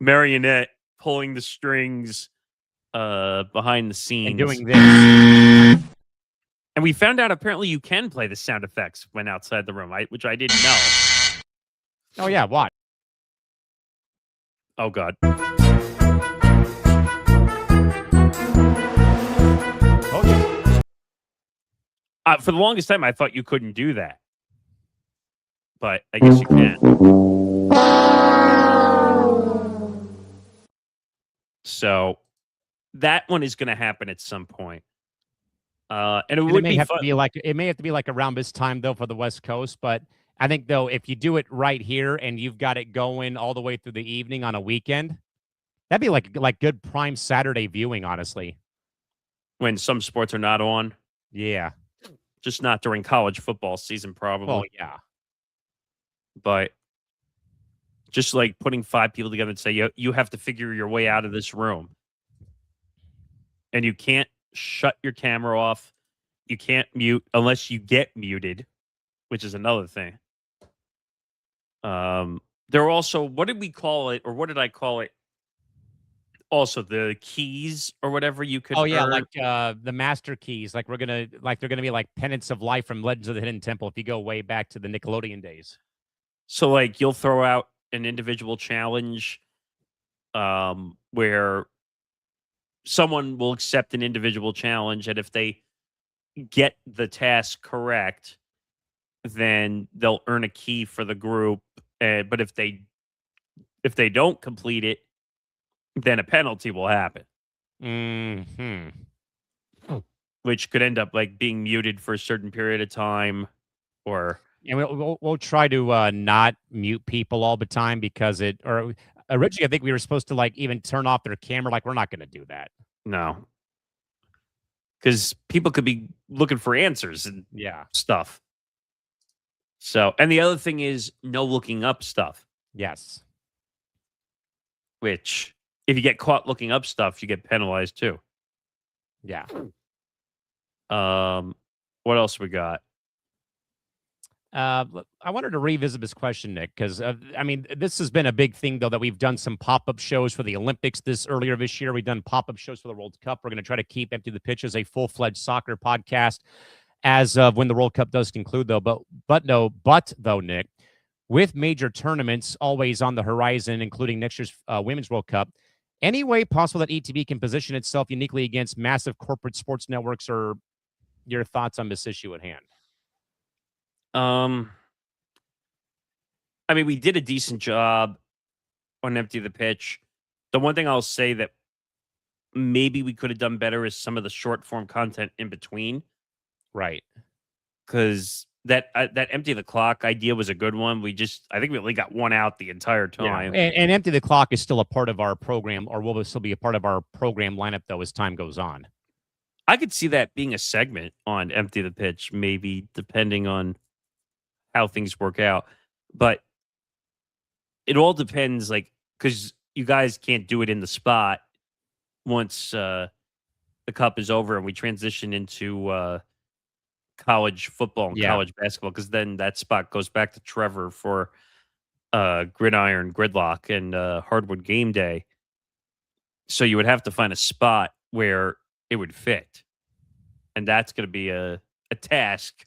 marionette pulling the strings behind the scenes And doing this. And we found out apparently you can play the sound effects when outside the room, which I didn't know. Oh yeah, watch. Oh God. For the longest time, I thought you couldn't do that, but I guess you can. So that one is going to happen at some point, and it would may be have fun. to be like it may have to be like around this time though for the West Coast. But I think though if you do it right here and you've got it going all the way through the evening on a weekend, that'd be like good prime Saturday viewing, honestly. When some sports are not on. Yeah. Just not during college football season, probably. Well, yeah. But just like putting 5 people together and say, you have to figure your way out of this room. And you can't shut your camera off. You can't mute unless you get muted, which is another thing. There are also, what did we call it? Or what did I call it? Also, the keys or whatever you could. Oh yeah, like the master keys. Like they're gonna be like penance of life from Legends of the Hidden Temple if you go way back to the Nickelodeon days. So like you'll throw out an individual challenge, where someone will accept an individual challenge, and if they get the task correct, then they'll earn a key for the group. But if they don't complete it, then a penalty will happen. Which could end up like being muted for a certain period of time, or and we'll try to not mute people all the time because originally I think we were supposed to like even turn off their camera. Like we're not going to do that. No, because people could be looking for answers and stuff. So, and the other thing is no looking up stuff. Yes. Which, if you get caught looking up stuff, you get penalized too. Yeah. What else we got? I wanted to revisit this question, Nick, because I mean, this has been a big thing though that we've done some pop-up shows for the Olympics earlier this year. We've done pop-up shows for the World Cup. We're going to try to keep Empty the Pitch as a full-fledged soccer podcast as of when the World Cup does conclude, though. But though, Nick, with major tournaments always on the horizon, including next year's Women's World Cup, any way possible that ETB can position itself uniquely against massive corporate sports networks or your thoughts on this issue at hand? I mean, we did a decent job on Empty the Pitch. The one thing I'll say that maybe we could have done better is some of the short form content in between. Right. Because that Empty the Clock idea was a good one. I think we only got one out the entire time. Yeah. And Empty the Clock is still a part of our program, or will still be a part of our program lineup, though, as time goes on. I could see that being a segment on Empty the Pitch, maybe, depending on how things work out. But it all depends, like, because you guys can't do it in the spot once the cup is over and we transition into college football and college basketball, because then that spot goes back to Trevor for Gridiron Gridlock and Hardwood Game Day. So you would have to find a spot where it would fit. And that's going to be a task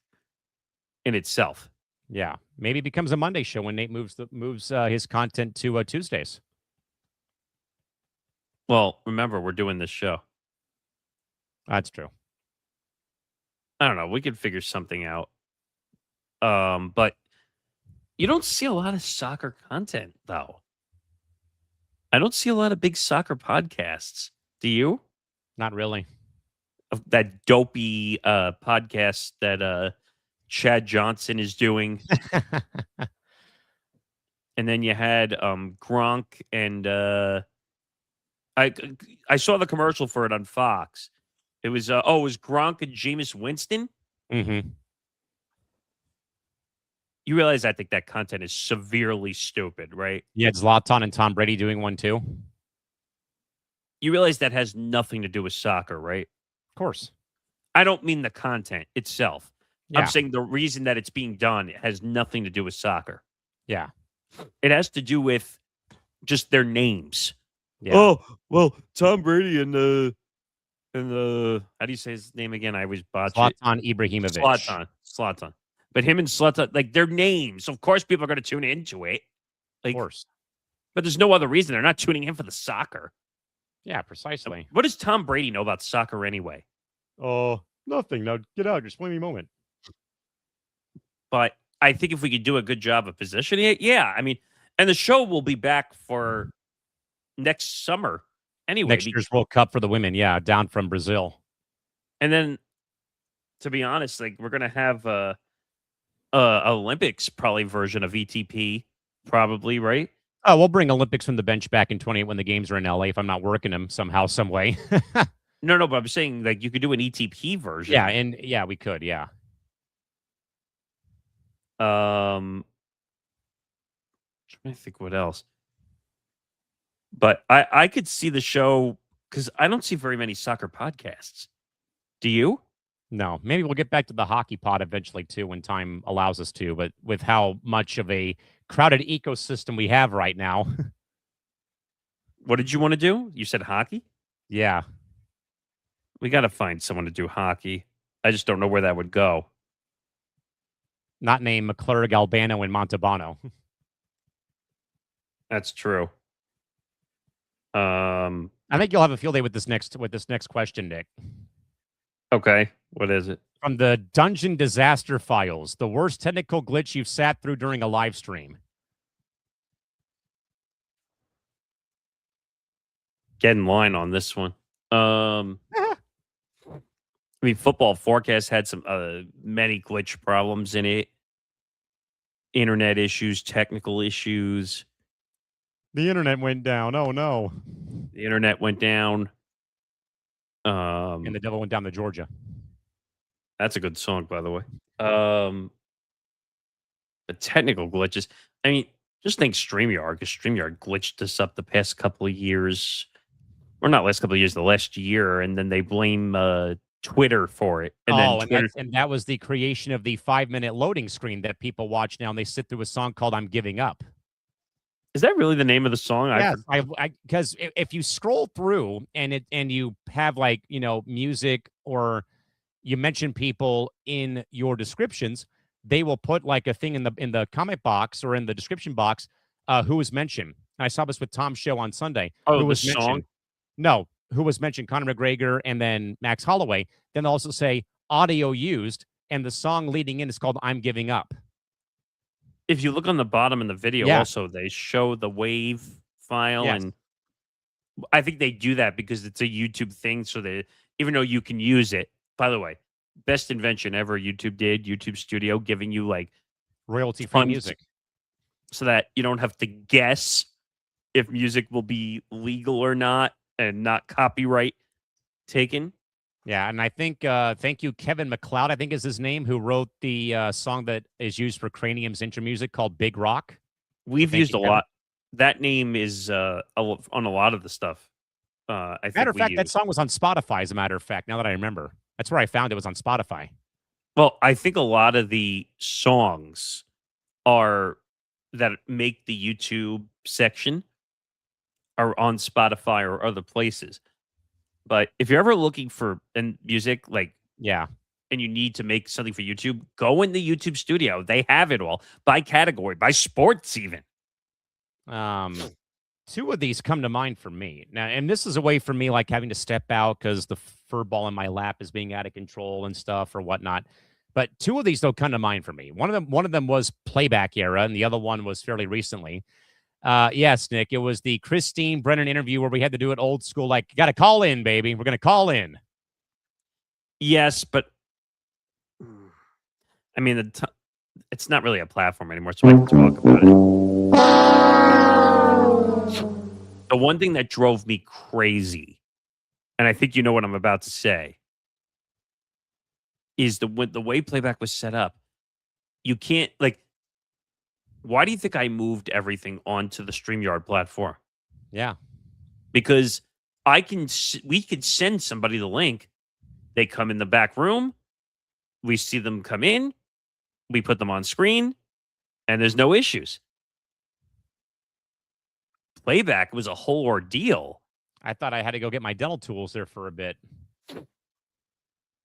in itself. Yeah. Maybe it becomes a Monday show when Nate moves his content to Tuesdays. Well, remember, we're doing this show. That's true. I don't know. We could figure something out. But you don't see a lot of soccer content, though. I don't see a lot of big soccer podcasts. Do you? Not really. Of that dopey podcast that Chad Johnson is doing. And then you had Gronk and I saw the commercial for it on Fox. It was it was Gronk and Jameis Winston. Mm-hmm. You realize I think that content is severely stupid, right? Yeah, Zlatan and Tom Brady doing one too. You realize that has nothing to do with soccer, right? Of course. I don't mean the content itself. Yeah. I'm saying the reason that it's being done, it has nothing to do with soccer. Yeah. It has to do with just their names. Yeah. Oh, well, Tom Brady and how do you say his name again? I always botch it. Zlatan Ibrahimovic. Zlatan. But him and Zlatan, like, their names. Of course, people are going to tune into it. Like, Of course. But there's no other reason. They're not tuning in for the soccer. Yeah, precisely. What does Tom Brady know about soccer anyway? Oh, nothing. Now get out. Just play me a moment. But I think if we could do a good job of positioning it, yeah. I mean, and the show will be back for next summer anyway. Next year's World Cup for the women, down from Brazil. And then, to be honest, like, we're gonna have Olympics probably version of ETP, probably, right? Oh, we'll bring Olympics from the bench back in 28 when the games are in LA if I'm not working them somehow, some way. No, but I'm saying, like, you could do an ETP version. Yeah, we could, yeah. Trying to think what else. But I could see the show, because I don't see very many soccer podcasts. Do you? No, maybe we'll get back to the hockey pod eventually too when time allows us to, but with how much of a crowded ecosystem we have right now. What did you want to do? You said hockey? Yeah. We got to find someone to do hockey. I just don't know where that would go. Not named McClure, Galbano, and Montalbano. That's true. I think you'll have a field day with this next question, Nick. Okay. What is it? From the Dungeon Disaster Files, the worst technical glitch you've sat through during a live stream. Get in line on this one. I mean, Football Forecast had some many glitch problems in it. Internet issues, technical issues. The internet went down. Oh, no. The internet went down. And the devil went down to Georgia. That's a good song, by the way. The technical glitches. I mean, just think StreamYard, because StreamYard glitched us up the past couple of years. Or not last couple of years, the last year. And then they blame Twitter for it. And that was the creation of the 5-minute loading screen that people watch now, and they sit through a song called I'm Giving Up. Is that really the name of the song? Yeah, because if you scroll through and you have, like, music, or you mention people in your descriptions, they will put like a thing in the comment box or in the description box who was mentioned. I saw this with Tom's show on Sunday. Oh, who the was song? mentioned? No, who was mentioned? Conor McGregor and then Max Holloway. Then they'll also say audio used, and the song leading in is called "I'm Giving Up." If you look on the bottom in the video, Yeah. also they show the wave file, Yes. and I think they do that because it's a YouTube thing. So they, even though you can use it, by the way, best invention ever YouTube did, YouTube Studio, giving you like Royalty-free tons music. so that you don't have to guess if music will be legal or not and not copyright taken. Yeah, and I think thank you, Kevin MacLeod, I think is his name, who wrote the song that is used for Cranium's intro music called Big Rock. We've Thank used you, a Kevin. lot. That name is on a lot of the stuff. I think Matter of fact, that use. song was on Spotify, as a matter of fact, now that I remember. That's where I found it, was on Spotify. Well, I think a lot of the songs are that make the YouTube section are on Spotify or other places. But if you're ever looking for music, like, Yeah. and you need to make something for YouTube, go in the YouTube Studio. They have it all by category, by sports even. Two of these come to mind for me now, and this is a way for me, like having to step out because the fur ball in my lap is being out of control and stuff or whatnot. But two of these don't come to mind for me. One of them was playback era, and the other one was fairly recently. Yes, Nick, it was the Christine Brennan interview where we had to do it old school, like, got to call in, baby. We're going to call in. Yes, but I mean, it's not really a platform anymore, so I can talk about it. The one thing that drove me crazy, and I think you know what I'm about to say, is the way playback was set up. You can't, like, why do you think I moved everything onto the StreamYard platform? Yeah. Because we could send somebody the link. They come in the back room. We see them come in. We put them on screen, and there's no issues. Playback was a whole ordeal. I thought I had to go get my dental tools there for a bit.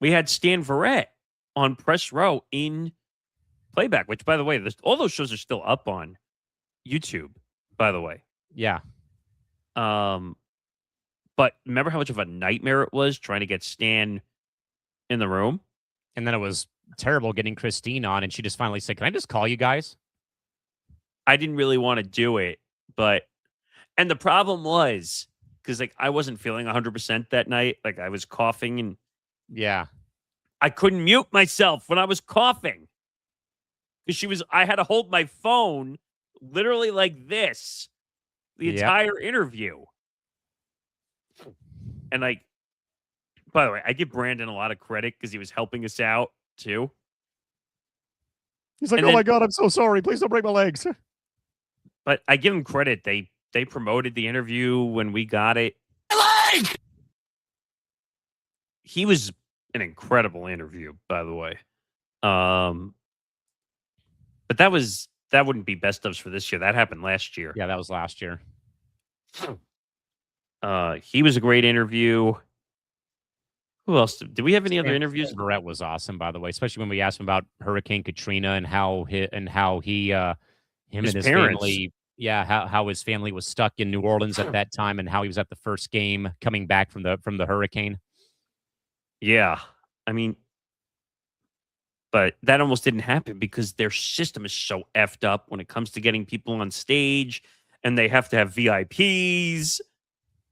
We had Stan Verrett on press row in playback, which, by the way, all those shows are still up on YouTube, by the way. Yeah. But remember how much of a nightmare it was trying to get Stan in the room? And then it was terrible getting Christine on, and she just finally said, "Can I just call you guys?" I didn't really want to do it, and the problem was, because like I wasn't feeling 100% that night. Like I was coughing, and Yeah. I couldn't mute myself when I was coughing. Because I had to hold my phone literally like this the entire interview. And by the way, I give Brandon a lot of credit because he was helping us out too. He's like, And "Oh my then- God, I'm so sorry. Please don't break my legs." But I give him credit. They promoted the interview when we got it. He was an incredible interview, by the way. But that wouldn't be best ofs for this year. That happened last year. Yeah, that was last year. He was a great interview. Who else? Did we have any other interviews? Barrett was awesome, by the way, especially when we asked him about Hurricane Katrina and how him and his parents. family, how his family was stuck in New Orleans at that time, and how he was at the first game coming back from the hurricane. Yeah, I mean, but that almost didn't happen because their system is so effed up when it comes to getting people on stage, and they have to have VIPs.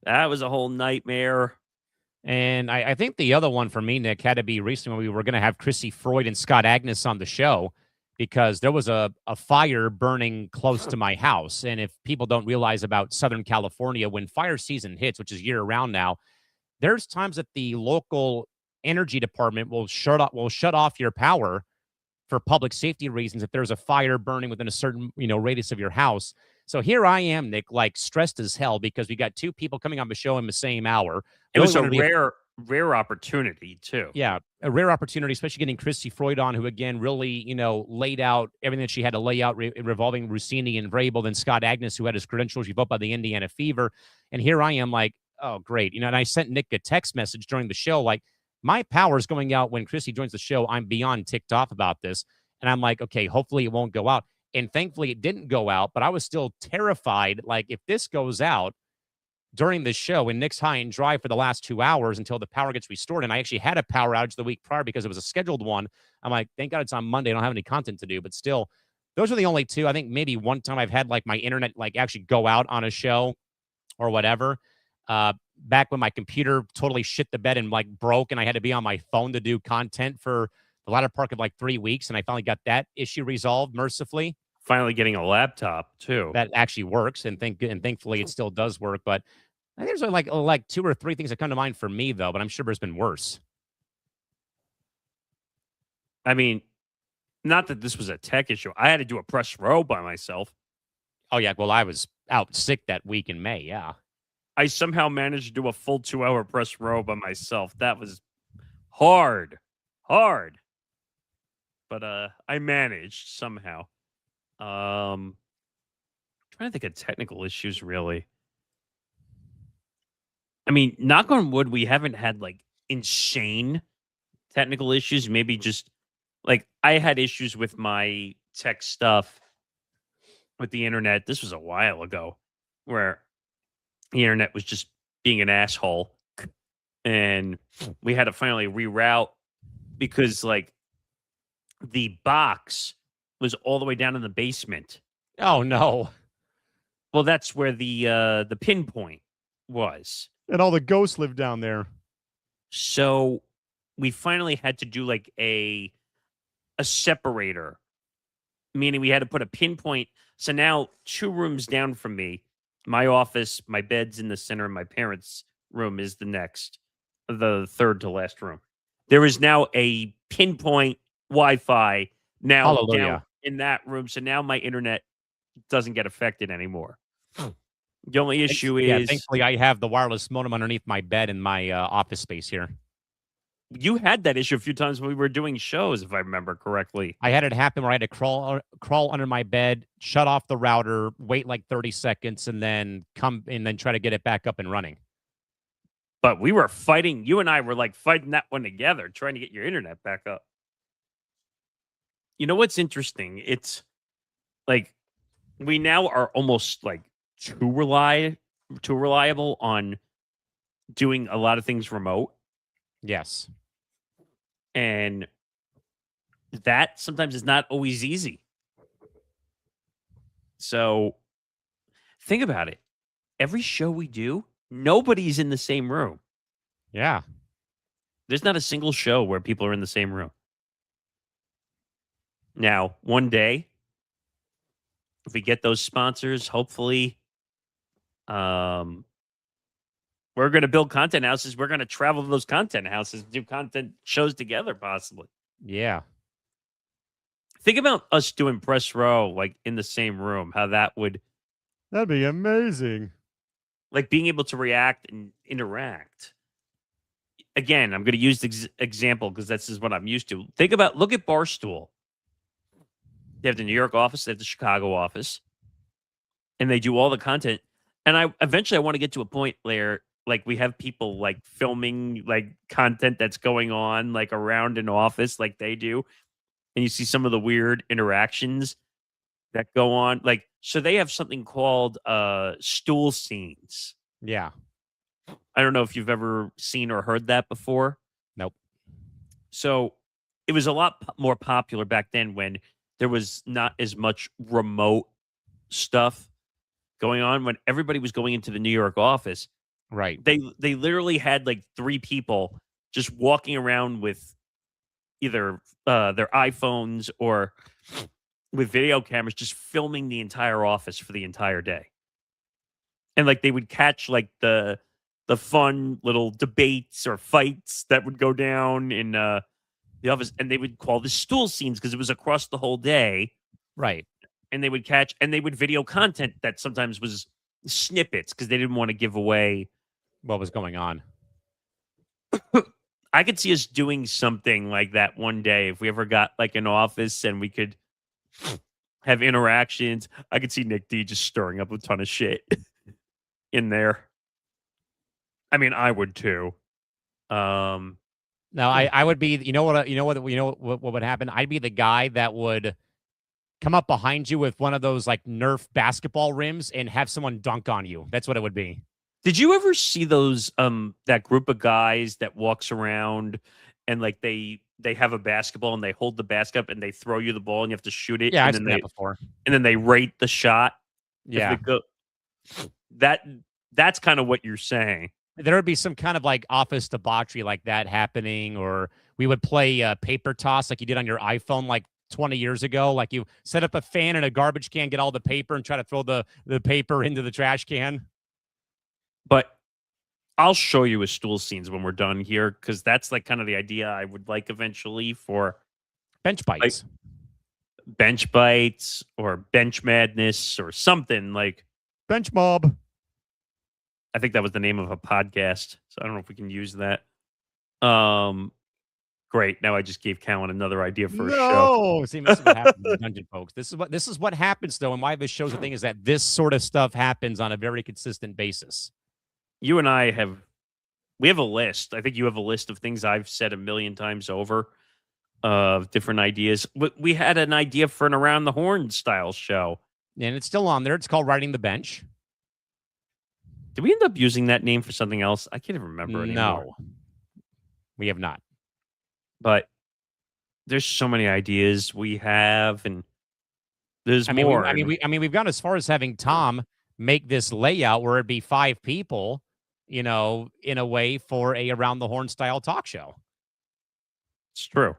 That was a whole nightmare. And I think the other one for me, Nick, had to be recently when we were going to have Chrissy Freud and Scott Agnes on the show, because there was a fire burning close to my house. And if people don't realize about Southern California, when fire season hits, which is year-round now, there's times that the local energy department will shut off your power for public safety reasons if there's a fire burning within a certain radius of your house. So here I am, Nick, like stressed as hell because we got two people coming on the show in the same hour. It was a rare opportunity too. Yeah, a rare opportunity, especially getting Christy Freud on, who again really, laid out everything that she had to lay out revolving Rossini and Vrabel, then Scott Agnes, who had his credentials revoked by the Indiana Fever. And here I am like, oh, great. And I sent Nick a text message during the show, like, my power's going out when Christy joins the show. I'm beyond ticked off about this. And I'm like, okay, hopefully it won't go out. And thankfully it didn't go out, but I was still terrified. Like, if this goes out, during the show, and Nick's high and dry for the last 2 hours until the power gets restored. And I actually had a power outage the week prior because it was a scheduled one. I'm like, thank God it's on Monday. I don't have any content to do, but still, those are the only two. I think maybe one time I've had like my internet like actually go out on a show or whatever. Back when my computer totally shit the bed and like broke, and I had to be on my phone to do content for the latter part of like 3 weeks, and I finally got that issue resolved mercifully. Finally getting a laptop too. That actually works, and thankfully it still does work. But I think there's only like 2 or 3 things that come to mind for me though, but I'm sure there's been worse. I mean, not that this was a tech issue. I had to do a press row by myself. Oh yeah, well I was out sick that week in May. Yeah, I somehow managed to do a full 2-hour press row by myself. That was hard. But I managed somehow. Trying to think of technical issues, really. I mean, knock on wood, we haven't had like insane technical issues. Maybe just like I had issues with my tech stuff with the internet. This was a while ago where the internet was just being an asshole. And we had to finally reroute because like the box was all the way down in the basement. oh no, Well, that's where the pinpoint was. and all the ghosts live down there. So we finally had to do like a separator, meaning we had to put a pinpoint. So now 2 rooms down from me, my office, my bed's in the center, and my parents' room is the third to last room. There is now a pinpoint Wi-Fi now Hallelujah. down in that room. So now my internet doesn't get affected anymore. The only issue Yeah, is thankfully I have the wireless modem underneath my bed in my office space here. you had that issue a few times when we were doing shows, if I remember correctly. I had it happen where I had to crawl under my bed, shut off the router, wait like 30 seconds, and then try to get it back up and running. But we were fighting. You and I were like fighting that one together, trying to get your internet back up. You know what's interesting? It's like we now are almost like too reliable on doing a lot of things remote. Yes. And that sometimes is not always easy. So think about it. Every show we do, nobody's in the same room. Yeah. There's not a single show where people are in the same room. Now, one day, if we get those sponsors, hopefully, we're going to build content houses. We're going to travel to those content houses, do content shows together, possibly. Yeah. Think about us doing press row, like in the same room, how that'd be amazing. like being able to react and interact. Again, I'm going to use the example because this is what I'm used to. Look at Barstool. They have the New York office, they have the Chicago office, and they do all the content. And I want to get to a point where like we have people like filming like content that's going on like around an office like they do. And you see some of the weird interactions that go on. Like, so they have something called stool scenes. Yeah. I don't know if you've ever seen or heard that before. Nope. So it was a lot more popular back then when there was not as much remote stuff going on. When everybody was going into the New York office, Right. they literally had like 3 people just walking around with either their iPhones or with video cameras, just filming the entire office for the entire day. And like they would catch like the fun little debates or fights that would go down in the office, and they would call the stool scenes because it was across the whole day. Right. And they would catch and they would video content that sometimes was snippets because they didn't want to give away What was going on? I could see us doing something like that one day if we ever got like an office and we could have interactions. I could see Nick D just stirring up a ton of shit in there. I mean, I would too. No, I would be. What would happen? I'd be the guy that would come up behind you with one of those like Nerf basketball rims and have someone dunk on you. That's what it would be. Did you ever see those that group of guys that walks around and like they have a basketball and they hold the basket up and they throw you the ball and you have to shoot it Yeah, and I've then seen that before. they rate the shot if Yeah. it go that's kind of what you're saying. There would be some kind of like office debauchery like that happening, or we would play paper toss like you did on your iPhone like 20 years ago. Like you set up a fan in a garbage can, get all the paper, and try to throw the paper into the trash can. But I'll show you a stool scenes when we're done here because that's like kind of the idea I would like eventually for Bench like bites. bench bites or bench madness or something like. Bench mob. I think that was the name of a podcast, so I don't know if we can use that. Great. Now I just gave Callan another idea for a show. No, see, this is what happens in Dungeon Folks. This is what happens though, and why this show's the thing is that this sort of stuff happens on a very consistent basis. You and I have a list. I think you have a list of things I've said a million times over of different ideas. We had an idea for an Around the Horn style show. And it's still on there. It's called Riding the Bench. Did we end up using that name for something else? I can't even remember anymore. No, we have not. But there's so many ideas we have, and there's more. We've gone as far as having Tom make this layout where it'd be 5 people, in a way for a Around the Horn style talk show. It's true.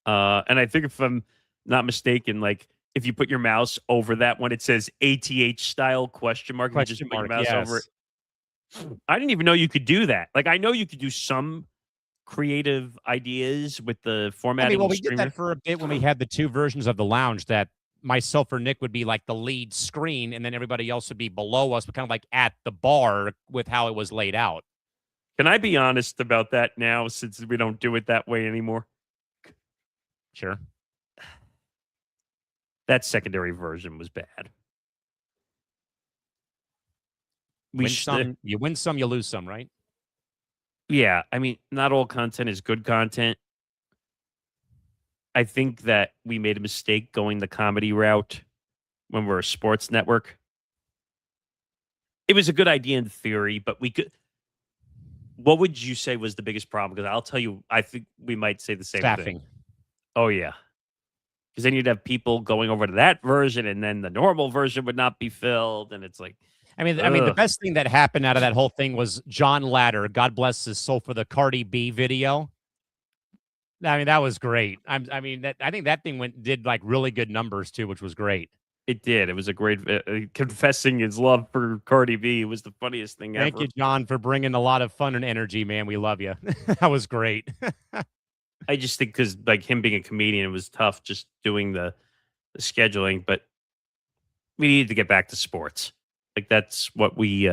And I think if I'm not mistaken, like if you put your mouse over that one, it says ATH style question mark. You just put your mouse over it. I didn't even know you could do that. Like I know you could do some creative ideas with the formatting. We did that for a bit when we had the 2 versions of the lounge that myself or Nick would be like the lead screen, and then everybody else would be below us, but kind of like at the bar with how it was laid out. Can I be honest about that now since we don't do it that way anymore? Sure. That secondary version was bad. You win some, you lose some, right? Yeah, I mean, not all content is good content. I think that we made a mistake going the comedy route when we're a sports network. It was a good idea in theory, but we could. What would you say was the biggest problem? Because I'll tell you, I think we might say the same Staffing. thing. Oh, yeah. Because then you'd have people going over to that version, and then the normal version would not be filled, and it's like. I mean, the best thing that happened out of that whole thing was John Ladder, God bless his soul, for the Cardi B video. I mean, that was great. I think that thing did like really good numbers too, which was great. It did. It was a great confessing his love for Cardi B. It was the funniest thing ever. Thank you, John, for bringing a lot of fun and energy, man. We love you. That was great. I just think because like him being a comedian, it was tough just doing the scheduling, but we needed to get back to sports. Like that's what we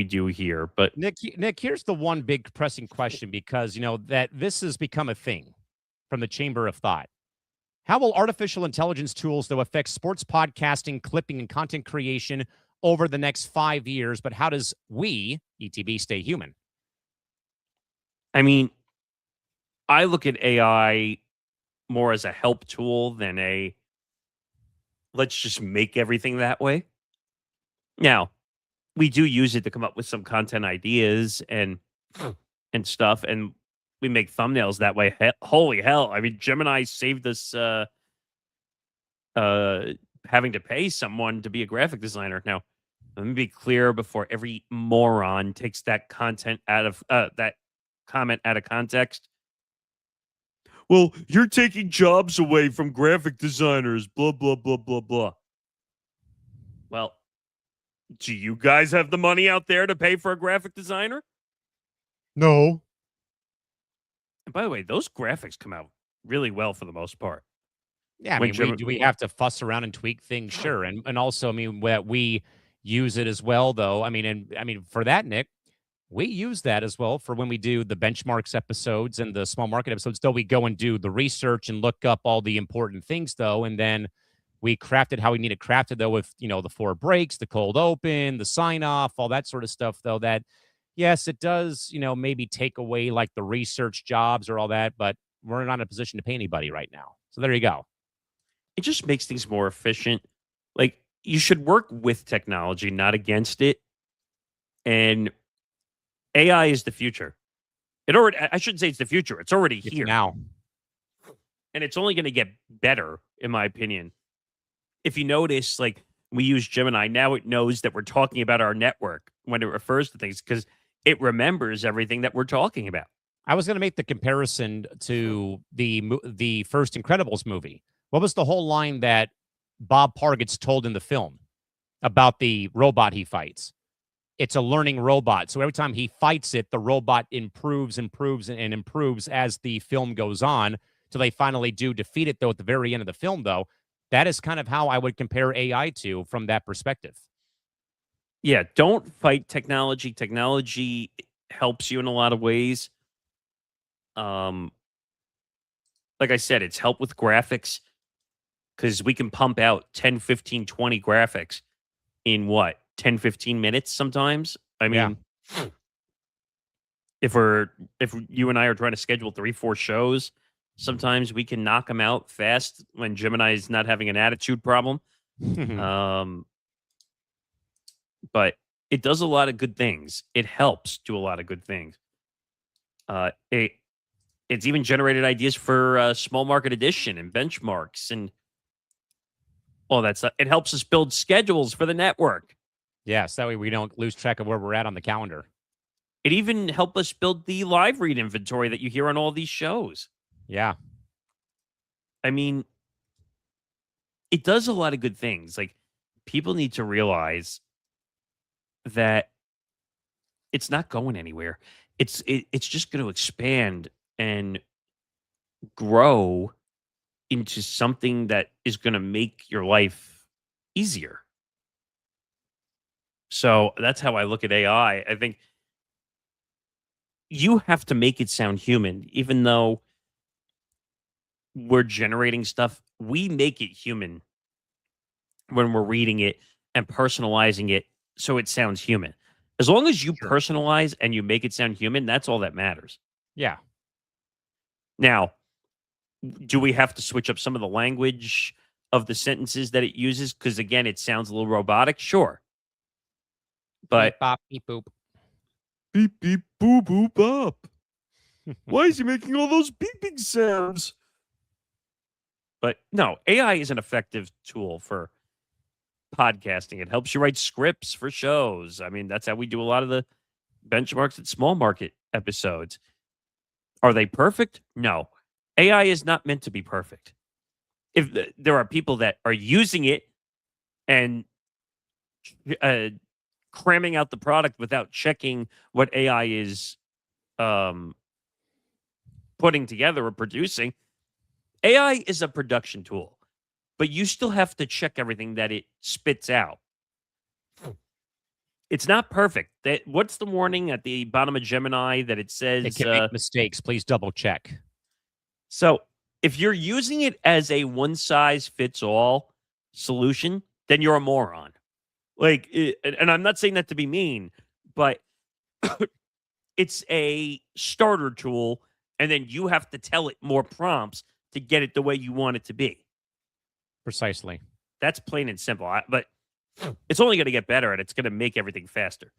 do here. But Nick, here's the one big pressing question, because that this has become a thing from the Chamber of Thought. How will artificial intelligence tools, though, affect sports podcasting, clipping, and content creation over the next 5 years? But how does we, ETB, stay human? I mean, I look at AI more as a help tool than a let's just make everything that way. Now, we do use it to come up with some content ideas and stuff, and we make thumbnails that way. Holy hell. I mean, Gemini saved us having to pay someone to be a graphic designer. Now, let me be clear before every moron takes that content out of that comment out of context. Well, you're taking jobs away from graphic designers, blah, blah, blah, blah, blah. Well, do you guys have the money out there to pay for a graphic designer? No. And by the way, those graphics come out really well for the most part. Yeah, I mean, do we have to fuss around and tweak things? Sure. And also, I mean, that we use it as well, though. I mean, for that, Nick, we use that as well for when we do the benchmarks episodes and the small market episodes, though we go and do the research and look up all the important things, though, and then we craft it how we need it crafted, though, with, the 4 breaks, the cold open, the sign off, all that sort of stuff, though, that, yes, it does, maybe take away like the research jobs or all that, but we're not in a position to pay anybody right now. So there you go. It just makes things more efficient. Like, you should work with technology, not against it. And AI is the future. I shouldn't say it's the future. It's already It's here. now. And it's only going to get better, in my opinion. If you notice, like, we use Gemini, now it knows that we're talking about our network when it refers to things because it remembers everything that we're talking about. I was going to make the comparison to the first Incredibles movie. What was the whole line that Bob Parr gets told in the film about the robot he fights? It's a learning robot. So every time he fights it, the robot improves, and improves as the film goes on till they finally do defeat it, though, at the very end of the film, though. That is kind of how I would compare AI to from that perspective. Yeah, don't fight technology. Technology helps you in a lot of ways. Like I said, it's help with graphics because we can pump out 10, 15, 20 graphics in what, 10, 15 minutes sometimes? I mean, if you and I are trying to schedule 3, 4 shows, sometimes we can knock them out fast when Gemini is not having an attitude problem. But it does a lot of good things. It helps do a lot of good things. It's even generated ideas for small market edition and benchmarks and all that stuff. It helps us build schedules for the network. Yes, that way we don't lose track of where we're at on the calendar. It even helped us build the live read inventory that you hear on all these shows. Yeah. I mean, it does a lot of good things. Like, people need to realize that it's not going anywhere. It's just going to expand and grow into something that is going to make your life easier. So that's how I look at AI. I think you have to make it sound human, even though we're generating stuff. We make it human when we're reading it and personalizing it so it sounds human. As long as you personalize and you make it sound human, that's all that matters. Yeah. Now, do we have to switch up some of the language of the sentences that it uses? Because, again, it sounds a little robotic. Sure. But beep, bop, beep, boop. Beep, beep, boop, boop, bop. Why is he making all those beeping sounds? But no, AI is an effective tool for podcasting. It helps you write scripts for shows. I mean, that's how we do a lot of the benchmarks at small market episodes. Are they perfect? No. AI is not meant to be perfect. If there are people that are using it and cramming out the product without checking what AI is putting together or producing, AI is a production tool, but you still have to check everything that it spits out. It's not perfect. What's the warning at the bottom of Gemini that it says? It can make mistakes. Please double check. So if you're using it as a one-size-fits-all solution, then you're a moron. Like, and I'm not saying that to be mean, but it's a starter tool, and then you have to tell it more prompts to get it the way you want it to be. Precisely. That's plain and simple. But it's only going to get better, and it's going to make everything faster.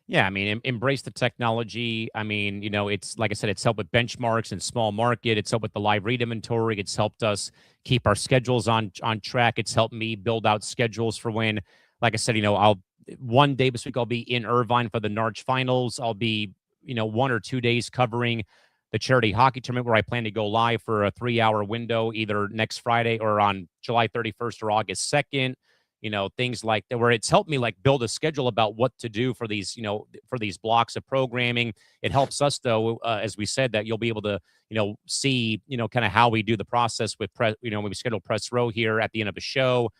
Yeah, I mean, embrace the technology. I mean, you know, it's like I said, it's helped with benchmarks and small market. It's helped with the live read inventory. It's helped us keep our schedules on track. It's helped me build out schedules for when, like I said, you know, one day this week I'll be in Irvine for the Narch finals. I'll be, you know, 1 or 2 days covering the charity hockey tournament where I plan to go live for a 3-hour window, either next Friday or on July 31st or August 2nd. You know, things like that, where it's helped me like build a schedule about what to do for these, you know, for these blocks of programming. It helps us, though, as we said, that you'll be able to, you know, see, you know, kind of how we do the process with you know, when we schedule press row here at the end of a show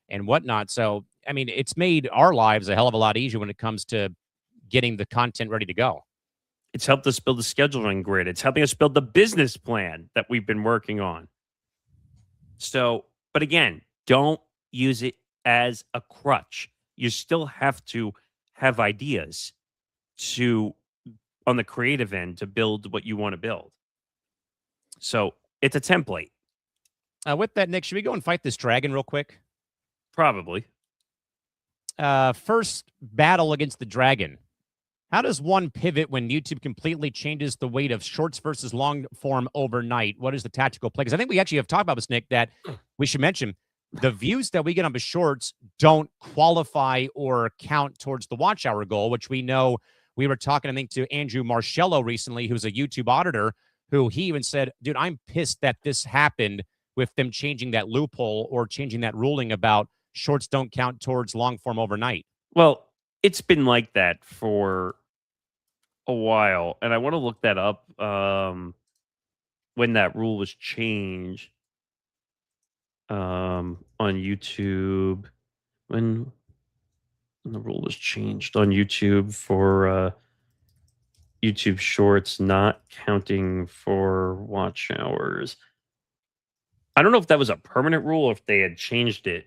and whatnot. So, I mean, it's made our lives a hell of a lot easier when it comes to getting the content ready to go. It's helped us build a scheduling grid. It's helping us build the business plan that we've been working on. So, but again, don't use it as a crutch. You still have to have ideas on the creative end to build what you want to build. So it's a template. With that, Nick, should we go and fight this dragon real quick? Probably. First battle against the dragon. How does one pivot when YouTube completely changes the weight of shorts versus long form overnight? What is the tactical play? Because I think we actually have talked about this, Nick, that we should mention the views that we get on the shorts don't qualify or count towards the watch hour goal, which we know. We were talking, I think, to Andrew Marcello recently, who's a YouTube auditor, who he even said, dude, I'm pissed that this happened with them changing that loophole or changing that ruling about shorts don't count towards long form overnight. Well, it's been like that for a while, and I want to look that up when that rule was changed on YouTube. When the rule was changed on YouTube for YouTube Shorts not counting for watch hours. I don't know if that was a permanent rule or if they had changed it.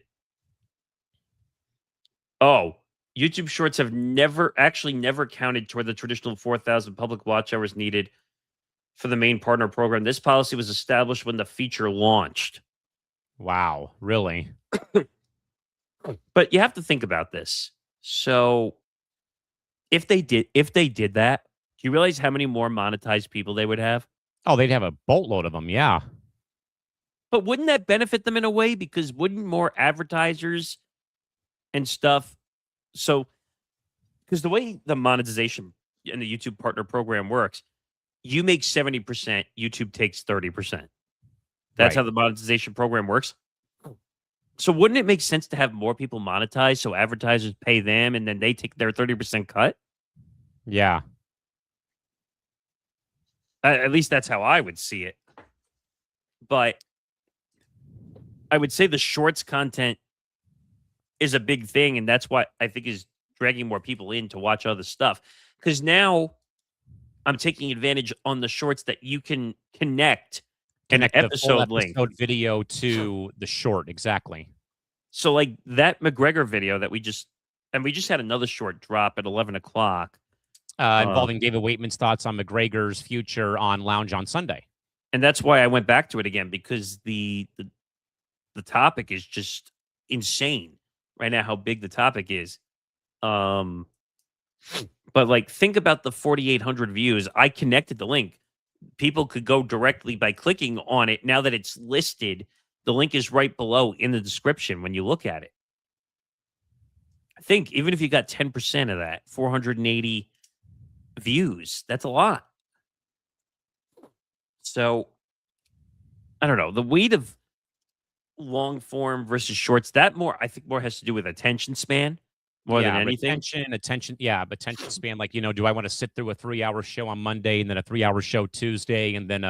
Oh, YouTube Shorts have never counted toward the traditional 4,000 public watch hours needed for the main partner program. This policy was established when the feature launched. Wow, really? But you have to think about this. So if they did that, do you realize how many more monetized people they would have? Oh, they'd have a boatload of them, yeah. But wouldn't that benefit them in a way? Because wouldn't more advertisers and stuff? So, because the way the monetization and the YouTube partner program works, you make 70%, YouTube takes 30%. That's how the monetization program works. So wouldn't it make sense to have more people monetize so advertisers pay them and then they take their 30% cut? Yeah. At least that's how I would see it. But I would say the shorts content is a big thing, and that's what I think is dragging more people in to watch other stuff. Because now I'm taking advantage on the shorts that you can connect an episode link. Episode video to the short, exactly. So like that McGregor video that we just had another short drop at 11 o'clock. Involving David Waitman's thoughts on McGregor's future on Lounge on Sunday. And that's why I went back to it again, because the topic is just insane right now, how big the topic is. But like, think about the 4,800 views. I connected the link. People could go directly by clicking on it. Now that it's listed, the link is right below in the description when you look at it. I think even if you got 10% of that, 480 views, that's a lot. So, I don't know. The weight of long form versus shorts, that I think more has to do with attention span more than anything. Attention span. Like, do I want to sit through a 3-hour show on Monday and then a 3-hour show Tuesday and then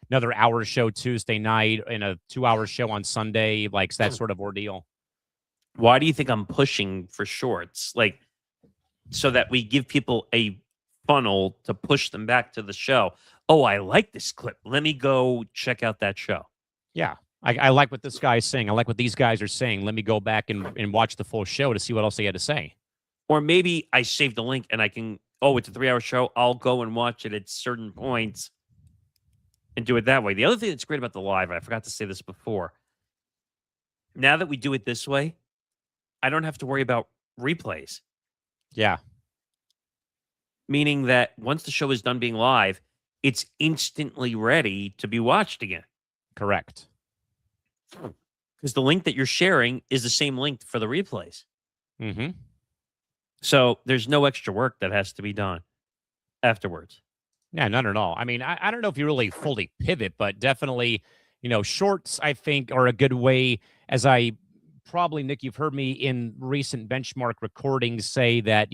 another hour show Tuesday night and a 2-hour show on Sunday? Like that sort of ordeal. Why do you think I'm pushing for shorts? Like, so that we give people a funnel to push them back to the show. Oh, I like this clip. Let me go check out that show. Yeah. I like what this guy's saying. I like what these guys are saying. Let me go back and watch the full show to see what else they had to say. Or maybe I saved the link and I can, it's a 3-hour show. I'll go and watch it at certain points and do it that way. The other thing that's great about the live, and I forgot to say this before, now that we do it this way, I don't have to worry about replays. Yeah. Meaning that once the show is done being live, it's instantly ready to be watched again. Correct. Because the link that you're sharing is the same link for the replays. Mm-hmm. So there's no extra work that has to be done afterwards. Yeah, none at all. I mean, I don't know if you really fully pivot, but definitely, shorts, I think, are a good way. As I probably, Nick, you've heard me in recent benchmark recordings say that,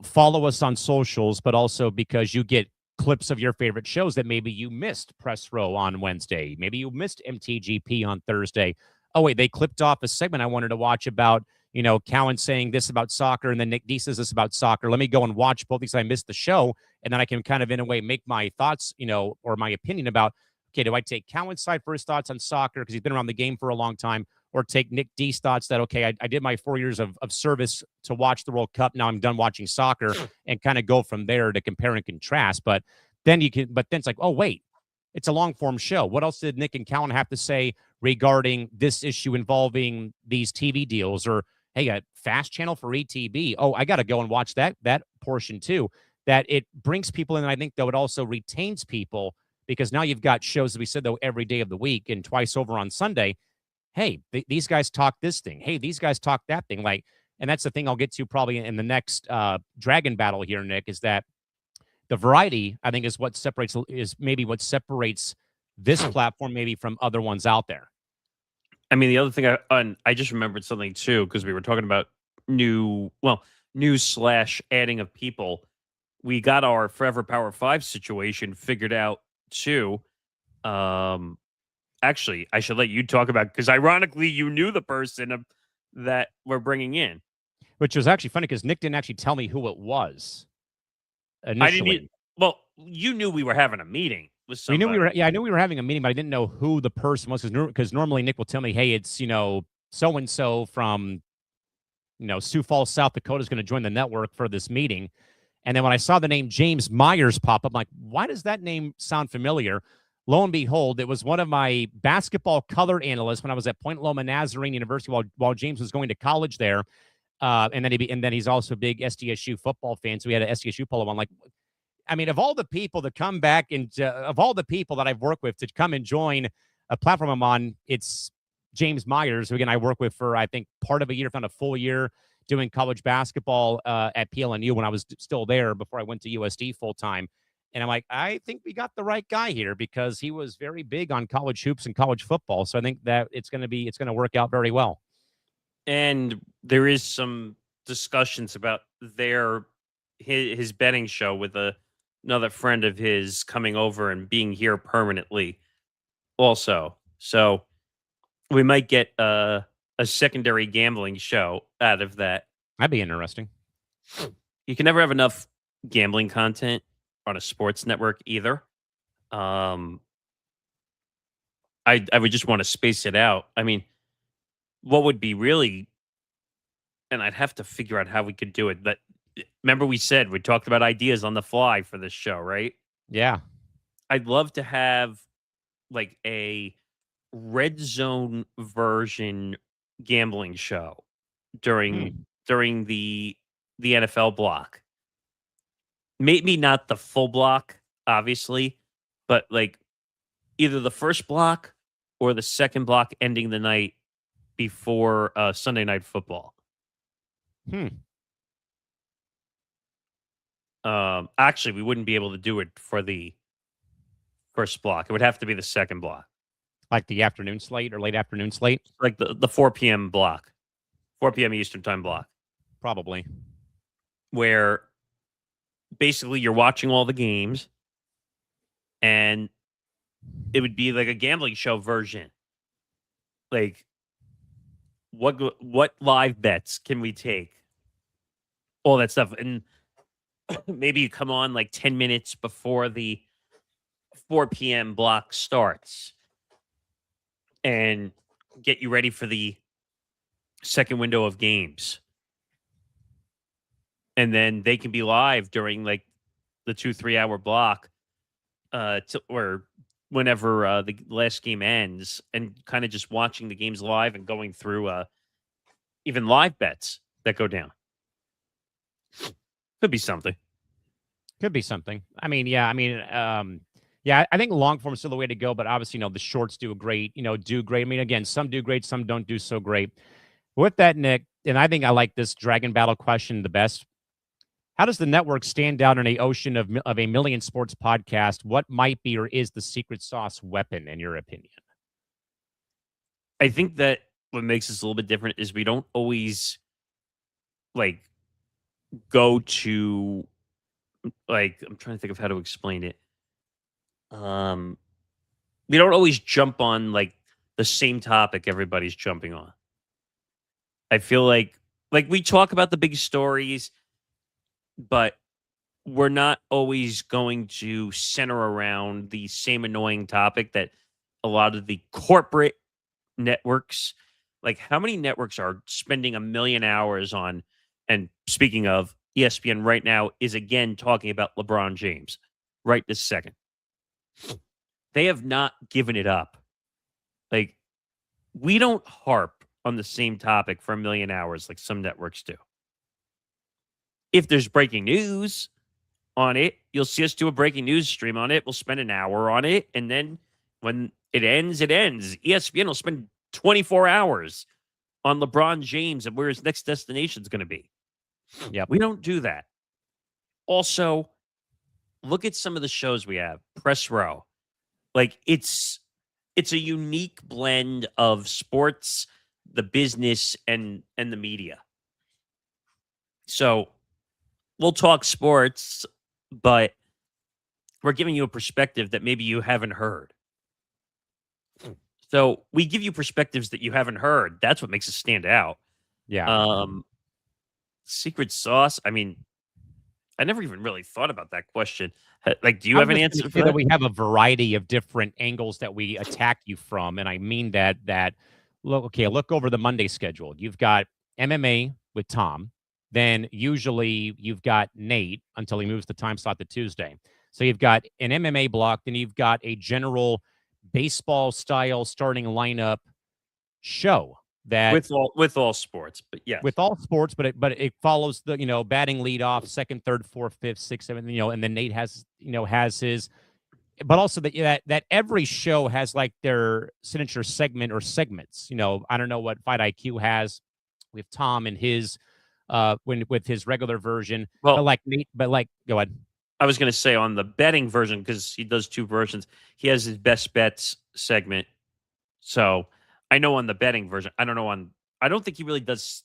follow us on socials, but also because you get clips of your favorite shows that maybe you missed Press Row on Wednesday. Maybe you missed MTGP on Thursday. Oh, wait, they clipped off a segment I wanted to watch about, Callan saying this about soccer and then Nick D says this about soccer. Let me go and watch both because I missed the show. And then I can kind of, in a way, make my thoughts, or my opinion about, okay, do I take Callan's side for his thoughts on soccer because he's been around the game for a long time, or take Nick D's thoughts that, okay, I did my 4 years of service to watch the World Cup. Now I'm done watching soccer, and kind of go from there to compare and contrast. But then it's like, oh, wait, it's a long form show. What else did Nick and Callan have to say regarding this issue involving these TV deals? Or, hey, a fast channel for ETB. Oh, I got to go and watch that portion too. That it brings people in. And I think, though, it also retains people because now you've got shows, as we said, though, every day of the week and twice over on Sunday. Hey, these guys talk this thing. Hey, these guys talk that thing. Like, and that's the thing I'll get to probably in the next Dragon battle here, Nick, is that the variety, I think, is maybe what separates this platform maybe from other ones out there. I mean, the other thing I just remembered something too, because we were talking about news / adding of people. We got our Forever Power 5 situation figured out too. Actually, I should let you talk about, because ironically, you knew the person that we're bringing in. Which was actually funny because Nick didn't actually tell me who it was initially. Well, you knew we were having a meeting with somebody. I knew we were having a meeting, but I didn't know who the person was because normally Nick will tell me, hey, it's, so-and-so from, Sioux Falls, South Dakota is going to join the network for this meeting. And then when I saw the name James Myers pop up, I'm like, why does that name sound familiar? Lo and behold, it was one of my basketball color analysts when I was at Point Loma Nazarene University while James was going to college there. And then he's also a big SDSU football fan. So we had an SDSU polo on. Like, I mean, of all the people that come back and of all the people that I've worked with to come and join a platform I'm on, it's James Myers, who again I worked with for I think part of a year, if not a full year, doing college basketball at PLNU when I was still there before I went to USD full time. And I'm like, I think we got the right guy here because he was very big on college hoops and college football. So I think that it's going to work out very well. And there is some discussions about his betting show with another friend of his coming over and being here permanently also. So we might get a secondary gambling show out of that. That'd be interesting. You can never have enough gambling content on a sports network either. I would just want to space it out. I mean, what would be really, and I'd have to figure out how we could do it, but remember we talked about ideas on the fly for this show, right? Yeah. I'd love to have like a red zone version gambling show during the NFL block. Maybe not the full block, obviously, but like either the first block or the second block ending the night before Sunday Night Football. Actually, we wouldn't be able to do it for the first block. It would have to be the second block. Like the afternoon slate or late afternoon slate? Like the 4 p.m. block. 4 p.m. Eastern time block. Probably. Where basically you're watching all the games and it would be like a gambling show version. Like what live bets can we take? All that stuff. And maybe you come on like 10 minutes before the 4 p.m. block starts and get you ready for the second window of games. And then they can be live during like the 2-3 hour block or whenever the last game ends, and kind of just watching the games live and going through even live bets that go down. Could be something. Could be something. I mean, yeah. I mean, I think long form is still the way to go, but obviously, the shorts do great. I mean, again, some do great, some don't do so great. With that, Nick, and I think I like this Dragon Battle question the best. How does the network stand out in an ocean of a million sports podcast? What might be or is the secret sauce weapon, in your opinion? I think that what makes us a little bit different is we don't always like go to like, I'm trying to think of how to explain it. We don't always jump on like the same topic everybody's jumping on. I feel like we talk about the big stories, but we're not always going to center around the same annoying topic that a lot of the corporate networks, like how many networks are spending 1 million hours on, and speaking of, ESPN right now is again talking about LeBron James right this second. They have not given it up. Like, we don't harp on the same topic for 1,000,000 hours like some networks do. If there's breaking news on it, you'll see us do a breaking news stream on it. We'll spend an hour on it, and then when it ends, it ends. ESPN will spend 24 hours on LeBron James and where his next destination is going to be. Yep. We don't do that. Also, look at some of the shows we have. Press Row. Like it's a unique blend of sports, the business, and the media. So we'll talk sports, but we're giving you a perspective that maybe you haven't heard. So we give you perspectives that you haven't heard. That's what makes us stand out. Yeah. Secret sauce. I mean, I never even really thought about that question. Like, do you have an answer for that? We have a variety of different angles that we attack you from, and I mean that. Look over the Monday schedule. You've got MMA with Tom. Then usually you've got Nate until he moves the time slot to Tuesday. So you've got an MMA block, then you've got a general baseball style starting lineup show that with all sports, but yes, with all sports, but it follows the batting lead off, second, third, fourth, fifth, sixth, seventh, and then Nate has his, but also that every show has like their signature segment or segments. I don't know what Fight IQ has with Tom and his with his regular version. Well, but like Nate, go ahead. I was going to say on the betting version, because he does two versions, he has his best bets segment. So I know on the betting version, I don't think he really does.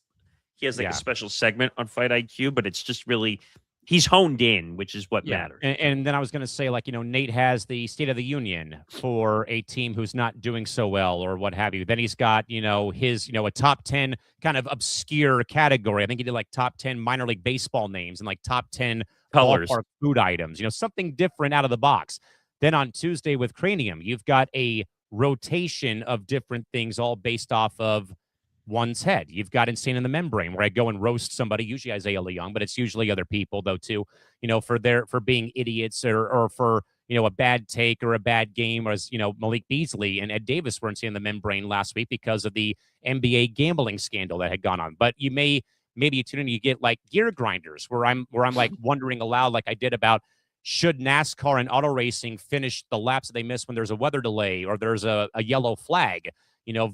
He has like a special segment on Fight IQ, but it's just really, he's honed in, which is what matters. And then I was going to say, Nate has the State of the Union for a team who's not doing so well or what have you. Then he's got, his, a top 10 kind of obscure category. I think he did like top 10 minor league baseball names and like top 10 colors, ballpark food items, something different out of the box. Then on Tuesday with Cranium, you've got a rotation of different things all based off of one's head. You've got Insane in the Membrane, where I go and roast somebody, usually Isaiah Leung, but it's usually other people though too, for being idiots or for a bad take or a bad game, or as Malik Beasley and Ed Davis were Insane in the Membrane last week because of the NBA gambling scandal that had gone on. But maybe you tune in, you get like Gear Grinders, where I'm like wondering aloud, like I did about, should NASCAR and auto racing finish the laps that they miss when there's a weather delay or there's a yellow flag?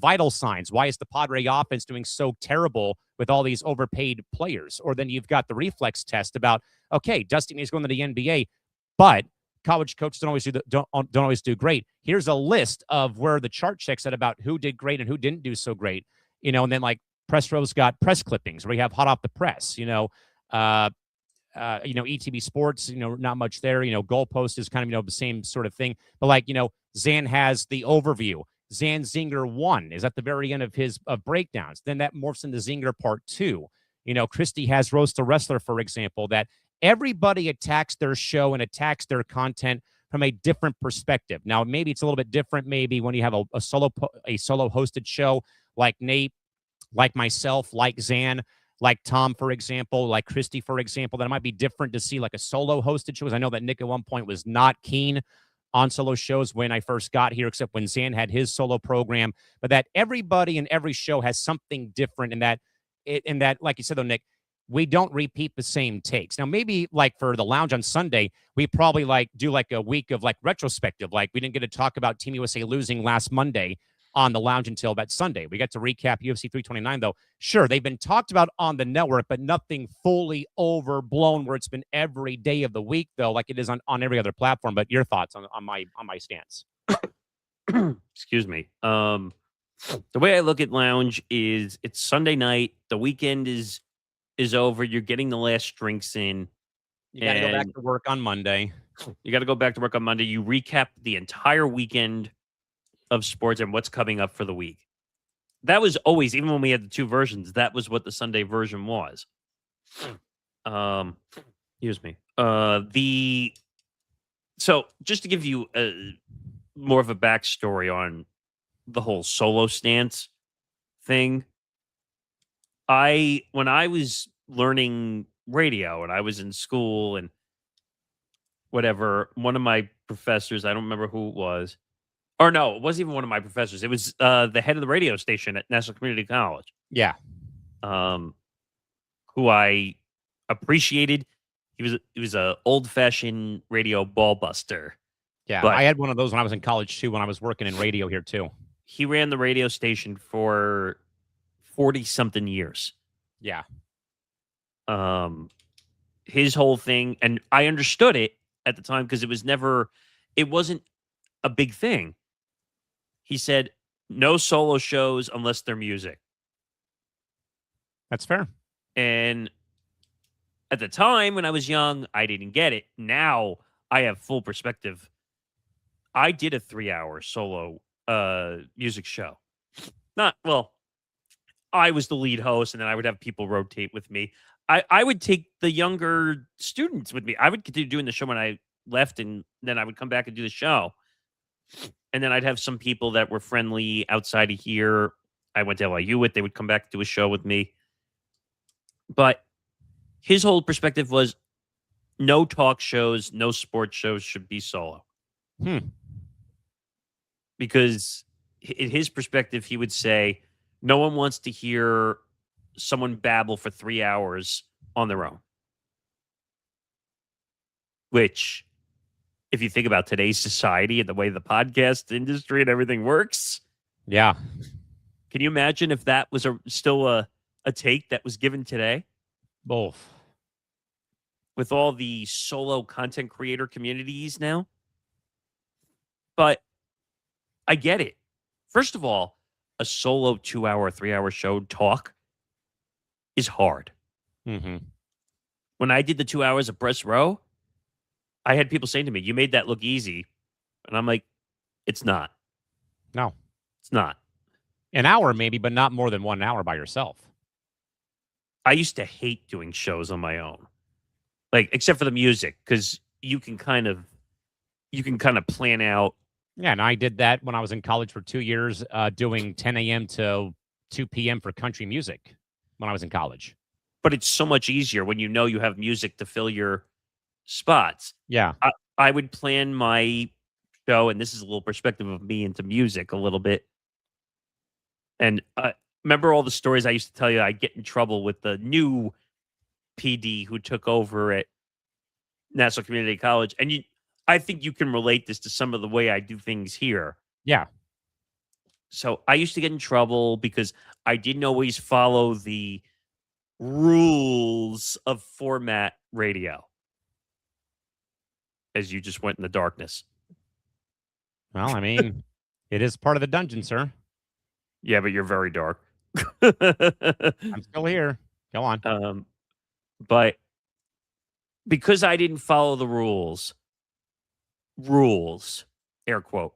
Vital signs. Why is the Padre offense doing so terrible with all these overpaid players? Or then you've got the reflex test about, okay, Dusty May's going to the NBA, but college coaches don't always do great. Here's a list of where the chart checks at about who did great and who didn't do so great. And then like Press Row's got press clippings where you have hot off the press. ETB Sports, not much there. Goalpost is kind of, the same sort of thing. But Zan has the overview. Zan Zinger 1 is at the very end of his breakdowns. Then that morphs into Zinger Part 2. Christy has Roast the Wrestler, for example, that everybody attacks their show and attacks their content from a different perspective. Now, maybe it's a little bit different maybe when you have a solo hosted show like Nate, like myself, like Zan, like Tom, for example, like Christy, for example, that it might be different to see like a solo hosted show. I know that Nick at one point was not keen on solo shows when I first got here, except when Zan had his solo program, but that everybody in every show has something different, and that, like you said, though, Nick, we don't repeat the same takes. Now, maybe like for the lounge on Sunday, we probably like do like a week of like retrospective. Like we didn't get to talk about Team USA losing last Monday on the lounge until that Sunday. We got to recap UFC 329, though. Sure, they've been talked about on the network, but nothing fully overblown where it's been every day of the week, though, like it is on every other platform. But your thoughts on my stance? Excuse me. The way I look at lounge is it's Sunday night. The weekend is over. You're getting the last drinks in. You got to go back to work on Monday. You got to go back to work on Monday. You recap the entire weekend of sports and what's coming up for the week. That was always, even when we had the two versions, that was what the Sunday version was. Excuse me. So just to give you more of a backstory on the whole solo stance thing, when I was learning radio and I was in school and whatever, one of my professors, I don't remember who it was, Or no, it wasn't even one of my professors. It was the head of the radio station at National Community College. Yeah. Who I appreciated. He was a old-fashioned radio ball buster. Yeah, But I had one of those when I was in college, too, when I was working in radio here, too. he ran the radio station for 40-something years. Yeah. His whole thing, and I understood it at the time because it wasn't a big thing. He said, no solo shows unless they're music. That's fair. And at the time when I was young, I didn't get it. Now I have full perspective. I did a 3-hour solo music show. I was the lead host, and then I would have people rotate with me. I would take the younger students with me. I would continue doing the show when I left, and then I would come back and do the show. And then I'd have some people that were friendly outside of here. I went to LIU with. They would come back and do a show with me. But his whole perspective was no talk shows, no sports shows should be solo. Because in his perspective, he would say, no one wants to hear someone babble for 3 hours on their own. Which, if you think about today's society and the way the podcast industry and everything works. Yeah. Can you imagine if that was still a take that was given today? Both. With all the solo content creator communities now? But I get it. First of all, a solo 2-hour, 3-hour show talk is hard. Mm-hmm. When I did the 2 hours of Press Row, I had people saying to me, you made that look easy. And I'm like, it's not. No. It's not. An hour maybe, but not more than 1 hour by yourself. I used to hate doing shows on my own. Like, except for the music, because you can kind of plan out. Yeah, and I did that when I was in college for 2 years, doing 10 a.m. to 2 p.m. for country music when I was in college. But it's so much easier when you know you have music to fill your spots. Yeah. I would plan my show, and this is a little perspective of me into music a little bit. And remember all the stories I used to tell you I'd get in trouble with the new PD who took over at National Community College. And I think you can relate this to some of the way I do things here. Yeah. So I used to get in trouble because I didn't always follow the rules of format radio. As you just went in the darkness. Well, I mean, it is part of the dungeon, sir. Yeah, but you're very dark. I'm still here. Go on. But because I didn't follow the rules, air quote,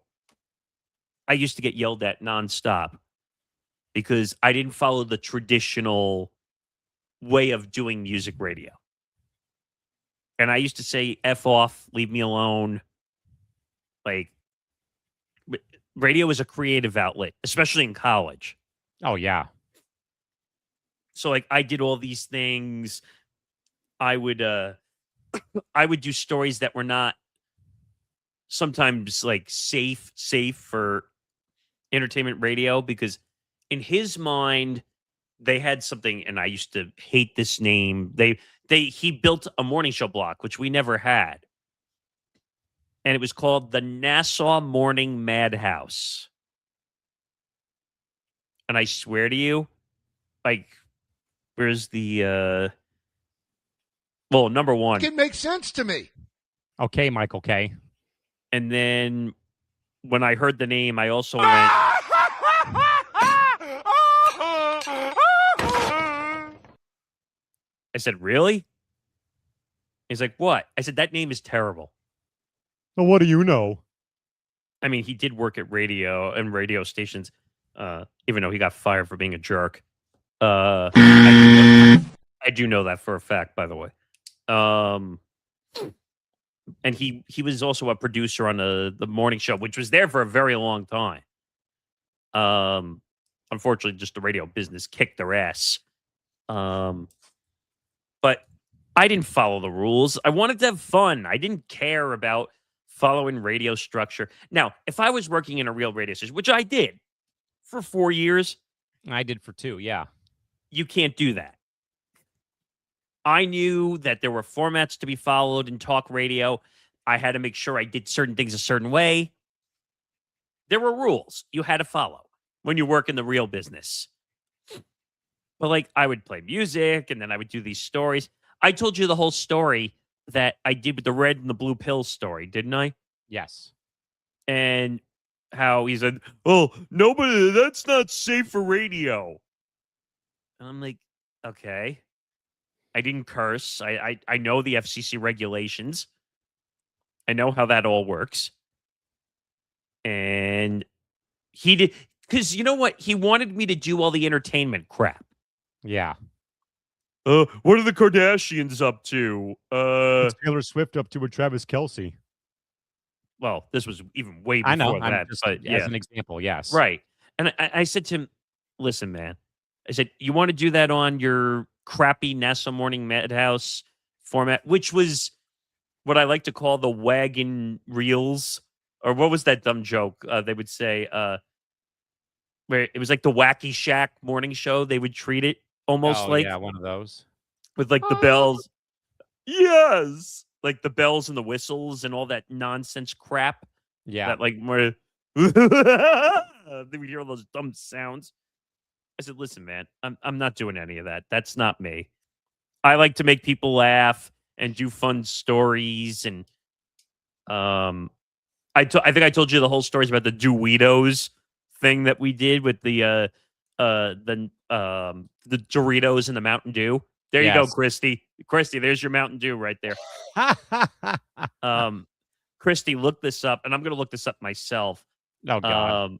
I used to get yelled at nonstop because I didn't follow the traditional way of doing music radio. And I used to say, F off, leave me alone. Like, radio is a creative outlet, especially in college. Oh, yeah. So, like, I did all these things. I would do stories that were not sometimes, like, safe for entertainment radio, because in his mind, they had something, and I used to hate this name. He built a morning show block, which we never had. And it was called the Nassau Morning Madhouse. And I swear to you, like, where's the, well, number one. It makes sense to me. Okay, Michael K. And then when I heard the name, I also went, I said, really? He's like, what? I said, that name is terrible. Well, what do you know? I mean, he did work at radio and radio stations, even though he got fired for being a jerk. I do know that for a fact, by the way. And he was also a producer on the morning show, which was there for a very long time. Unfortunately, just the radio business kicked their ass. But I didn't follow the rules. I wanted to have fun. I didn't care about following radio structure. Now, if I was working in a real radio station, which I did for 4 years, I did for 2, yeah. you can't do that. I knew that there were formats to be followed in talk radio. I had to make sure I did certain things a certain way. There were rules you had to follow when you work in the real business. But like, I would play music and then I would do these stories. I told you the whole story that I did with the red and the blue pill story, didn't I? Yes. And how he said, "Oh, nobody, that's not safe for radio." And I'm like, okay. I didn't curse. I know the FCC regulations. I know how that all works. And he did, because you know what? He wanted me to do all the entertainment crap. Yeah. What are the Kardashians up to? What's Taylor Swift up to with Travis Kelce? Well, this was even way before I know. that. Just, But as an example, yes. right. And I said to him, listen, man. I said, you want to do that on your crappy NASA Morning Madhouse format, which was what I like to call the wagon reels, or what was that dumb joke they would say? Where it was like the Wacky Shack morning show. They would treat it almost like one of those with like the bells. Yes, like the bells and the whistles and all that nonsense crap. Yeah. That like more. They would hear all those dumb sounds. I said, listen, man, I'm not doing any of that. That's not me. I like to make people laugh and do fun stories. And I think I told you the whole stories about the Doritos thing that we did with the Doritos and the Mountain Dew. There you go, Christy. Christy, there's your Mountain Dew right there. Christy, look this up, and I'm going to look this up myself. Oh, God.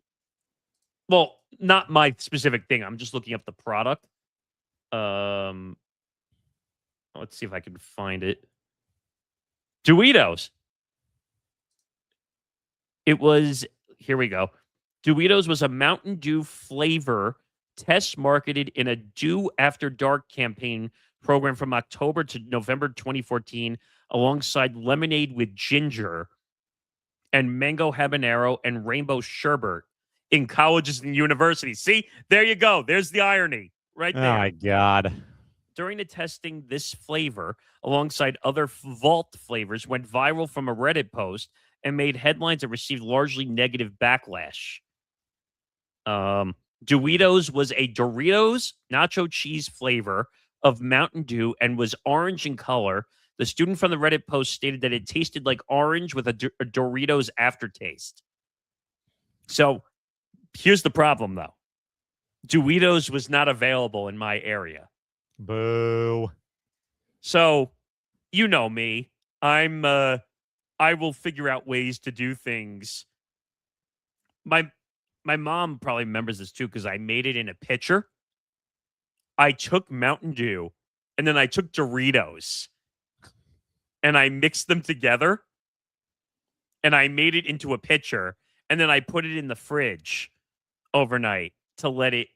Well, not my specific thing. I'm just looking up the product. Let's see if I can find it. Doritos. It was, here we go. Doritos was a Mountain Dew flavor test marketed in a Dew After Dark campaign program from October to November 2014, alongside lemonade with ginger and mango habanero and rainbow sherbet in colleges and universities. See, there you go. There's the irony right there. Oh, my God. During the testing, this flavor, alongside other vault flavors, went viral from a Reddit post and made headlines that received largely negative backlash. Doritos was a Doritos nacho cheese flavor of Mountain Dew and was orange in color. The student from the Reddit post stated that it tasted like orange with a Doritos aftertaste. So here's the problem, though. Doritos was not available in my area. Boo. So, you know me. I will figure out ways to do things. My mom probably remembers this too, because I made it in a pitcher. I took Mountain Dew and then I took Doritos and I mixed them together and I made it into a pitcher and then I put it in the fridge overnight to let it.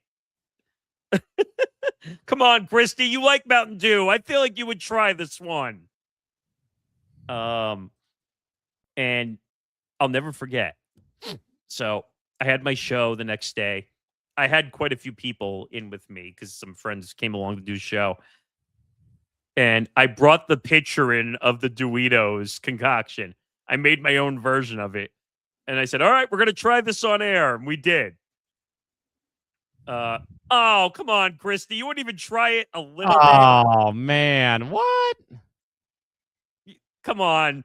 Come on, Christy, you like Mountain Dew. I feel like you would try this one. And I'll never forget. So I had my show the next day. I had quite a few people in with me because some friends came along to do a show. And I brought the pitcher in of the Doritos concoction. I made my own version of it. And I said, all right, we're going to try this on air. And we did. Oh, come on, Christy. You wouldn't even try it a little bit. Oh, man. What? Come on.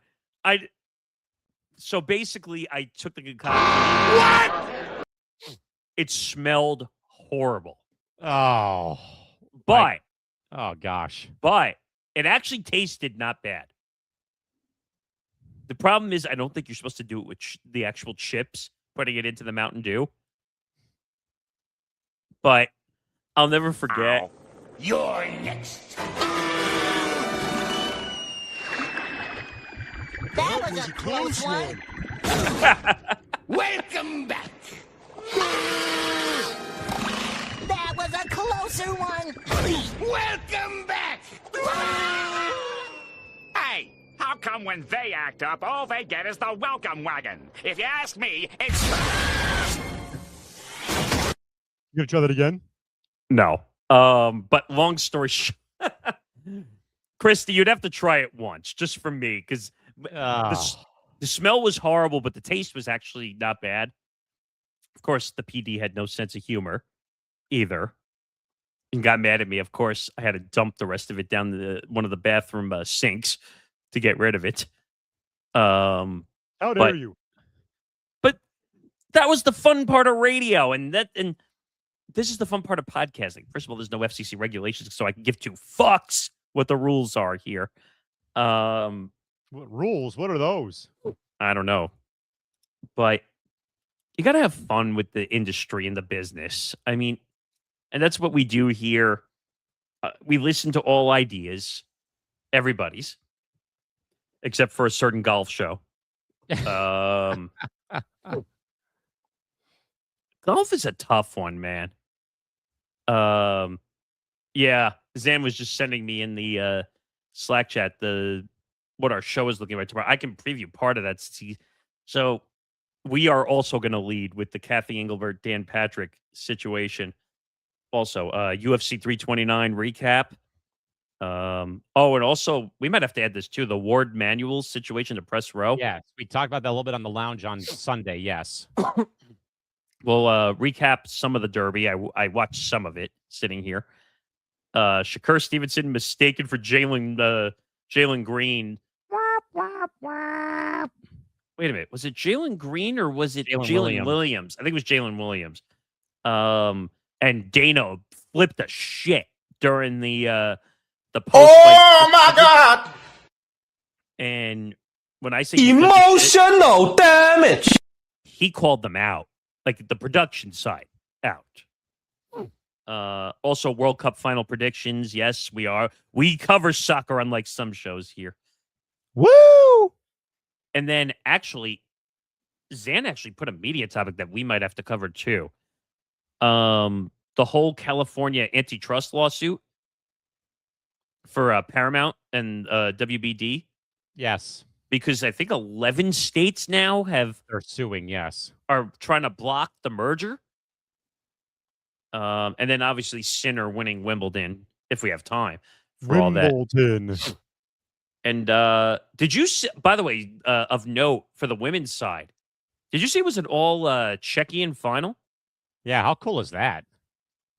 So basically, I took the concoction. What? It smelled horrible. Oh. But. Oh, gosh. But it actually tasted not bad. The problem is, I don't think you're supposed to do it with the actual chips, putting it into the Mountain Dew. But I'll never forget. Ow. You're next. That was a close one. Welcome back. That was a closer one. Welcome back. Hey, how come when they act up, all they get is the welcome wagon. If you ask me, it's... You gonna try that again? No. But long story short, Christy, you'd have to try it once, just for me, because the smell was horrible, but the taste was actually not bad. Of course, the PD had no sense of humor either, and got mad at me. Of course, I had to dump the rest of it down one of the bathroom sinks to get rid of it. How dare you? But that was the fun part of radio, and this is the fun part of podcasting. First of all, there's no FCC regulations, so I can give two fucks what the rules are here. What rules? What are those? I don't know. But you got to have fun with the industry and the business. I mean, and that's what we do here. We listen to all ideas, everybody's, except for a certain golf show. Golf is a tough one, man. Yeah, Zan was just sending me in the Slack chat what our show is looking like tomorrow. I can preview part of that. So we are also going to lead with the Kathy Engelbert, Dan Patrick situation. Also, UFC 329 recap. And also we might have to add this too, the Ward Manuel situation to press row. Yes, we talked about that a little bit on the lounge on Sunday. Yes. We'll recap some of the Derby. I watched some of it sitting here. Shakur Stevenson mistaken for Jalen Green. Wait a minute. Was it Jalen Green or was it Jalen Williams? I think it was Jalen Williams. And Dana flipped a shit during the post. Oh my God! And when I say Emotional damage, he called them out, like the production side out. Also, World Cup final predictions. Yes, we cover soccer unlike some shows here. Woo! And then Zan actually put a media topic that we might have to cover too. The whole California antitrust lawsuit for Paramount and WBD. Yes. Because I think 11 states now they're suing. Yes. Are trying to block the merger. And then obviously Sinner winning Wimbledon if we have time for all that. Wimbledon. And did you see, by the way, of note for the women's side, did you see it was an all Czechian final? Yeah, how cool is that?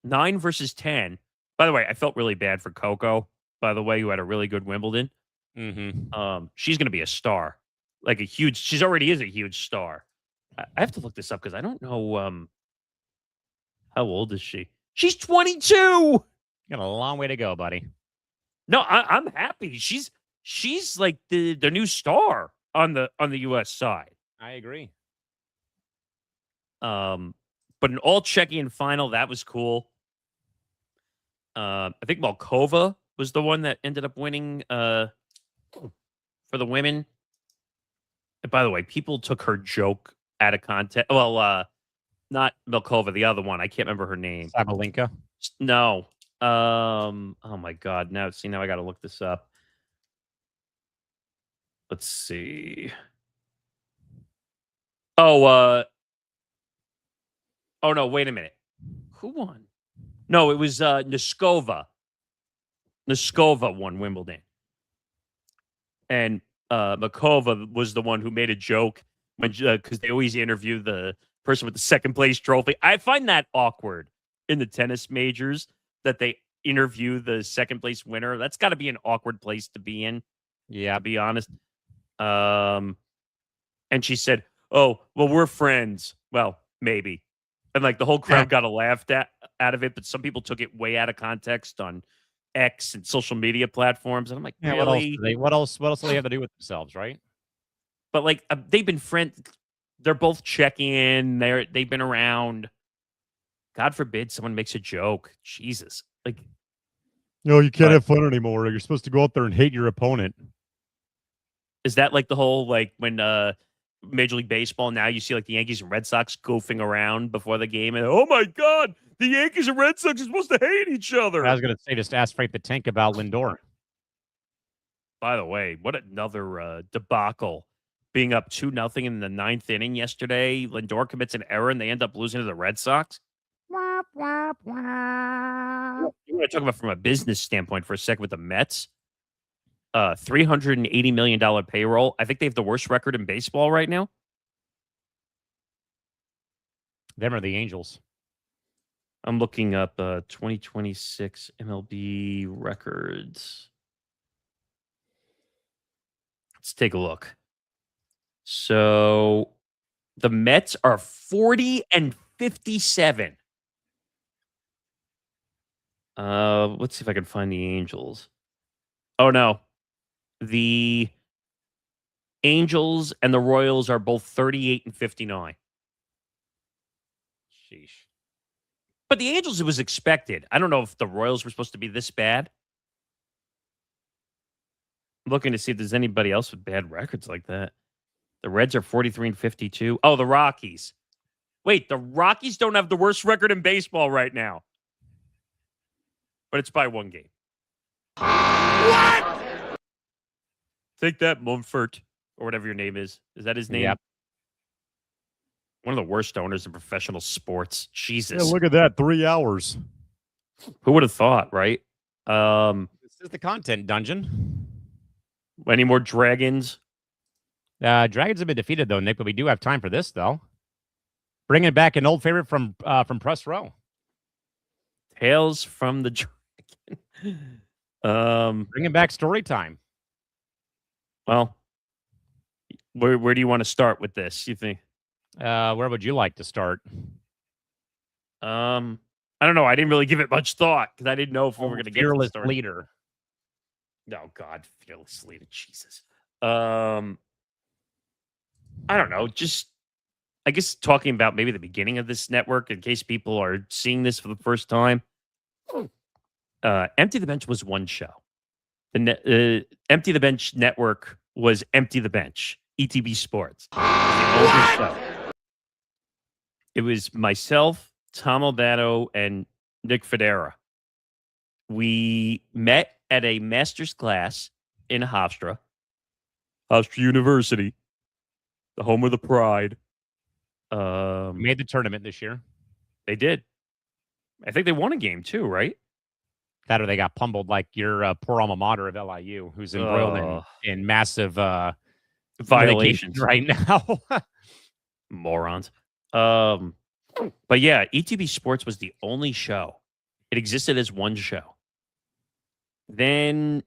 9 versus 10. By the way, I felt really bad for Coco, by the way, who had a really good Wimbledon. Mm-hmm. She's going to be a star. She's already is a huge star. I have to look this up because I don't know how old is she? She's 22. Got a long way to go, buddy. No, I'm happy. She's like the new star on the US side. I agree. But an all Czechian final, that was cool. I think Malkova was the one that ended up winning for the women. And by the way, people took her joke out of context. Well, not Malkova, the other one. I can't remember her name. Sabalenka? No. Oh my God. Now I got to look this up. Let's see. Oh no, wait a minute. Who won? No, it was Neskova. Neskova won Wimbledon. And Makova was the one who made a joke because they always interview the person with the second place trophy. I find that awkward in the tennis majors that they interview the second place winner. That's got to be an awkward place to be in. Yeah, to be honest. And she said, "Oh, well, we're friends." Well, maybe. And like the whole crowd got a laugh out of it, but some people took it way out of context on X and social media platforms. And I'm like, yeah, really? What else do they have to do with themselves, right? But like they've been friends. They're both checking in. They've been around. God forbid someone makes a joke. Jesus. Like, No, you can't have fun anymore. You're supposed to go out there and hate your opponent. Is that like the whole, like when Major League Baseball, now you see like the Yankees and Red Sox goofing around before the game, and oh my God, the Yankees and Red Sox are supposed to hate each other. I was going to say, just ask Frank the Tank about Lindor. By the way, what another debacle. Being up 2-0 in the 9th inning yesterday. Lindor commits an error and they end up losing to the Red Sox. Wah, wah, wah. You want to talk about from a business standpoint for a second with the Mets? $380 million payroll. I think they have the worst record in baseball right now. Them are the Angels. I'm looking up 2026 MLB records. Let's take a look. So the Mets are 40-57. Let's see if I can find the Angels. Oh no. The Angels and the Royals are both 38-59. Sheesh. But the Angels, it was expected. I don't know if the Royals were supposed to be this bad. I'm looking to see if there's anybody else with bad records like that. The Reds are 43-52. Oh, the Rockies. Wait, the Rockies don't have the worst record in baseball right now. But it's by 1 game. What? Take that, Mumford, or whatever your name is. Is that his name? Yep. One of the worst owners in professional sports. Jesus. Yeah, look at that. 3 hours. Who would have thought, right? This is the content dungeon. Any more dragons? Dragons have been defeated, though, Nick, but we do have time for this, though. Bringing back an old favorite from Press Row. Tales from the Dragon. Bringing back story time. Well, where do you want to start with this, you think? Where would you like to start? I don't know. I didn't really give it much thought because I didn't know if we were going to get to the Fearless story. leader. No, God, fearless leader. Jesus. I don't know. Just, I guess talking about maybe the beginning of this network in case people are seeing this for the first time. Empty the Bench was one show. The Empty the Bench network was Empty the Bench. ETB Sports. It was the older show. It was myself, Tom Albato, and Nick Federa. We met at a master's class in Hofstra University, the home of the Pride. Made the tournament this year. They did. I think they won a game too, right? That or they got pummeled like your poor alma mater of LIU, who's embroiled in massive Violations right now. Morons. But yeah, ETB Sports was the only show. It existed as one show. Then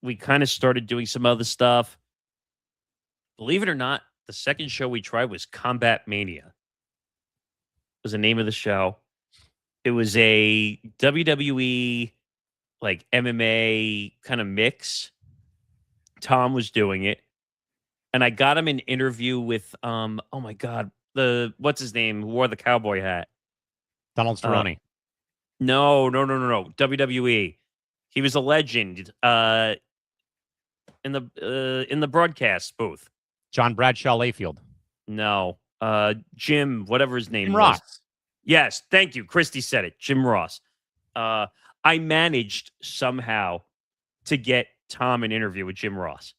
we kind of started doing some other stuff. Believe it or not, the second show we tried was Combat Mania. Was the name of the show. It was a WWE, like MMA kind of mix. Tom was doing it. And I got him an interview with, oh my God, what's his name? Who wore the cowboy hat? Donald Cerrone. No. WWE. He was a legend in the broadcast booth. John Bradshaw Layfield. No. Jim, whatever his name Jim was. Ross. Yes, thank you. Christy said it. Jim Ross. I managed somehow to get Tom an interview with Jim Ross.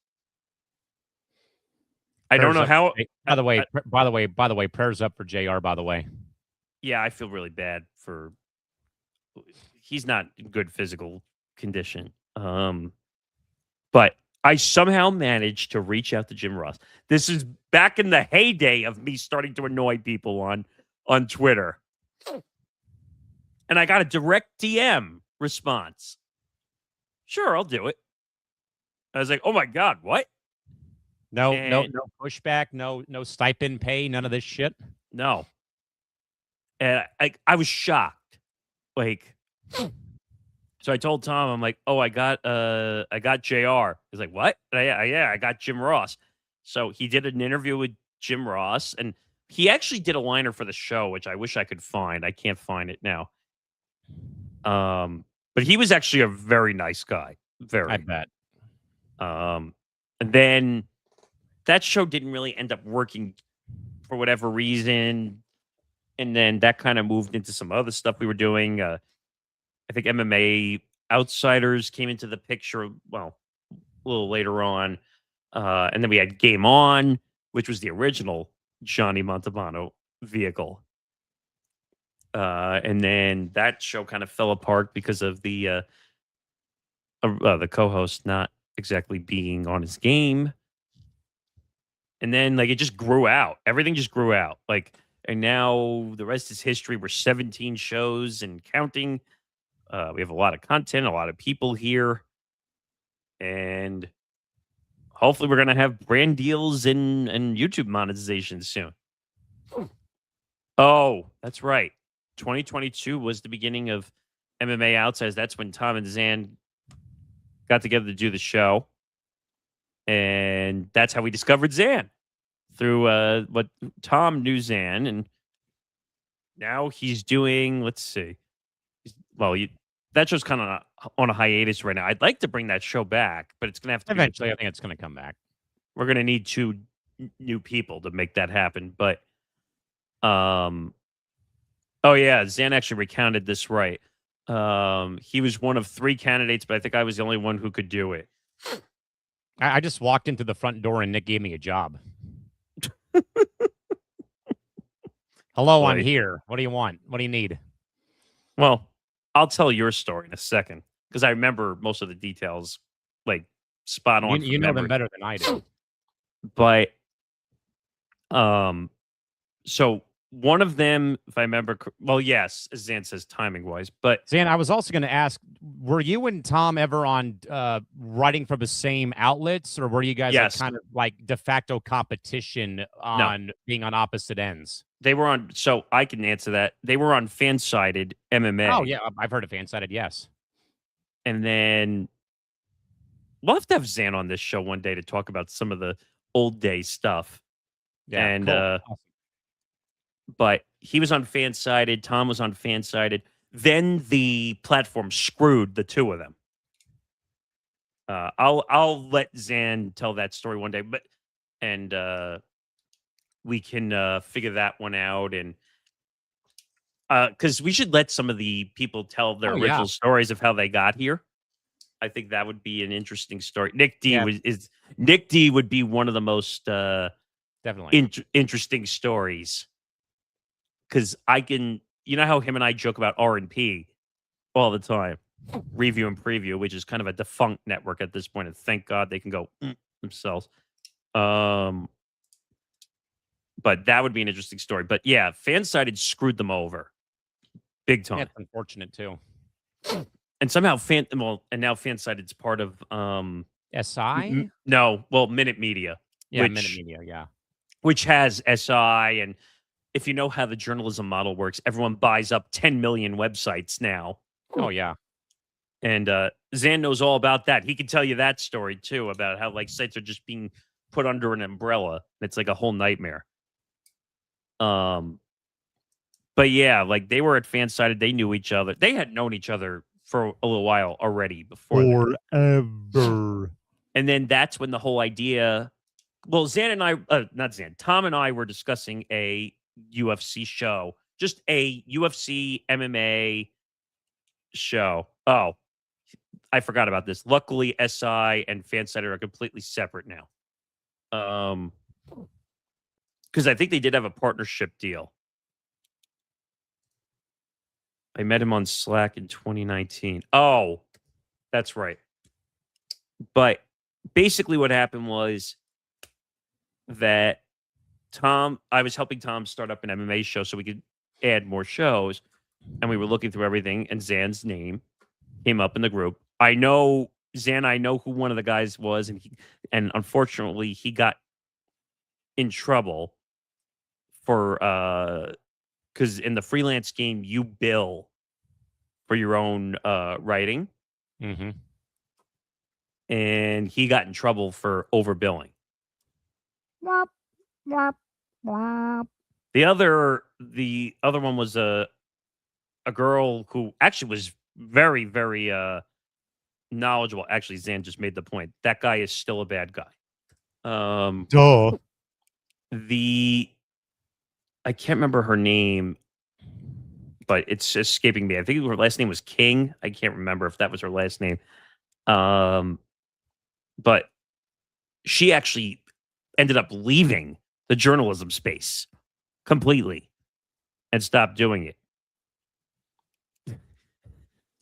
I don't know how. By the way, prayers up for JR, by the way. Yeah, I feel really bad for. He's not in good physical condition. But I somehow managed to reach out to Jim Ross. This is back in the heyday of me starting to annoy people on Twitter. And I got a direct DM response. Sure, I'll do it. I was like, oh my God, what? No pushback, no stipend pay, none of this shit. No. And I was shocked. Like, so I told Tom, I'm like, oh, I got JR. He's like, what? Yeah, I got Jim Ross. So he did an interview with Jim Ross, and he actually did a liner for the show, which I wish I could find. I can't find it now. But he was actually a very nice guy. Very. I bet. And then that show didn't really end up working for whatever reason. And then that kind of moved into some other stuff we were doing. I think MMA Outsiders came into the picture. Well, little later on. And then we had Game On, which was the original Johnny Montalbano vehicle. And then that show kind of fell apart because of the co-host not exactly being on his game. And then like it just grew out. Everything just grew out. Like, and now the rest is history. We're 17 shows and counting. We have a lot of content, a lot of people here. And hopefully we're gonna have brand deals and YouTube monetization soon. Oh, that's right. 2022 was the beginning of MMA Outsiders. That's when Tom and Zan got together to do the show. And that's how we discovered Zan through what Tom knew Zan. And now he's doing, let's see. That show's kind of on a hiatus right now. I'd like to bring that show back, but it's going to have to Eventually, I think it's going to come back. We're going to need 2 new people to make that happen. But, oh yeah, Zan actually recounted this right. He was one of 3 candidates, but I think I was the only one who could do it. I just walked into the front door and Nick gave me a job. Hello, Boy. I'm here. What do you want? What do you need? Well, I'll tell your story in a second because I remember most of the details, like spot on. You know them better than I do. But, so one of them, if I remember, well, yes, as Zan says, timing wise. But Zan, I was also going to ask, were you and Tom ever on writing for the same outlets, or were you guys like, kind of like de facto competition on being on opposite ends? They were on, so I can answer that. They were on Fansided MMA. Oh, yeah, I've heard of Fansided, yes. And then we'll have to have Zan on this show one day to talk about some of the old day stuff. Yeah, and cool. Awesome. But he was on Fansided, Tom was on Fansided. Then the platform screwed the 2 of them. I'll let Zan tell that story one day, but we can figure that one out. And because we should let some of the people tell their original stories of how they got here. I think that would be an interesting story. Nick D would be one of the most definitely interesting stories. Because I can, you know how him and I joke about R&P all the time, review and preview, which is kind of a defunct network at this point, and thank God they can go themselves. But that would be an interesting story. But yeah, Fansided screwed them over, big time. That's unfortunate too. And somehow and now Fansided's part of SI. Minute Media. Yeah, Minute Media. Yeah, which has SI. And if you know how the journalism model works, everyone buys up 10 million websites now. Oh, yeah. And Zan knows all about that. He can tell you that story, too, about how like sites are just being put under an umbrella. It's like a whole nightmare. But yeah, like they were at Fansided. They knew each other. They had known each other for a little while already before. Forever. And then that's when the whole idea... Well, Zan and I... not Zan. Tom and I were discussing a UFC show, just a UFC MMA show. Oh, I forgot about this. Luckily, SI and Fansided are completely separate now. Because I think they did have a partnership deal. I met him on Slack in 2019. Oh, that's right. But basically what happened was that I was helping Tom start up an MMA show so we could add more shows. And we were looking through everything, and Zan's name came up in the group. I know who one of the guys was, and unfortunately he got in trouble for because in the freelance game you bill for your own writing. Mm-hmm. And he got in trouble for overbilling. Wop, wop, wop. The other one was a girl who actually was very, very knowledgeable. Actually, Zan just made the point. That guy is still a bad guy. Duh. I can't remember her name, but it's escaping me. I think her last name was King. I can't remember if that was her last name. but she actually ended up leaving the journalism space completely and stopped doing it.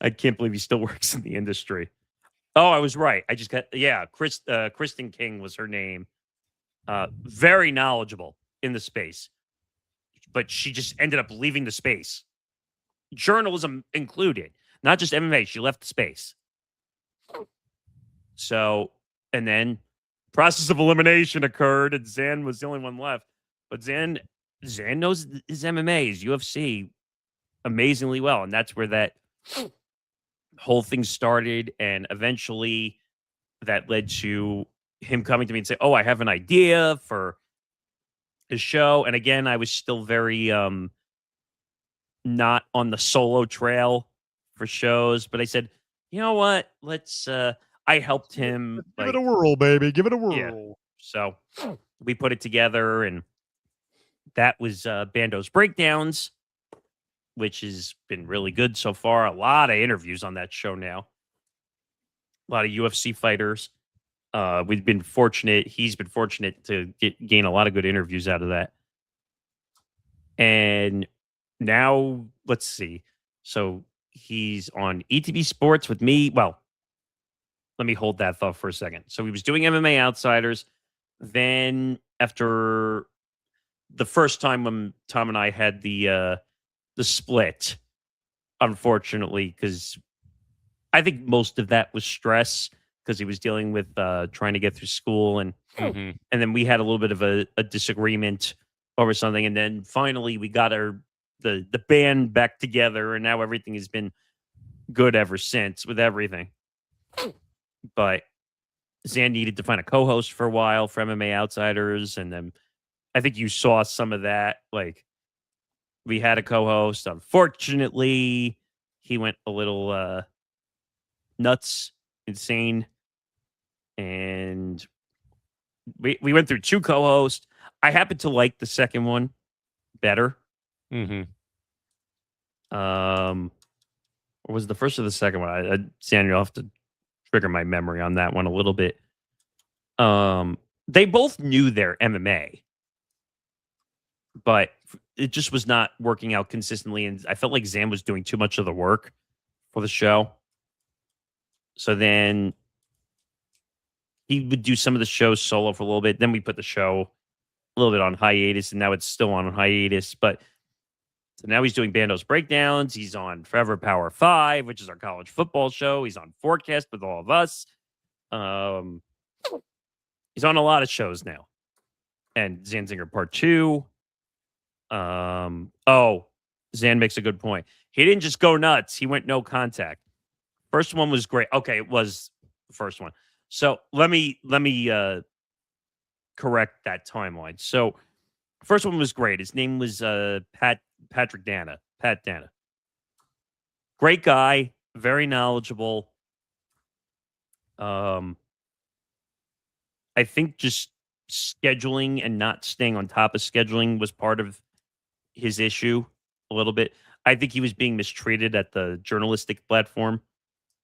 I can't believe he still works in the industry. Oh, I was right. I just got, Kristen King was her name. Very knowledgeable in the space, but she just ended up leaving the space. Journalism included, not just MMA. She left the space. So, and then process of elimination occurred, and Zan was the only one left. But Zan knows his MMA, his UFC amazingly well, and that's where that whole thing started. And eventually, that led to him coming to me and say, "Oh, I have an idea for his show." And again, I was still very not on the solo trail for shows, but I said, "You know what? Let's." I helped him. Give it a whirl, baby. Give it a whirl. Yeah. So we put it together, and that was Bando's Breakdowns, which has been really good so far. A lot of interviews on that show now. A lot of UFC fighters. We've been fortunate. He's been fortunate to gain a lot of good interviews out of that. And now, let's see. So he's on ETB Sports with me. Well, let me hold that thought for a second. So he was doing MMA Outsiders. Then after the first time when Tom and I had the split, unfortunately, because I think most of that was stress because he was dealing with trying to get through school, and then we had a little bit of a disagreement over something, and then finally we got the band back together, and now everything has been good ever since with everything. But Zan needed to find a co-host for a while for MMA Outsiders, and then I think you saw some of that. Like, we had a co-host. Unfortunately, he went a little nuts, insane, and we went through two co-hosts. I happen to like the second one better. Or was it the first or the second one? Samuel, I'll have to trigger my memory on that one a little bit. They both knew their MMA, but it just was not working out consistently, and I felt like Zan was doing too much of the work for the show. So then he would do some of the shows solo for a little bit. Then we put the show a little bit on hiatus, and now it's still on hiatus. But so now he's doing Bando's Breakdowns. He's on Forever Power 5, which is our college football show. He's on Forecast with all of us. He's on a lot of shows now. And Zanzinger Part 2. Zan makes a good point. He didn't just go nuts. He went no contact. First one was great. Okay, it was the first one. So let me correct that timeline. So first one was great. His name was Patrick Dana. Pat Dana. Great guy, very knowledgeable. I think just scheduling and not staying on top of scheduling was part of his issue a little bit. I think he was being mistreated at the journalistic platform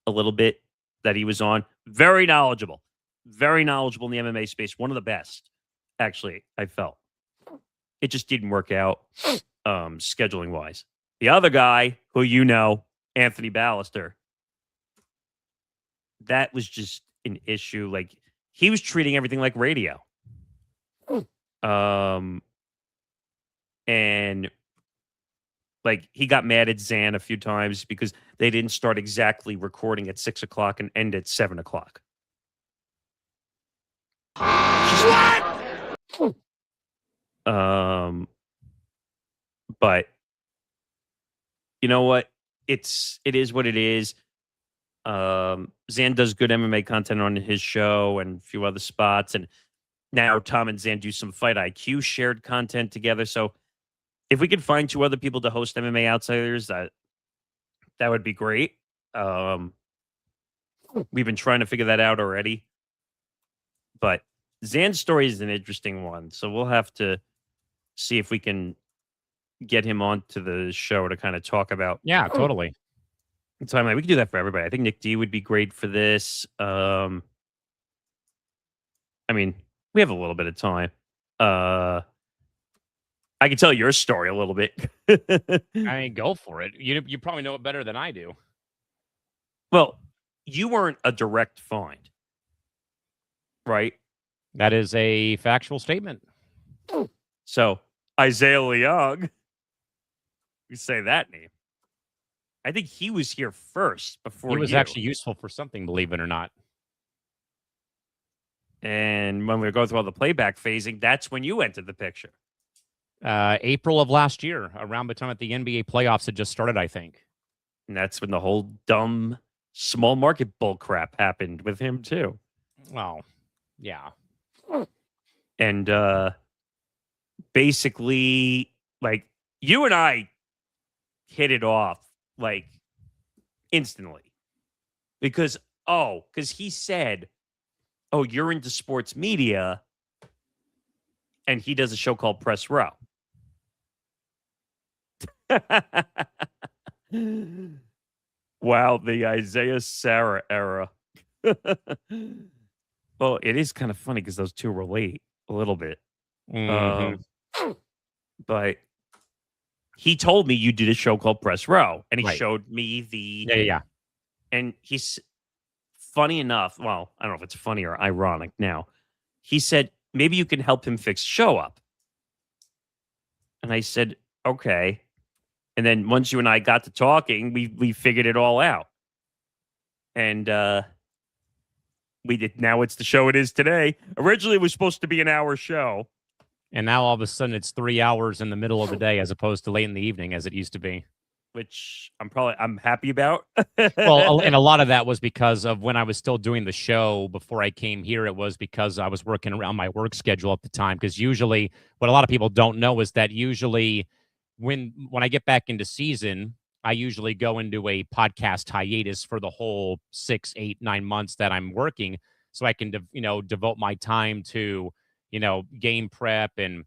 a little bit that he was on. Very knowledgeable in the MMA space. One of the best, actually, I felt. It just didn't work out scheduling wise. The other guy, who you know, Anthony Ballister, that was just an issue. Like, he was treating everything like radio. And like, he got mad at Zan a few times because they didn't start exactly recording at 6:00 and end at 7:00. What? But you know what? It is what it is. Zan does good MMA content on his show and a few other spots, and now Tom and Zan do some Fight IQ shared content together. So if we could find two other people to host MMA Outsiders, that would be great. We've been trying to figure that out already. But Zan's story is an interesting one, so we'll have to see if we can get him onto the show to kind of talk about. Yeah, totally. Timeline. We can do that for everybody. I think Nick D would be great for this. I mean, we have a little bit of time. I can tell your story a little bit. I mean, go for it. You probably know it better than I do. Well, you weren't a direct find, right? That is a factual statement. So Isaiah Leong, you say that name. I think he was here first before He was you. actually useful for something, believe it or not. And when we were going through all the playback phasing, that's when you entered the picture. April of last year, around the time that the NBA playoffs had just started, I think. And that's when the whole dumb small market bull crap happened with him too. Well, yeah. And basically, like, you and I hit it off like instantly because he said, "Oh, you're into sports media," and he does a show called Press Row. Wow, the Isaiah Sarah era. Well, it is kind of funny because those two relate a little bit. Mhm. But he told me you did a show called Press Row, and he Right. showed me the. Yeah. And he's funny enough. Well, I don't know if it's funny or ironic now. He said, maybe you can help him fix show up. And I said, okay. And then once you and I got to talking, we figured it all out. And we did. Now it's the show it is today. Originally, it was supposed to be an hour show. And now all of a sudden it's 3 hours in the middle of the day as opposed to late in the evening as it used to be. Which I'm happy about. Well, and a lot of that was because of when I was still doing the show before I came here. It was because I was working around my work schedule at the time. Because usually, what a lot of people don't know is that usually, when I get back into season, I usually go into a podcast hiatus for the whole 6, 8, 9 months that I'm working, so I can devote my time to game prep and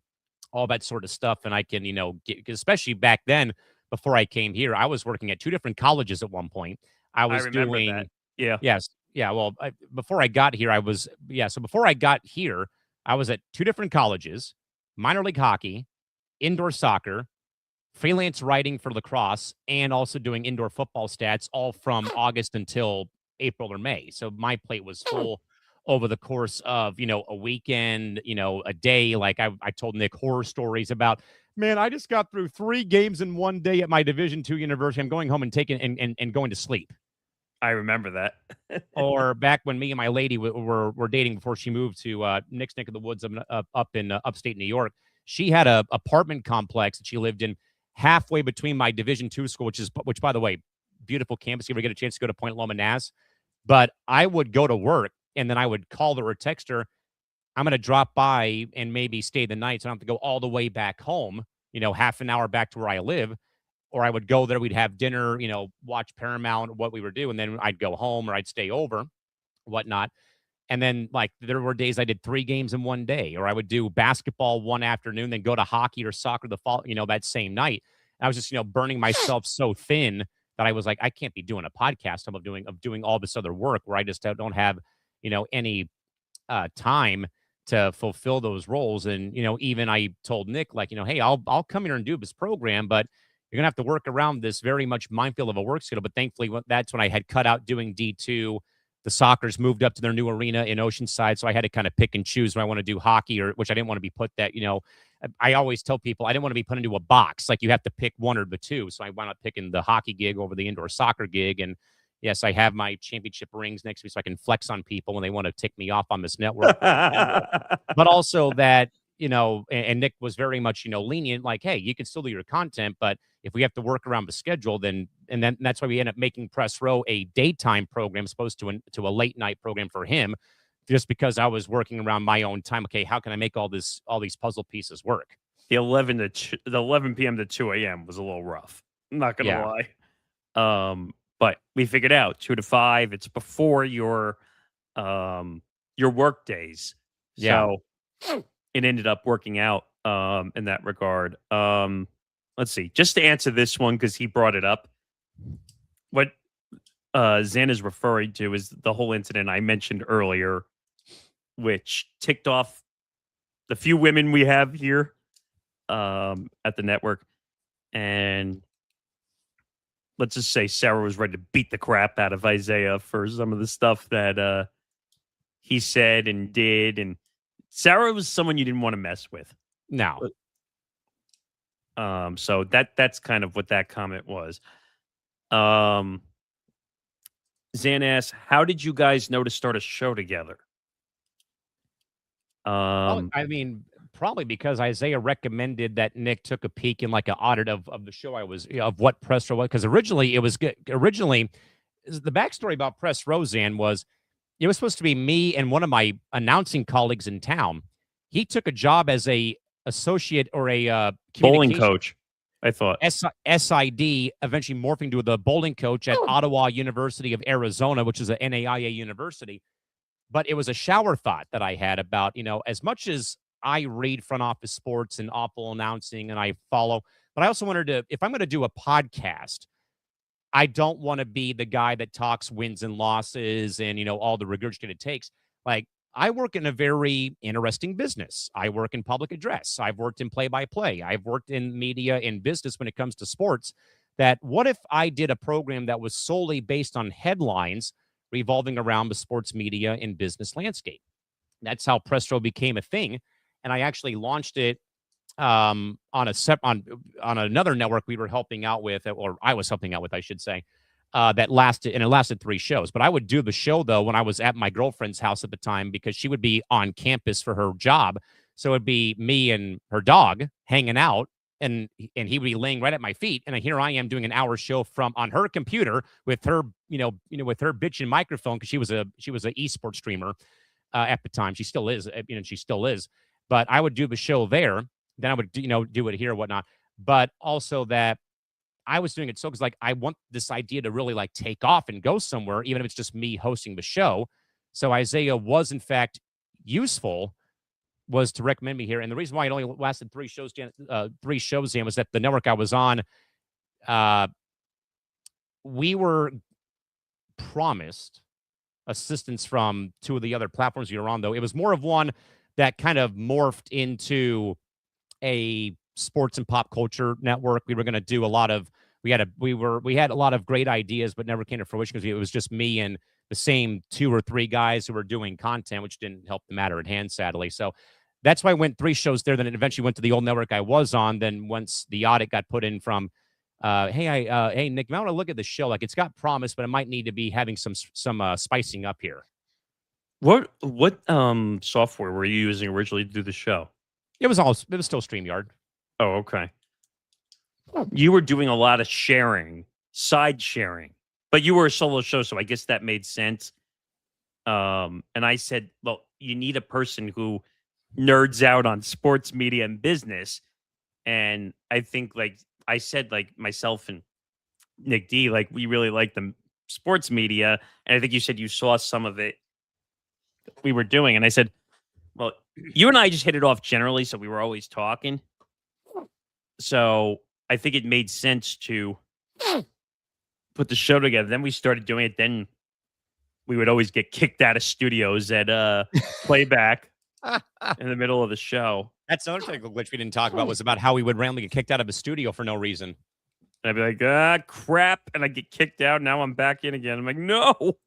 all that sort of stuff, and I can get, especially back then. Before I came here, I was working at 2 different colleges at one point. I was remember doing that. Yeah. Yes. Yeah, well, before I got here, so before I got here, I was at 2 different colleges, minor league hockey, indoor soccer, freelance writing for lacrosse, and also doing indoor football stats, all from August until April or May. So my plate was full over the course of, a weekend, a day. Like I told Nick horror stories about, man, I just got through 3 games in one day at my Division II university. I'm going home and taking and going to sleep. I remember that. Or back when me and my lady were dating before she moved to Nick's neck of the woods up in upstate New York. She had a apartment complex that she lived in halfway between my Division II school, which by the way, beautiful campus. You ever get a chance to go to Point Loma Naz? But I would go to work and then I would call her or text her, I'm going to drop by and maybe stay the night, so I don't have to go all the way back home, half an hour back to where I live. Or I would go there, we'd have dinner, watch Paramount, what we were doing. Then I'd go home or I'd stay over, whatnot. And then, like, there were days I did 3 games in one day, or I would do basketball one afternoon, then go to hockey or soccer the fall, that same night. I was just, burning myself so thin that I was like, I can't be doing a podcast. I'm doing all this other work where I just don't have, any time to fulfill those roles. And, even I told Nick, like, hey, I'll come here and do this program, but you're going to have to work around this very much minefield of a work schedule. But thankfully, that's when I had cut out doing D2. The Soccers moved up to their new arena in Oceanside. So I had to kind of pick and choose when I want to do hockey, or which I didn't want to be put that, I always tell people I didn't want to be put into a box. Like, you have to pick one or the two. So I wound up picking the hockey gig over the indoor soccer gig. And yes, I have my championship rings next week so I can flex on people when they want to tick me off on this network. But also that, and Nick was very much, lenient, like, hey, you can still do your content, but if we have to work around the schedule, then that's why we end up making Press Row a daytime program, opposed to a late night program for him, just because I was working around my own time. Okay, how can I make all these puzzle pieces work? The 11 p.m. to 2 a.m. was a little rough. I'm not gonna lie. But we figured out 2 to 5. It's before your work days. Yeah. So it ended up working out in that regard. Let's see. Just to answer this one, because he brought it up. What Zen is referring to is the whole incident I mentioned earlier which ticked off the few women we have here at the network. And let's just say Sarah was ready to beat the crap out of Isaiah for some of the stuff that he said and did. And Sarah was someone you didn't want to mess with. No. So that's kind of what that comment was. Zan asks, how did you guys know to start a show together? I mean, probably because Isaiah recommended that Nick took a peek in like an audit of the show I was, of what Press Row was. Because originally it was good. Originally, the backstory about Press Roseanne was it was supposed to be me and one of my announcing colleagues in town. He took a job as a associate or a bowling coach, I thought. SID, eventually morphing to the bowling coach at Ottawa University of Arizona, which is a NAIA university. But it was a shower thought that I had about, as much as I read front office sports and awful announcing and I follow, but I also wanted to, if I'm going to do a podcast, I don't want to be the guy that talks wins and losses and, all the regurgitated takes. Like, I work in a very interesting business. I work in public address. I've worked in play-by-play. I've worked in media and business when it comes to sports. That what if I did a program that was solely based on headlines revolving around the sports media and business landscape? That's how Press Row became a thing. And I actually launched it on another network we were helping out with, or I was helping out with, I should say. It lasted 3 shows. But I would do the show, though, when I was at my girlfriend's house at the time, because she would be on campus for her job. So it'd be me and her dog hanging out, and he would be laying right at my feet. And here I am doing an hour show on her computer with her, with her bitchin' microphone, because she was a esports streamer at the time. She still is, she still is. But I would do the show there. Then I would, do it here and whatnot. But also that I was doing it because I want this idea to really take off and go somewhere, even if it's just me hosting the show. So Isaiah was in fact useful, was to recommend me here. And the reason why it only lasted 3 shows, Dan, was that the network I was on, we were promised assistance from 2 of the other platforms we were on, though. It was more of one that kind of morphed into a sports and pop culture network. We were going to do a lot of, we had a lot of great ideas, but never came to fruition because it was just me and the same 2 or 3 guys who were doing content, which didn't help the matter at hand, sadly. So that's why I went 3 shows there. Then it eventually went to the old network I was on. Then once the audit got put in from, hey, Nick, you might want to look at the show. It's got promise, but it might need to be having some spicing up here. What software were you using originally to do the show? It was still StreamYard. Oh, okay. You were doing a lot of side sharing, but you were a solo show, so I guess that made sense. And I said, well, you need a person who nerds out on sports media and business. And I think, I said, myself and Nick D, we really like the sports media. And I think you said you saw some of it we were doing. And I said, well, you and I just hit it off generally, so we were always talking. So I think it made sense to put the show together. Then we started doing it. Then we would always get kicked out of studios at playback in the middle of the show. That's another technical glitch we didn't talk about, was about how we would randomly get kicked out of a studio for no reason. And I'd be like, crap. And I get kicked out. Now I'm back in again. I'm like, no.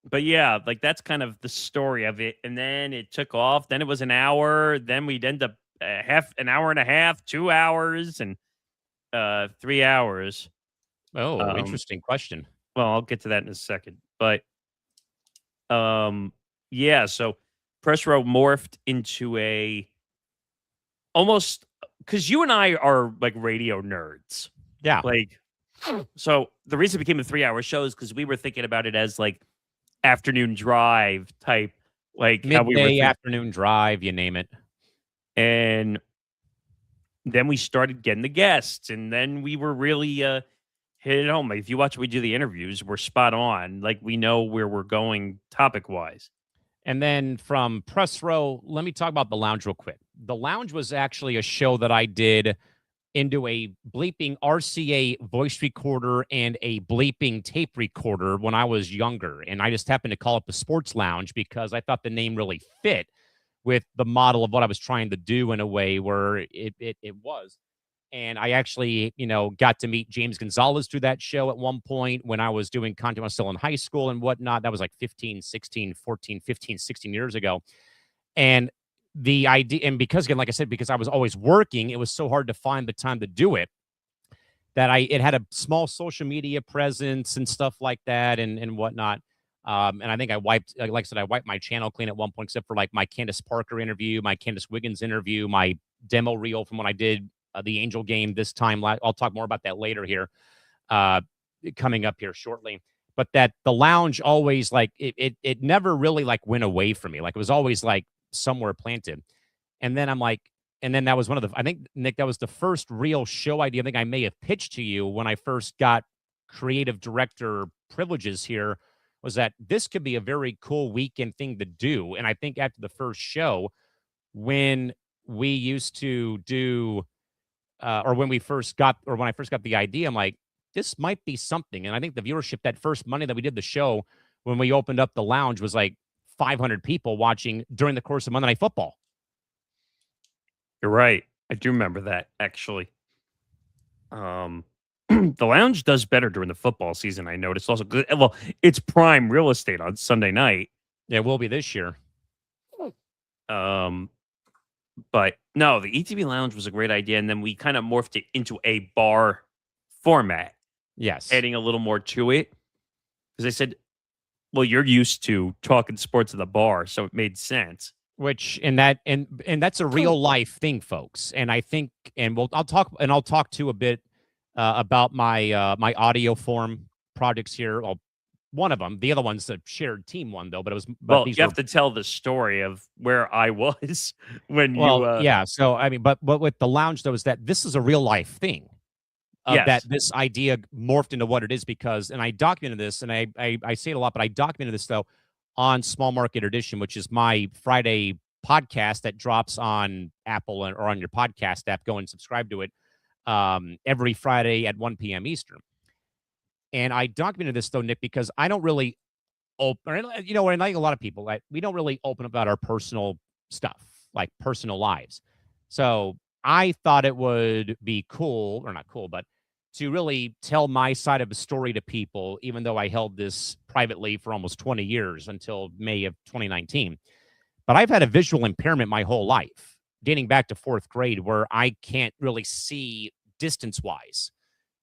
But yeah, that's kind of the story of it. And then it took off. Then it was an hour. Then we'd end up an hour and a half, 2 hours, and 3 hours. Oh, interesting question. Well, I'll get to that in a second. But yeah, so Press Row morphed into almost, because you and I are radio nerds. Yeah. So the reason it became a 3-hour show is because we were thinking about it as afternoon drive type, midday, how we were afternoon drive, you name it. And then we started getting the guests, and then we were really hit it home. If you watch, we do the interviews, we're spot on. We know where we're going topic wise. And then from Press Row, let me talk about The Lounge real quick. The Lounge was actually a show that I did into a bleeping RCA voice recorder and a bleeping tape recorder when I was younger. And I just happened to call it the Sports Lounge because I thought the name really fit with the model of what I was trying to do in a way where it was. And I actually, got to meet James Gonzalez through that show at one point when I was doing content when I was still in high school and whatnot. That was like 15, 16, 14, 15, 16 years ago. And the idea, and because again, like I said, because I was always working, it was so hard to find the time to do it that it had a small social media presence and stuff like that and whatnot. And I think I wiped my channel clean at one point, except for like my Candace Parker interview, my Candace Wiggins interview, my demo reel from when I did the Angel game this time. I'll talk more about that later here, coming up here shortly. But that the lounge always like it never really like went away from me. Like it was always like somewhere planted. And then I'm like, and then that was I think, Nick, that was the first real show idea I think I may have pitched to you when I first got creative director privileges here, was that this could be a very cool weekend thing to do. And I think after the first show, when we used to do, when I first got the idea, I'm like, this might be something. And I think the viewership that first Monday that we did the show, when we opened up the lounge, was like 500 people watching during the course of Monday Night Football. You're right. I do remember that, actually. The lounge does better during the football season, I noticed. Also, good. Well, it's prime real estate on Sunday night. Yeah, it will be this year. But no, the ETB lounge was a great idea, and then we kind of morphed it into a bar format. Yes, adding a little more to it, because I said, well, you're used to talking sports at the bar, so it made sense. Which and that's a real life thing, folks. And I think, and I'll talk too a bit about my my audio form projects here. Well, one of them, the other one's a shared team one though. But it was you have to tell the story of where I was when you. Yeah. So I mean, but with the lounge though, is that this is a real life thing. Yes. That this idea morphed into what it is because, and I documented this, and I say it a lot, but I documented this though on Small Market Edition, which is my Friday podcast that drops on Apple or on your podcast app. Go and subscribe to it every Friday at 1 p.m. Eastern. And I documented this though, Nick, because I don't really open, and like a lot of people, we don't really open about our personal stuff, like personal lives. So I thought it would be cool, or not cool, but to really tell my side of the story to people, even though I held this privately for almost 20 years until May of 2019. But I've had a visual impairment my whole life, dating back to fourth grade, where I can't really see distance-wise.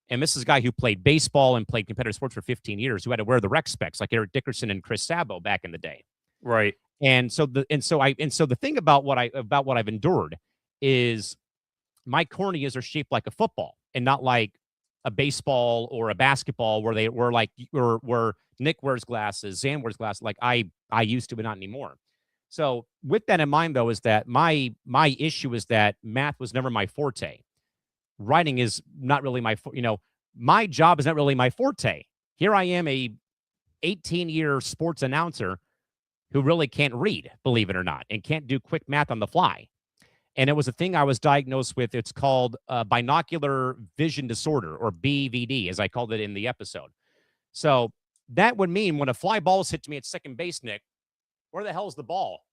And this is a guy who played baseball and played competitive sports for 15 years, who had to wear the rec specs like Eric Dickerson and Chris Sabo back in the day. Right. And so the thing about what I've endured is my corneas are shaped like a football and not like a baseball or a basketball where they were like where Nick wears glasses, Zan wears glasses, like I used to, but not anymore. So with that in mind, though, is that my issue is that math was never my forte. Writing is not really my job is not really my forte. Here I am, a 18-year sports announcer who really can't read, believe it or not, and can't do quick math on the fly. And it was a thing I was diagnosed with. It's called binocular vision disorder, or BVD, as I called it in the episode. So that would mean when a fly ball is hit to me at second base, Nick, where the hell is the ball?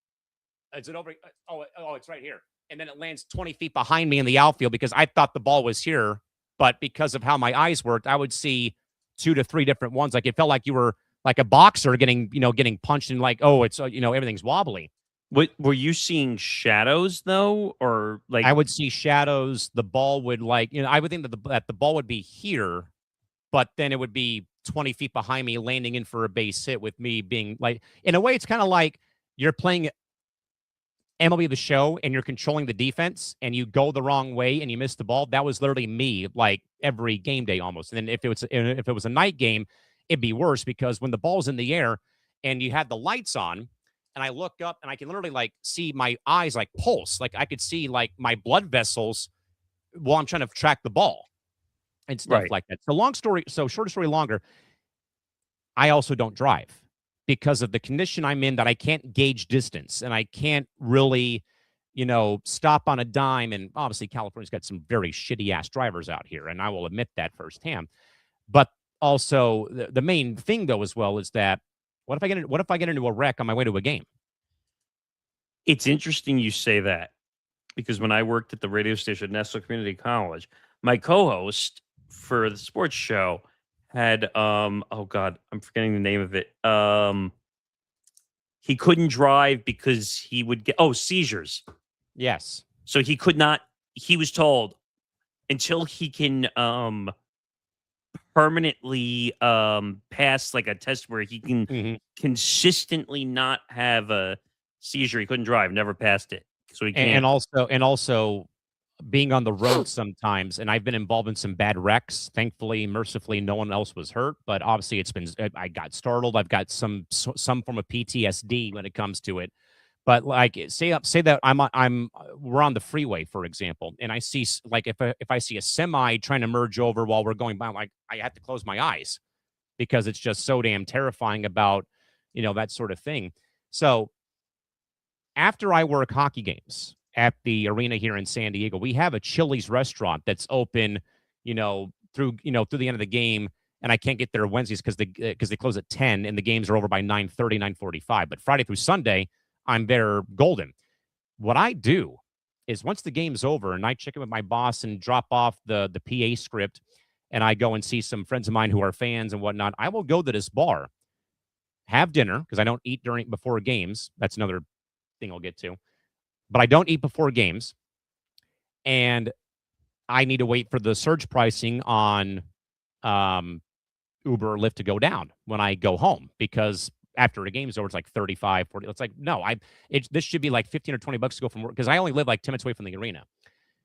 Is it over? Oh, it's right here. And then it lands 20 feet behind me in the outfield because I thought the ball was here. But because of how my eyes worked, I would see 2 to 3 different ones. Like it felt like you were like a boxer getting punched and like, oh, it's, everything's wobbly. Were you seeing shadows though, or like I would see shadows? The ball would I would think that the ball would be here, but then it would be 20 feet behind me, landing in for a base hit with me being like, in a way, it's kind of like you're playing MLB The Show and you're controlling the defense and you go the wrong way and you miss the ball. That was literally me, like every game day almost. And then if it was a night game, it'd be worse because when the ball's in the air and you had the lights on, and I look up and I can literally like see my eyes like pulse. Like I could see like my blood vessels while I'm trying to track the ball and stuff like that. So short story longer, I also don't drive because of the condition I'm in, that I can't gauge distance and I can't really stop on a dime. And obviously, California's got some very shitty ass drivers out here, and I will admit that firsthand. But also, the main thing though, as well, is that what if I get into a wreck on my way to a game? It's interesting you say that because when I worked at the radio station at Nassau Community College, my co-host for the sports show had oh god, I'm forgetting the name of it. He couldn't drive because he would get seizures. Yes. So he could not. He was told until he can permanently pass like a test where he can consistently not have a seizure. He couldn't drive. Never passed it. So he can't. And also being on the road sometimes, and I've been involved in some bad wrecks. Thankfully, mercifully, no one else was hurt. But obviously, I got startled. I've got some form of PTSD when it comes to it. But like, say that we're on the freeway, for example, and I see like if I see a semi trying to merge over while we're going by, like I have to close my eyes because it's just so damn terrifying about that sort of thing. So after I work hockey games at the arena here in San Diego, we have a Chili's restaurant that's open, through the end of the game. And I can't get there Wednesdays because they close at 10 and the games are over by 9:30, 9:45. But Friday through Sunday, I'm there golden. What I do is once the game's over and I check in with my boss and drop off the PA script and I go and see some friends of mine who are fans and whatnot, I will go to this bar, have dinner because I don't eat before games. That's another thing I'll get to. But I don't eat before games. And I need to wait for the surge pricing on Uber or Lyft to go down when I go home because after the game's over, it's like 35, 40. It's like, no, this should be like 15 or 20 bucks to go from work because I only live like 10 minutes away from the arena.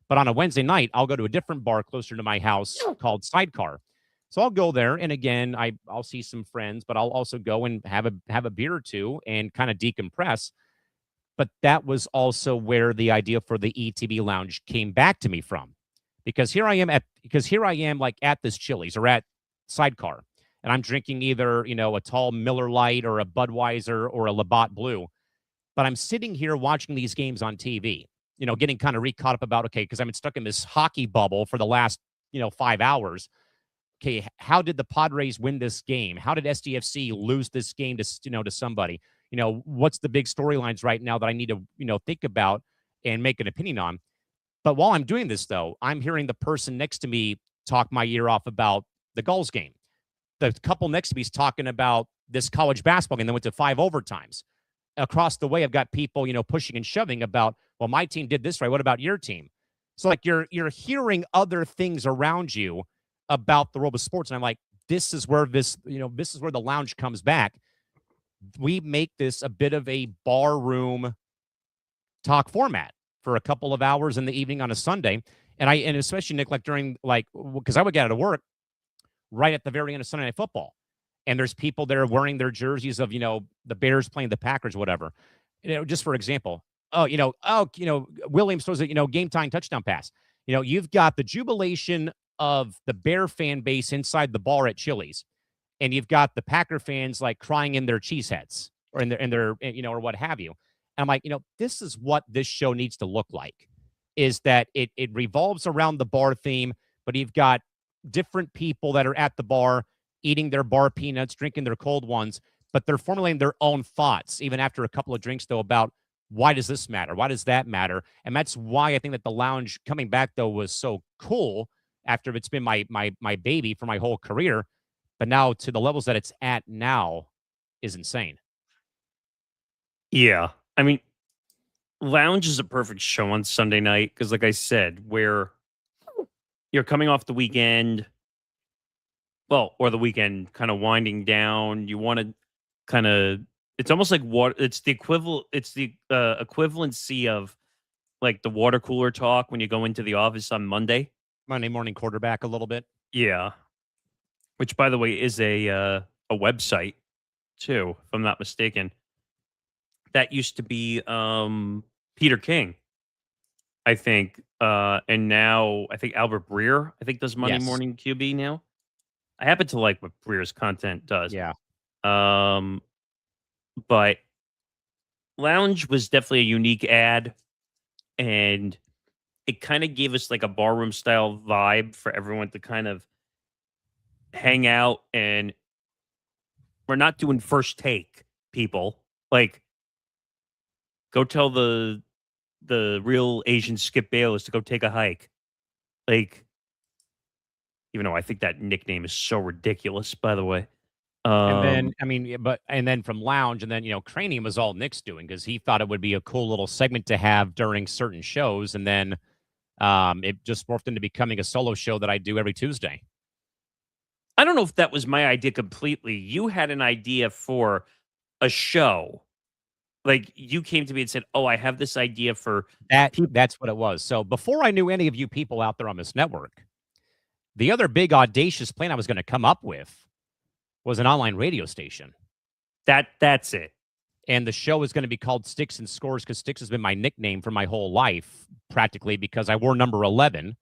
But on a Wednesday night, I'll go to a different bar closer to my house called Sidecar. So I'll go there. And again, I'll see some friends, but I'll also go and have a beer or two and kind of decompress. But that was also where the idea for the ETB lounge came back to me from. Because here I am like at this Chili's or at Sidecar. And I'm drinking either, a tall Miller Lite or a Budweiser or a Labatt Blue. But I'm sitting here watching these games on TV, getting kind of caught up about, okay, because I've been stuck in this hockey bubble for the last, 5 hours. Okay, how did the Padres win this game? How did SDFC lose this game to somebody? What's the big storylines right now that I need to, think about and make an opinion on? But while I'm doing this, though, I'm hearing the person next to me talk my ear off about the Gulls game. The couple next to me is talking about this college basketball game that went to 5 overtimes. Across the way, I've got people, pushing and shoving about, well, my team did this right. What about your team? So like you're hearing other things around you about the world of sports. And I'm like, this is where this is where the lounge comes back. We make this a bit of a bar room talk format for a couple of hours in the evening on a Sunday. And especially, Nick, like during because I would get out of work right at the very end of Sunday Night Football. And there's people there wearing their jerseys of, the Bears playing the Packers, whatever. Just for example, Williams throws a, game-tying touchdown pass. You've got the jubilation of the Bear fan base inside the bar at Chili's. And you've got the Packer fans like crying in their cheese heads or in their or what have you. And I'm like, this is what this show needs to look like, is that it revolves around the bar theme, but you've got different people that are at the bar eating their bar peanuts, drinking their cold ones, but they're formulating their own thoughts, even after a couple of drinks, though, about why does this matter? Why does that matter? And that's why I think that the lounge coming back, though, was so cool after it's been my baby for my whole career. But now to the levels that it's at now is insane. Yeah. I mean, lounge is a perfect show on Sunday night because, like I said, where you're coming off the weekend, or the weekend kind of winding down, you want to kind of, it's almost like it's the equivalency of like the water cooler talk when you go into the office on Monday morning quarterback a little bit. Yeah. Which, by the way, is a website too, if I'm not mistaken. That used to be Peter King, I think, and now I think Albert Breer, does Monday Morning QB now. I happen to like what Breer's content does. Yeah. But Lounge was definitely a unique ad and it kind of gave us like a barroom style vibe for everyone to kind of hang out, and we're not doing first take, people. Like, go tell the real Asian Skip Bayless to go take a hike. Like, even though I think that nickname is so ridiculous, by the way. And then, I mean, and then from Lounge, and then, Cranium was all Nick's doing because he thought it would be a cool little segment to have during certain shows. And then it just morphed into becoming a solo show that I do every Tuesday. I don't know if that was my idea completely. You had an idea for a show. Like, you came to me and said, "Oh, I have this idea for That's what it was. So before I knew any of you people out there on this network, the other big audacious plan I was going to come up with was an online radio station. That's it. And the show is going to be called Sticks and Scores because Sticks has been my nickname for my whole life, practically, because I wore number 11.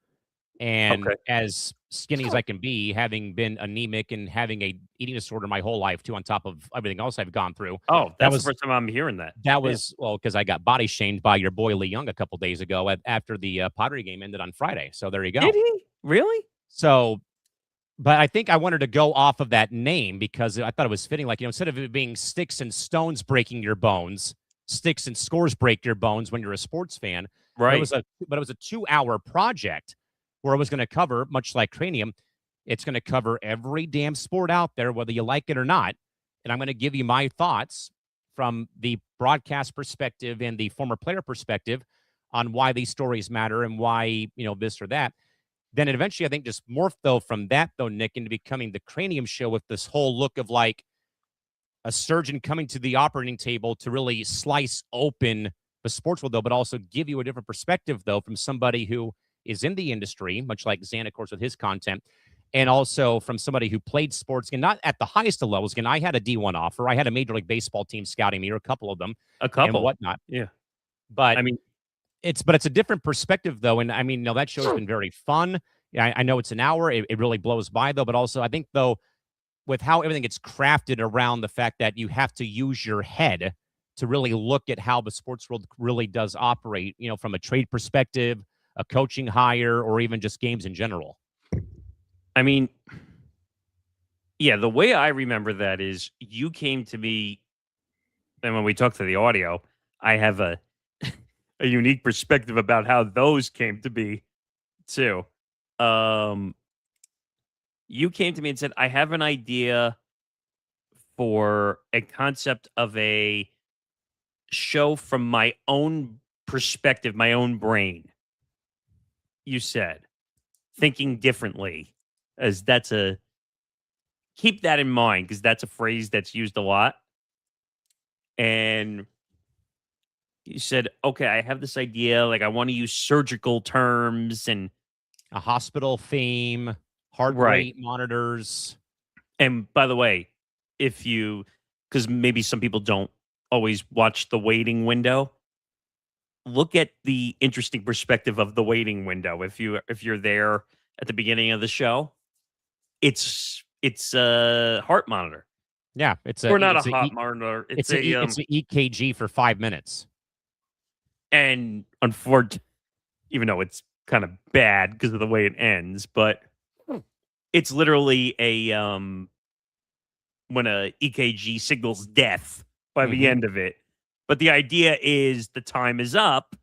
And as skinny as I can be, having been anemic and having a eating disorder my whole life, too, on top of everything else I've gone through. Oh, that's the first time I'm hearing that. That was, well, because I got body shamed by your boy Lee Young a couple days ago after the Pottery game ended on Friday. So there you go. Did he? Really? So, but I think I wanted to go off of that name because I thought it was fitting. Like, instead of it being Sticks and Stones breaking your bones, Sticks and Scores break your bones when you're a sports fan. Right. But it was a 2-hour project where it was going to cover, much like Cranium, it's going to cover every damn sport out there, whether you like it or not. And I'm going to give you my thoughts from the broadcast perspective and the former player perspective on why these stories matter and why, this or that. Then it eventually, I think, just morphed, though, from that, though, Nick, into becoming the Cranium show with this whole look of like a surgeon coming to the operating table to really slice open the sports world, though, but also give you a different perspective, though, from somebody who is in the industry, much like Zan, of course, with his content, and also from somebody who played sports, and not at the highest of levels. Again, I had a D1 offer. I had a Major League Baseball team scouting me, or a couple of them, and whatnot. Yeah. But I mean, it's a different perspective, though. And I mean, that show's been very fun. I know it's an hour. It really blows by, though. But also, I think, though, with how everything gets crafted around the fact that you have to use your head to really look at how the sports world really does operate, from a trade perspective, a coaching hire, or even just games in general. I mean, yeah, the way I remember that is you came to me, and when we talked to the audio, I have a unique perspective about how those came to be, too. You came to me and said, I have an idea for a concept of a show from my own perspective, my own brain. You said, thinking differently, as keep that in mind, because that's a phrase that's used a lot. And you said, okay, I have this idea, like I want to use surgical terms and a hospital theme, heart rate monitors. And by the way, because maybe some people don't always watch the waiting window, look at the interesting perspective of the waiting window. If you're there at the beginning of the show, it's a heart monitor. Yeah, it's not a heart monitor. It's an EKG for 5 minutes. And unfortunately, even though it's kind of bad because of the way it ends, but it's literally a when a EKG signals death by the end of it. But the idea is the time is up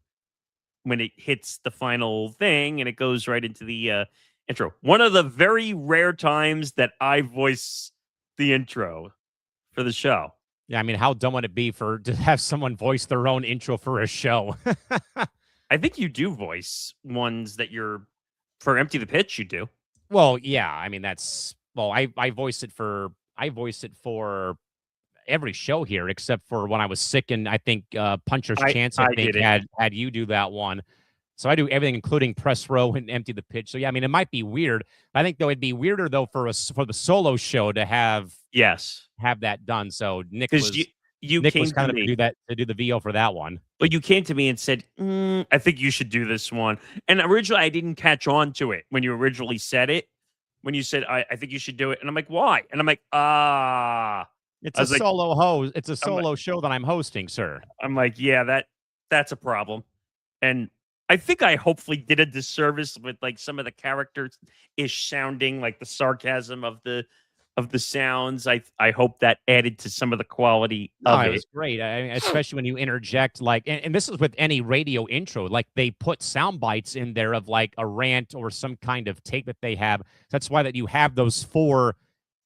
when it hits the final thing, and it goes right into the intro. One of the very rare times that I voice the intro for the show. Yeah, I mean, how dumb would it be to have someone voice their own intro for a show? I think you do voice ones that for Empty the Pitch, you do. Well, yeah, I mean, I voice it for every show here, except for when I was sick, and I think Puncher's Chance, I think, had you do that one. So I do everything, including Press Row and Empty the Pitch. So yeah, I mean, it might be weird. I think, though, it'd be weirder, though, for the solo show to have that done. So Nick was kind of to do the VO for that one. But you came to me and said, I think you should do this one. And originally, I didn't catch on to it when you originally said it. When you said, I think you should do it. And I'm like, why? And I'm like, It's a solo show that I'm hosting, sir. I'm like, yeah, that's a problem. And I think I hopefully did a disservice with like some of the characters ish sounding, like the sarcasm of the sounds. I hope that added to some of the quality No, of it it. was great. I mean, especially when you interject, like, and this is with any radio intro, like they put sound bites in there of like a rant or some kind of tape that they have. That's why that you have those 4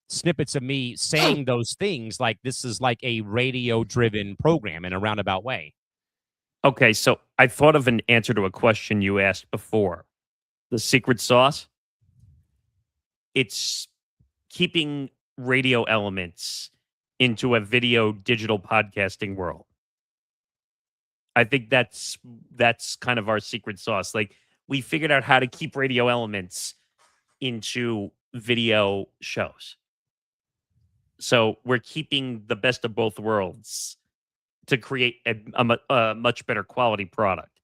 snippets of me saying those things. Like this is like a radio-driven program in a roundabout way. Okay, so I thought of an answer to a question you asked before. The secret sauce. It's keeping radio elements into a video digital podcasting world. I think that's kind of our secret sauce. Like we figured out how to keep radio elements into video shows. So we're keeping the best of both worlds to create a much better quality product.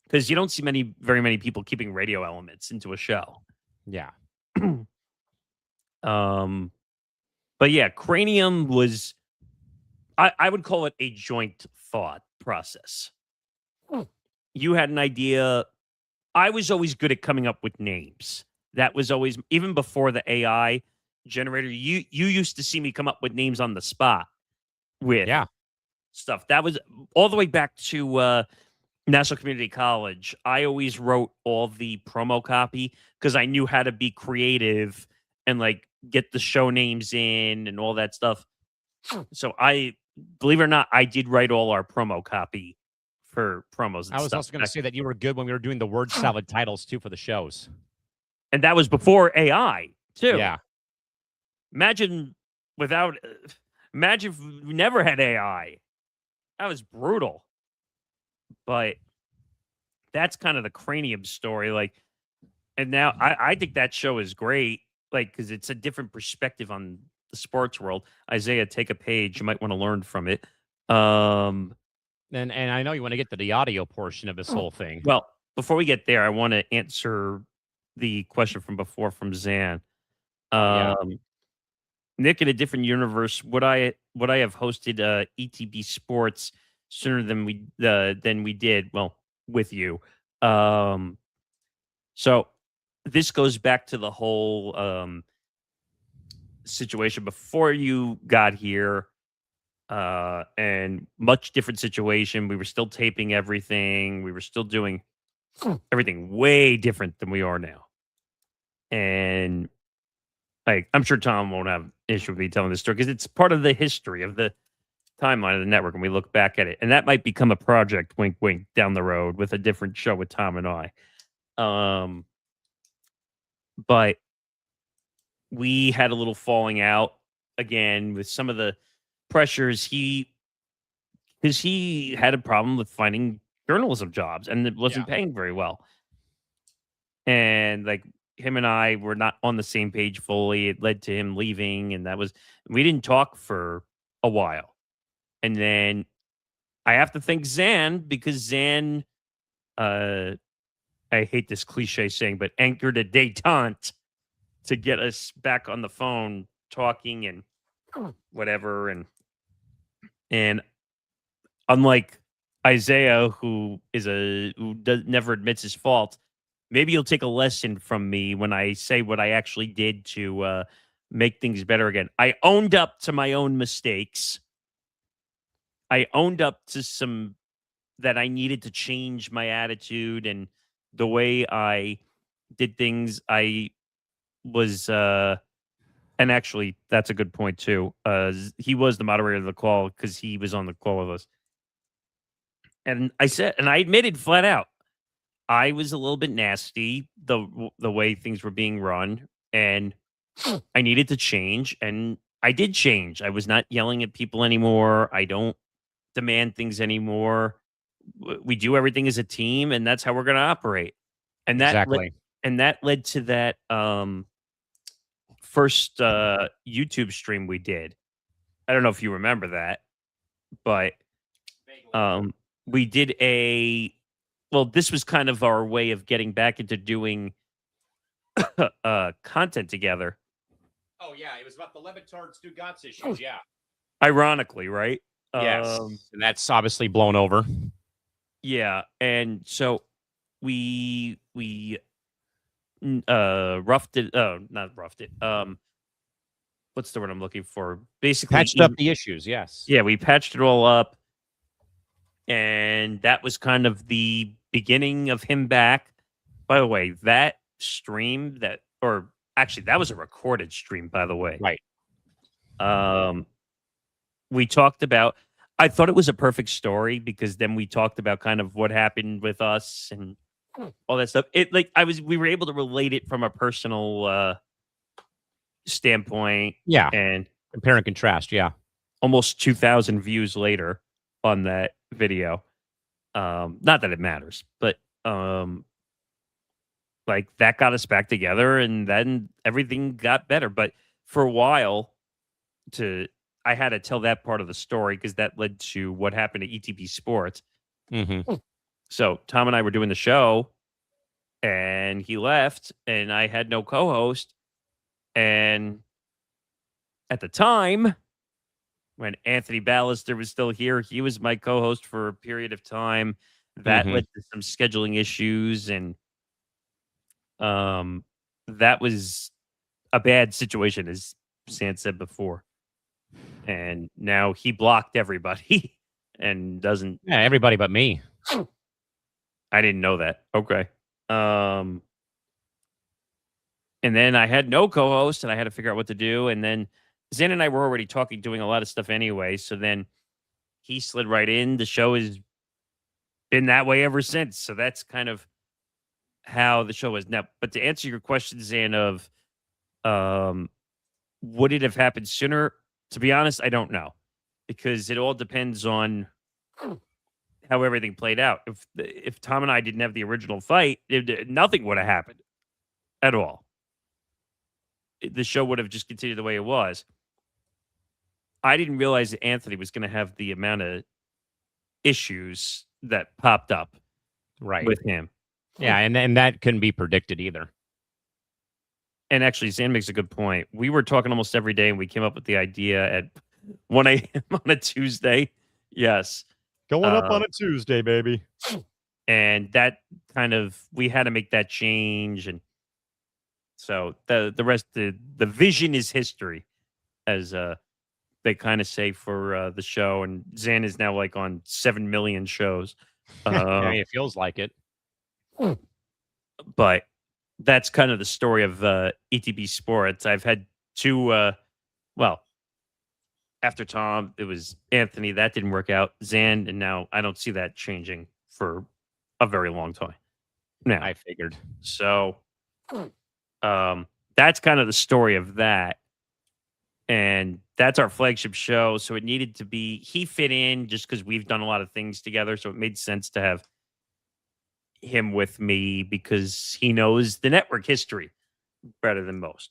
Because you don't see very many people keeping radio elements into a show. Yeah. But yeah, Cranium was, I would call it a joint thought process. You had an idea. I was always good at coming up with names. That was always, even before the AI generator, you used to see me come up with names on the spot with stuff. That was all the way back to National Community College. I always wrote all the promo copy because I knew how to be creative and like get the show names in and all that stuff. So I, believe it or not, I did write all our promo copy for promos. And I was stuff also going to say that you were good when we were doing the word salad titles too for the shows. And that was before AI too. Yeah. Imagine if we never had AI. That was brutal. But that's kind of the Cranium story. Like, and now I think that show is great. Like, because it's a different perspective on the sports world. Isaiah, take a page. You might want to learn from it. And I know you want to get to the audio portion of this whole thing. Well, before we get there, I want to answer the question from before from Zan. Nick, in a different universe, would I have hosted ETB Sports sooner than we did? Well, with you. So this goes back to the whole situation before you got here, and much different situation. We were still taping everything. We were still doing everything way different than we are now. And like, I'm sure Tom won't have an issue with me telling this story because it's part of the history of the timeline of the network, and we look back at it. And that might become a project, wink, wink, down the road with a different show with Tom and I. But we had a little falling out again with some of the pressures. Because he had a problem with finding journalism jobs, and it wasn't paying very well. And like, him and I were not on the same page fully. It led to him leaving, and we didn't talk for a while. And then I have to thank Zan, because Zan, I hate this cliche saying, but anchored a detente to get us back on the phone talking and whatever. And unlike Isaiah, who never admits his fault, maybe you'll take a lesson from me when I say what I actually did to make things better again. I owned up to my own mistakes. I owned up to some that I needed to change my attitude and the way I did things. I was, and actually, that's a good point too. He was the moderator of the call because he was on the call with us. And I admitted flat out, I was a little bit nasty the way things were being run, and I needed to change, and I did change. I was not yelling at people anymore. I don't demand things anymore. We do everything as a team, and that's how we're going to operate. And that led to that first YouTube stream we did. I don't know if you remember that, but we did this was kind of our way of getting back into doing content together. Oh, yeah. It was about the Levitard Stugatz issues. Yeah. Ironically, right? Yes. And that's obviously blown over. Yeah, and so we roughed it. Oh, not roughed it. What's the word I'm looking for? Basically, Patched up the issues, yes. yeah, we patched it all up, and that was kind of the beginning of him back. By the way, that stream or actually, that was a recorded stream. By the way, Right. We talked about. I thought it was a perfect story because then we talked about kind of what happened with us and all that stuff. We were able to relate it from a personal standpoint. Yeah. And Compare and contrast, yeah. almost 2,000 views later on that video. Not that it matters, but like that got us back together and then everything got better. But for a while I had to tell that part of the story because that led to what happened at ETB Sports. Mm-hmm. So Tom and I were doing the show and he left and I had no co-host. And at the time, when Anthony Ballister was still here, he was my co-host for a period of time. That led to some scheduling issues, and that was a bad situation, as Sam said before. And now he blocked everybody and doesn't. Yeah, everybody but me. I didn't know that. Okay. And then I had no co-host, and I had to figure out what to do. And then Zen and I were already doing a lot of stuff anyway. So then he slid right in. The show has been that way ever since. So that's kind of how the show is now. But to answer your question, Zen, of would it have happened sooner? To be honest, I don't know, because it all depends on how everything played out. If Tom and I didn't have the original fight, nothing would have happened at all. The show would have just continued the way it was. I didn't realize that Anthony was going to have the amount of issues that popped up with him. Yeah, and that couldn't be predicted either. And actually, Zan makes a good point. We were talking almost every day, and we came up with the idea at 1 a.m. on a Tuesday. Yes. Going up on a Tuesday, baby. And that kind of, we had to make that change. And so the rest, the vision is history, as they kind of say for the show. And Zan is now like on 7 million shows. Yeah, it feels like it. But that's kind of the story of ETB Sports. I've had two, after Tom, it was Anthony. That didn't work out. Zan, and now I don't see that changing for a very long time. Now, I figured. So that's kind of the story of that. And that's our flagship show. So it needed to be, he fit in just because we've done a lot of things together. So it made sense to have him with me because he knows the network history better than most.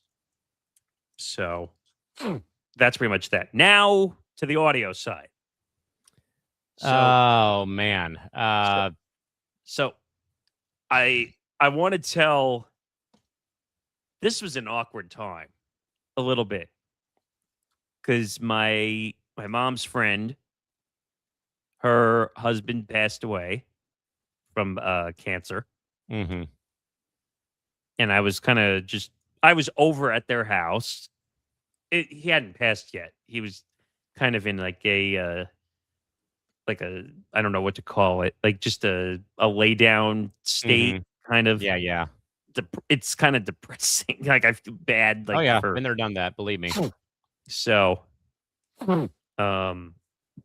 So that's pretty much that. Now to the audio side. So, oh man. So I want to tell, this was an awkward time a little bit because my mom's friend, her husband passed away from cancer. Mm-hmm. And I was kind of I was over at their house. He hadn't passed yet. He was kind of in like I don't know what to call it, like just a lay down state, kind of. Yeah. It's kind of depressing. Like I feel bad. Like, oh yeah, been there, done that. Believe me. So,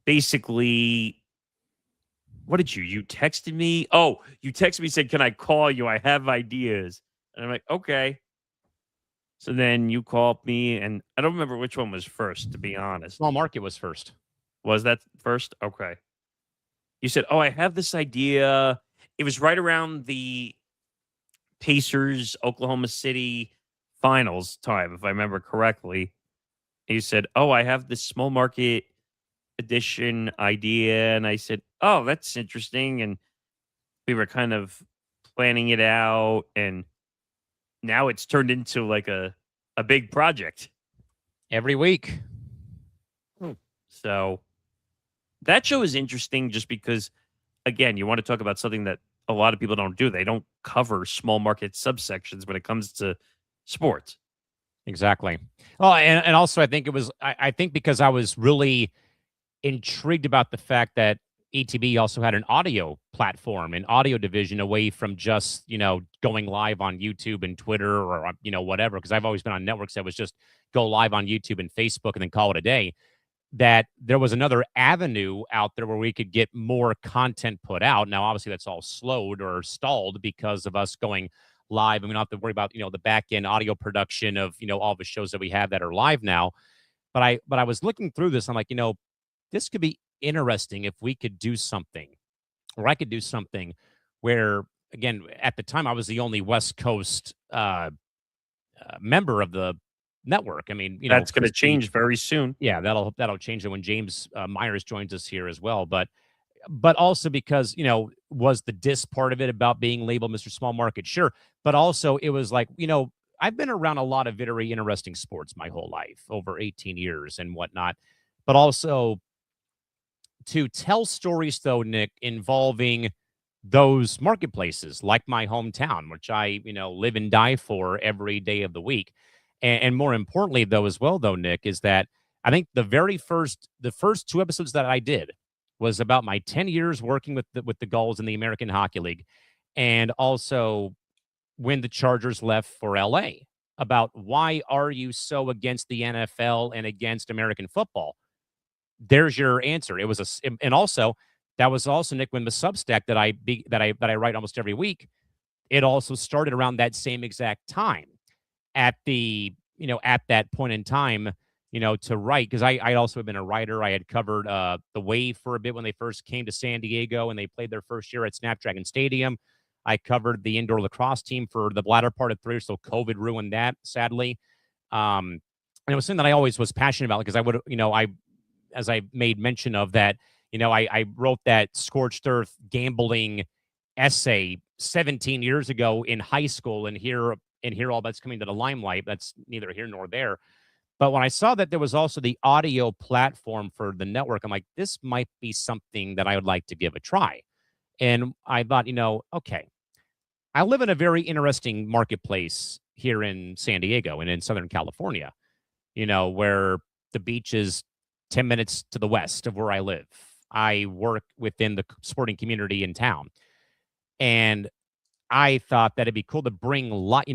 basically, what did you texted me? Oh, you texted me, said, "Can I call you? I have ideas." And I'm like, okay. So then you called me, and I don't remember which one was first, to be honest. Small market was first. Was that first? Okay. You said, "Oh, I have this idea." It was right around the Pacers Oklahoma City finals time, if I remember correctly. And you said, "Oh, I have this small market edition idea." And I said, "Oh, that's interesting." And we were kind of planning it out, and now it's turned into like a big project every week. So that show is interesting just because again, you want to talk about something that a lot of people don't do. They don't cover small market subsections when it comes to sports. Exactly. Well, and also I think it was I think because I was really intrigued about the fact that ETB also had an audio platform, an audio division away from just, going live on YouTube and Twitter or, whatever. Because I've always been on networks that was just go live on YouTube and Facebook and then call it a day. That there was another avenue out there where we could get more content put out. Now, obviously, that's all slowed or stalled because of us going live. And we don't have to worry about, the back end audio production of, all the shows that we have that are live now. But I was looking through this. I'm like, this could be interesting if we could do something, or I could do something where, again, at the time I was the only West Coast member of the network. I mean, That's going to change very soon. Yeah, that'll change it when James Myers joins us here as well. But also because was the diss part of it about being labeled Mr. Small Market, sure, but also it was like I've been around a lot of very interesting sports my whole life, over 18 years and whatnot, but also to tell stories, though, Nick, involving those marketplaces like my hometown, which I, live and die for every day of the week. And more importantly, though, as well, though, Nick, is that I think the first two episodes that I did was about my 10 years working with the Gulls in the American Hockey League, and also when the Chargers left for LA, about why are you so against the NFL and against American football? There's your answer. It was and also that was also, Nick, when the Substack that I write almost every week, it also started around that same exact time at that point in time, to write, because I also have been a writer. I had covered the Wave for a bit when they first came to San Diego and they played their first year at Snapdragon Stadium. I covered the indoor lacrosse team for the latter part of 3 years, so COVID ruined that, sadly. And it was something that I always was passionate about, because I would, as I made mention of that, I wrote that scorched earth gambling essay 17 years ago in high school, and here all that's coming to the limelight. That's neither here nor there. But when I saw that there was also the audio platform for the network, I'm like, this might be something that I would like to give a try. And I thought, okay, I live in a very interesting marketplace here in San Diego and in Southern California, where the beach is 10 minutes to the west of where I live. I work within the sporting community in town. And I thought that it'd be cool to bring light,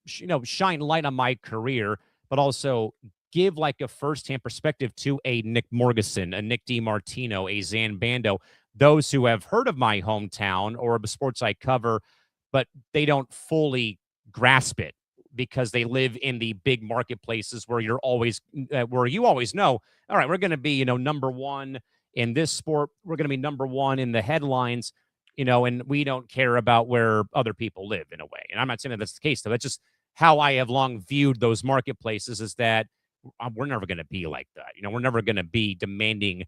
shine light on my career, but also give like a firsthand perspective to a Nick Morgasen, a Nick DiMartino, a Zan Bando, those who have heard of my hometown or the sports I cover, but they don't fully grasp it because they live in the big marketplaces where you always know, all right, we're going to be, number one in this sport. We're going to be number one in the headlines, and we don't care about where other people live in a way. And I'm not saying that that's the case, though. That's just how I have long viewed those marketplaces, is that we're never going to be like that. We're never going to be demanding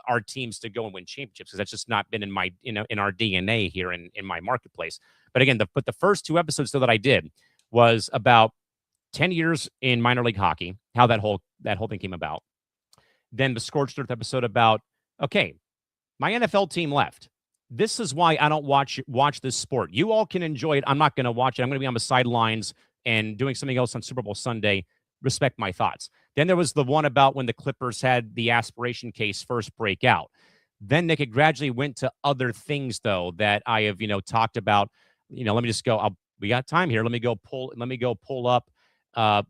our teams to go and win championships, because that's just not been in my, in our DNA here in my marketplace. But again, the first two episodes though that I did was about 10 years in minor league hockey, how that whole thing came about. Then the Scorched Earth episode about, okay, my NFL team left. This is why I don't watch this sport. You all can enjoy it. I'm not going to watch it. I'm going to be on the sidelines and doing something else on Super Bowl Sunday. Respect my thoughts. Then there was the one about when the Clippers had the aspiration case first break out. Then Nick, it gradually went to other things, though, that I have, talked about. Let me just go. We got time here. Let me go pull up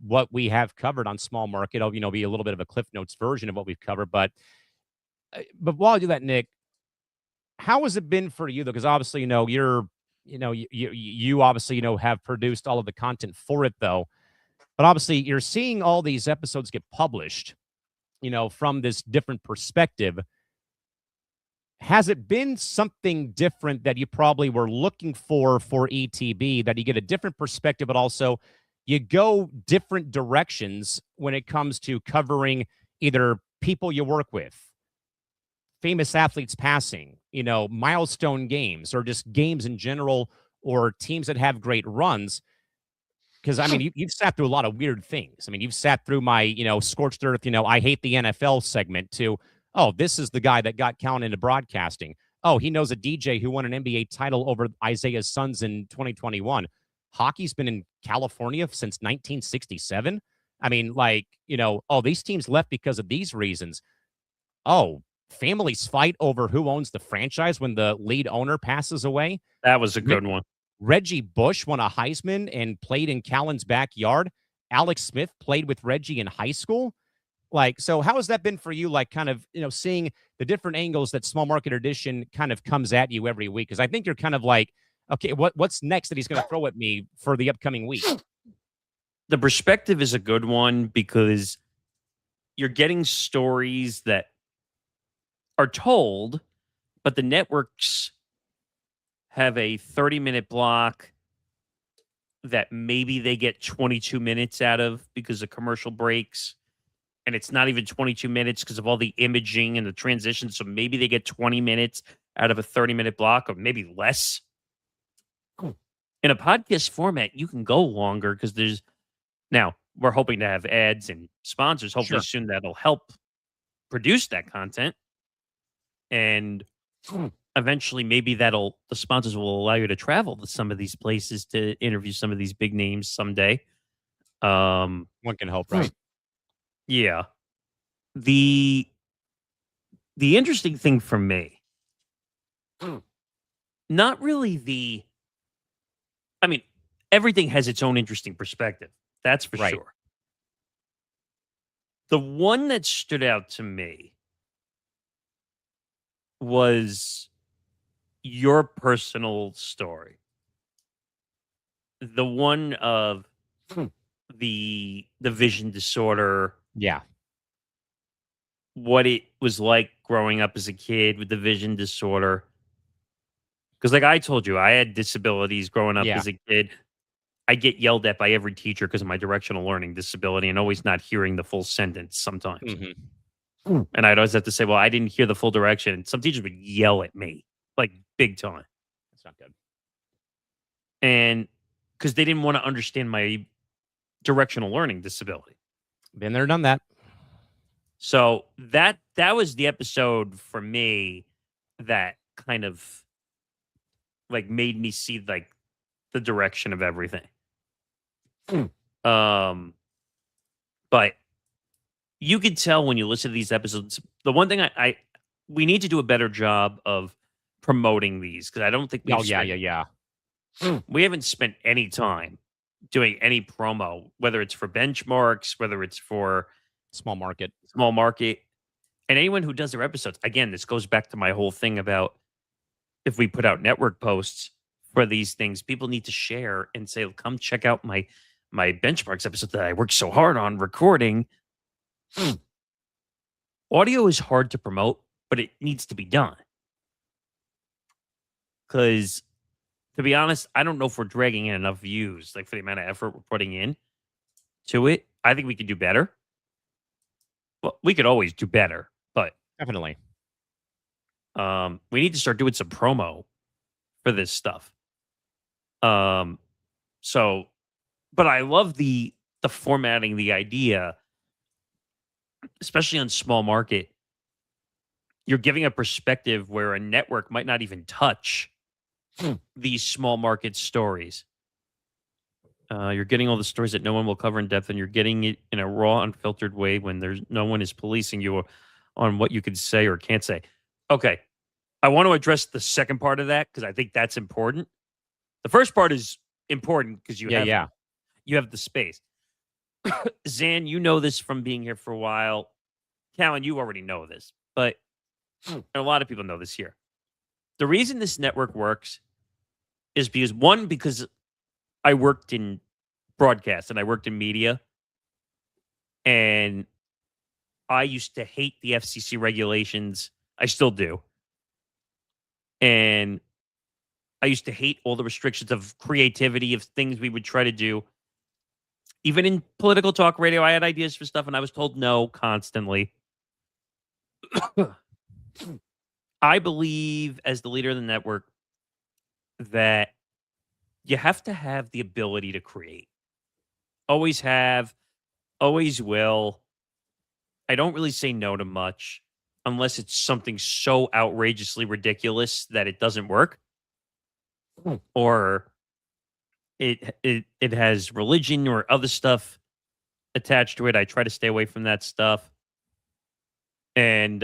what we have covered on small market. It'll, be a little bit of a Cliff Notes version of what we've covered. But while I do that, Nick, how has it been for you, though? Because obviously, you obviously, have produced all of the content for it, though. But obviously, you're seeing all these episodes get published, from this different perspective. Has it been something different that you probably were looking for ETB, that you get a different perspective, but also you go different directions when it comes to covering either people you work with, famous athletes passing, milestone games, or just games in general, or teams that have great runs? Because, I mean, you've sat through a lot of weird things. I mean, you've sat through my, Scorched Earth, I hate the NFL segment, to oh, this is the guy that got Callan into broadcasting. Oh, he knows a DJ who won an NBA title over Isaiah's Suns in 2021. Hockey's been in California since 1967. I mean, like, oh, these teams left because of these reasons. Oh, families fight over who owns the franchise when the lead owner passes away. That was a good one. Reggie Bush won a Heisman and played in Callan's backyard. Alex Smith played with Reggie in high school. Like, so how has that been for you? Like, kind of, seeing the different angles that Small Market Edition kind of comes at you every week. Because I think you're kind of like, okay, what's next that he's going to throw at me for the upcoming week? The perspective is a good one because you're getting stories that are told, but the networks have a 30-minute block that maybe they get 22 minutes out of because of commercial breaks. And it's not even 22 minutes because of all the imaging and the transitions. So maybe they get 20 minutes out of a 30-minute block, or maybe less. In a podcast format, you can go longer because now we're hoping to have ads and sponsors. Hopefully soon that'll help produce that content. And eventually maybe the sponsors will allow you to travel to some of these places to interview some of these big names someday. One can hope, right? Yeah. The interesting thing for me, not really I mean, everything has its own interesting perspective. That's for sure. The one that stood out to me was your personal story. The one of the vision disorder. Yeah. What it was like growing up as a kid with the vision disorder. Because like I told you, I had disabilities growing up as a kid. I get yelled at by every teacher because of my directional learning disability and always not hearing the full sentence sometimes. Mm-hmm. And I'd always have to say, well, I didn't hear the full direction. And some teachers would yell at me, like big time. That's not good. And because they didn't want to understand my directional learning disability. Been there, done that. So that was the episode for me that kind of like made me see like the direction of everything. But you could tell when you listen to these episodes. The one thing we need to do a better job of promoting these because I don't think we haven't spent any time doing any promo, whether it's for benchmarks, whether it's for small market. And anyone who does their episodes, again, this goes back to my whole thing about if we put out network posts for these things, people need to share and say, come check out my benchmarks episode that I worked so hard on recording. Audio is hard to promote, but it needs to be done. Because, to be honest, I don't know if we're dragging in enough views, like for the amount of effort we're putting in to it. I think we could do better. Well, we could always do better, but definitely. We need to start doing some promo for this stuff. But I love the formatting, the idea, especially on small market. You're giving a perspective where a network might not even touch these small market stories. You're getting all the stories that no one will cover in depth, and you're getting it in a raw, unfiltered way when no one is policing you on what you can say or can't say. Okay. I want to address the second part of that because I think that's important. The first part is important because you have the space. Zan, you know this from being here for a while. Callan, you already know this, but a lot of people know this here. The reason this network works is because I worked in broadcast and I worked in media, and I used to hate the FCC regulations. I still do. And I used to hate all the restrictions of creativity, of things we would try to do. Even in political talk radio, I had ideas for stuff, and I was told no constantly. I believe, as the leader of the network, that you have to have the ability to create. Always have, always will. I don't really say no to much. unless it's something so outrageously ridiculous that it doesn't work, or it has religion or other stuff attached to it. I try to stay away from that stuff. And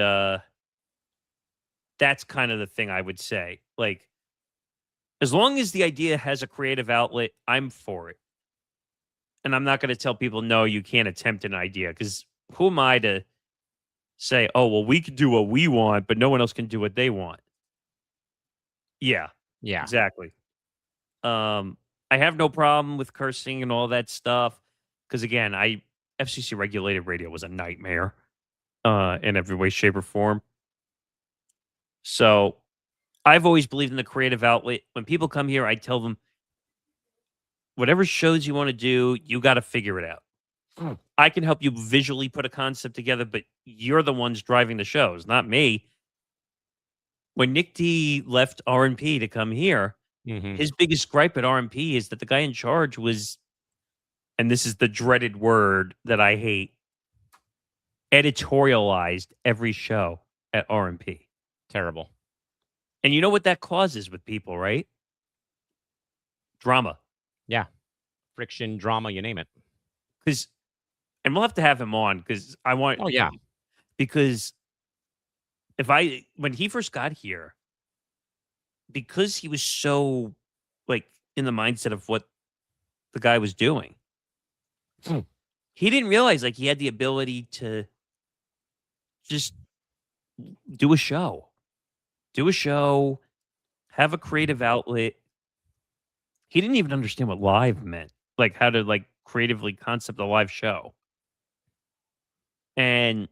that's kind of the thing I would say. Like, as long as the idea has a creative outlet, I'm for it. And I'm not going to tell people, no, you can't attempt an idea, because who am I to say, oh, well, we can do what we want, but no one else can do what they want? Yeah, Yeah. exactly. I have no problem with cursing and all that stuff, because again, FCC regulated radio was a nightmare in every way, shape, or form. So I've always believed in the creative outlet. When people come here, I tell them, whatever shows you want to do, you got to figure it out. I can help you visually put a concept together, but you're the ones driving the shows, not me. When Nick D left R&P to come here, his biggest gripe at R&P is that the guy in charge was, and this is the dreaded word that I hate, editorialized every show at R&P. Terrible. And you know what that causes with people, right? Drama. Yeah. Friction, drama, you name it. And we'll have to have him on, because I want. Oh, yeah. Because when he first got here, because he was so like in the mindset of what the guy was doing, he didn't realize like he had the ability to just do a show, have a creative outlet. He didn't even understand what live meant, like how to like creatively concept a live show. And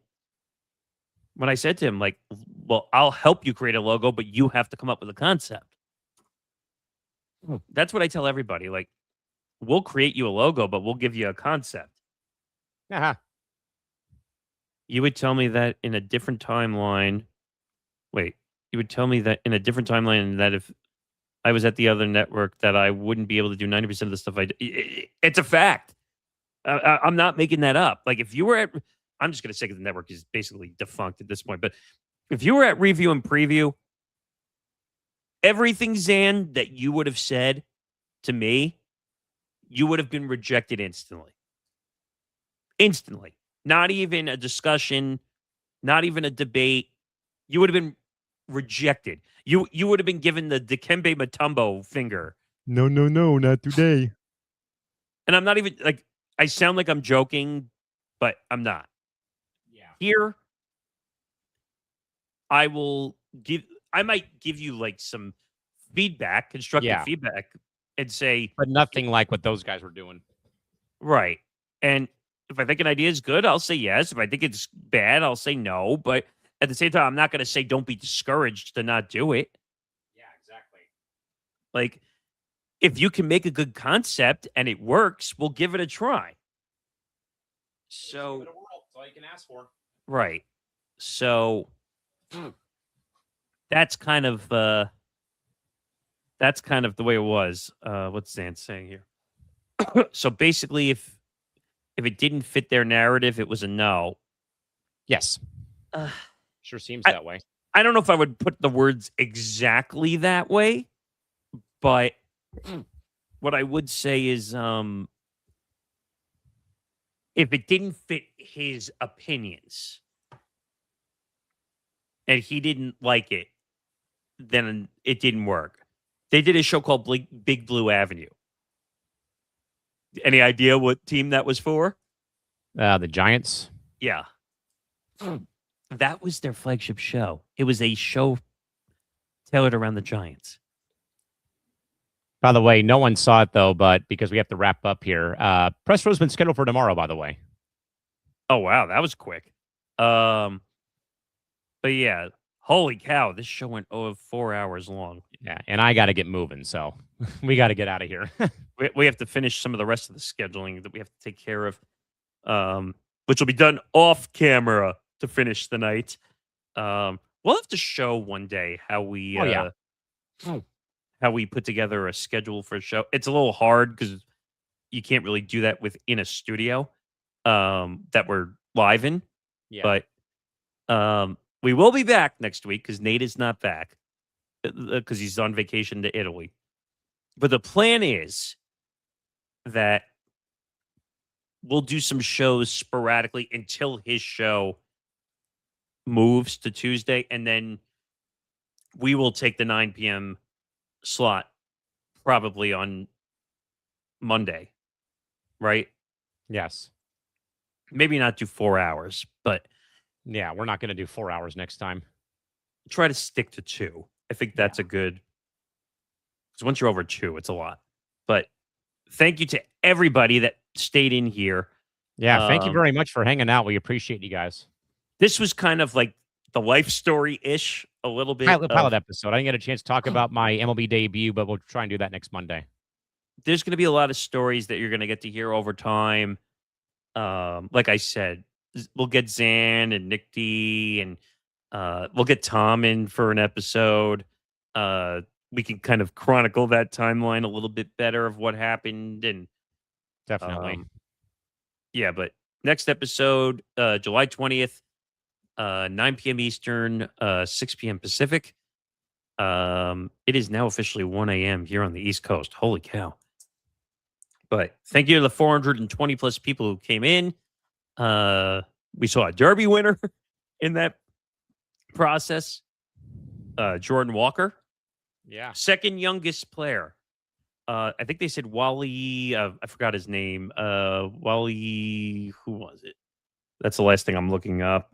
when I said to him, like, well, I'll help you create a logo, but you have to come up with a concept. That's what I tell everybody. Like, we'll create you a logo, but we'll give you a concept. Uh-huh. You would tell me that in a different timeline. Wait, you would tell me that in a different timeline that if I was at the other network that I wouldn't be able to do 90% of the stuff I do. It's a fact. I'm not making that up. Like, if you were at, I'm just going to say the network is basically defunct at this point, but if you were at review and preview, everything, Zan, that you would have said to me, you would have been rejected instantly. Instantly. Not even a discussion, not even a debate. You would have been rejected. You would have been given the Dikembe Mutombo finger. No, not today. And I'm not even, like, I sound like I'm joking, but I'm not. Yeah. Here, I might give you, like, some feedback, constructive feedback, and say... But nothing like what those guys were doing. Right. And if I think an idea is good, I'll say yes. If I think it's bad, I'll say no. But at the same time, I'm not going to say don't be discouraged to not do it. Yeah, exactly. Like, if you can make a good concept and it works, we'll give it a try. So, That's all you can ask for. Right. So that's kind of the way it was. What's Zan saying here? So basically, if it didn't fit their narrative, it was a no. Yes. Sure seems that way. I don't know if I would put the words exactly that way, but what I would say is if it didn't fit his opinions and he didn't like it, then it didn't work. They did a show called Big Blue Avenue. Any idea what team that was for? The Giants. Yeah. That was their flagship show. It was a show tailored around the Giants. By the way, no one saw it, though, but because we have to wrap up here, press row's been scheduled for tomorrow, by the way. Oh, wow. That was quick. But yeah, holy cow. This show went 4 hours long. Yeah, and I got to get moving, so we got to get out of here. We have to finish some of the rest of the scheduling that we have to take care of, which will be done off camera to finish the night. We'll have to show one day how we how we put together a schedule for a show. It's a little hard because you can't really do that within a studio that we're live in. Yeah. But we will be back next week because Nate is not back because he's on vacation to Italy. But the plan is that we'll do some shows sporadically until his show moves to Tuesday, and then we will take the 9 p.m. slot probably on Monday, right? Yes. Maybe not do 4 hours, but Yeah, we're not going to do 4 hours next time. try to stick to 2. I think that's a good, because once you're over 2, it's a lot. But thank you to everybody that stayed in here. Yeah, thank you very much for hanging out. We appreciate you guys. This was kind of like the life story-ish, a little bit. Pilot episode. I didn't get a chance to talk about my MLB debut, but we'll try and do that next Monday. There's going to be a lot of stories that you're going to get to hear over time. Like I said, we'll get Zan and Nick D, and we'll get Tom in for an episode. We can kind of chronicle that timeline a little bit better of what happened. And Definitely. yeah, but next episode, July 20th, 9 p.m. Eastern, 6 p.m. Pacific. It is now officially 1 a.m. here on the East Coast. Holy cow. But thank you to the 420 plus people who came in. We saw a Derby winner in that process. Jordan Walker. Yeah. Second youngest player. I think they said Wally. I forgot his name. Wally. Who was it? That's the last thing I'm looking up.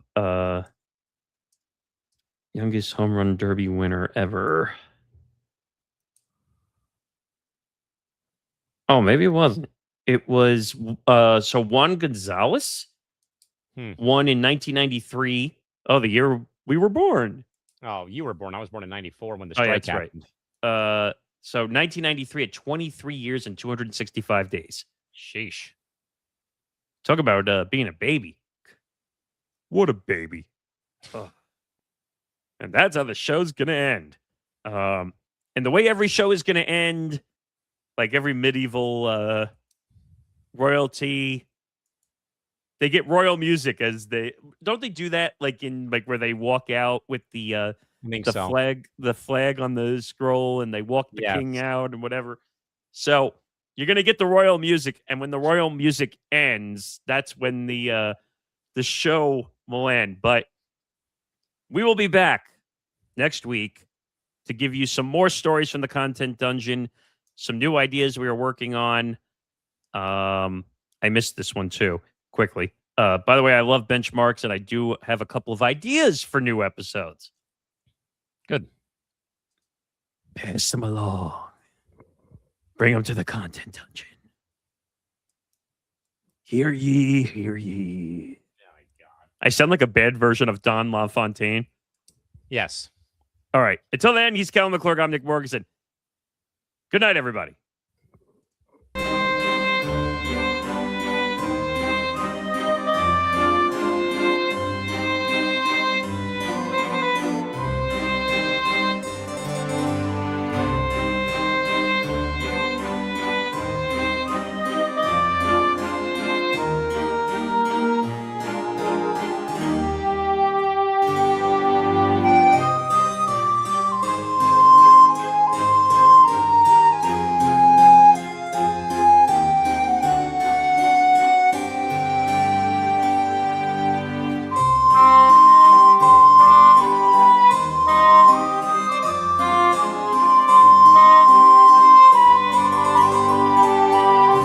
Youngest home run derby winner ever. Oh, maybe it wasn't. It was so Juan Gonzalez won in 1993. Oh, the year we were born. Oh, you were born. I was born in 94 when the Oh, strike yeah, that's happened. right. So 1993 at 23 years and 265 days. Sheesh. Talk about being a baby. What a baby. Ugh. And that's how the show's going to end. And the way every show is going to end, like every medieval royalty, they get royal music as they don't they do that like in like where they walk out with the flag on the scroll and they walk the king out and whatever. So you're gonna get the royal music, and when the royal music ends, that's when the show will end. But we will be back next week to give you some more stories from the content dungeon, some new ideas we are working on. I missed this one too, quickly. By the way, I love benchmarks, and I do have a couple of ideas for new episodes. Good. Pass them along. Bring them to the content dungeon. Hear ye, hear ye. Oh my God. I sound like a bad version of Don LaFontaine. Yes. All right. Until then, he's Callan McClurg. I'm Nick Morgasen. Good night, everybody.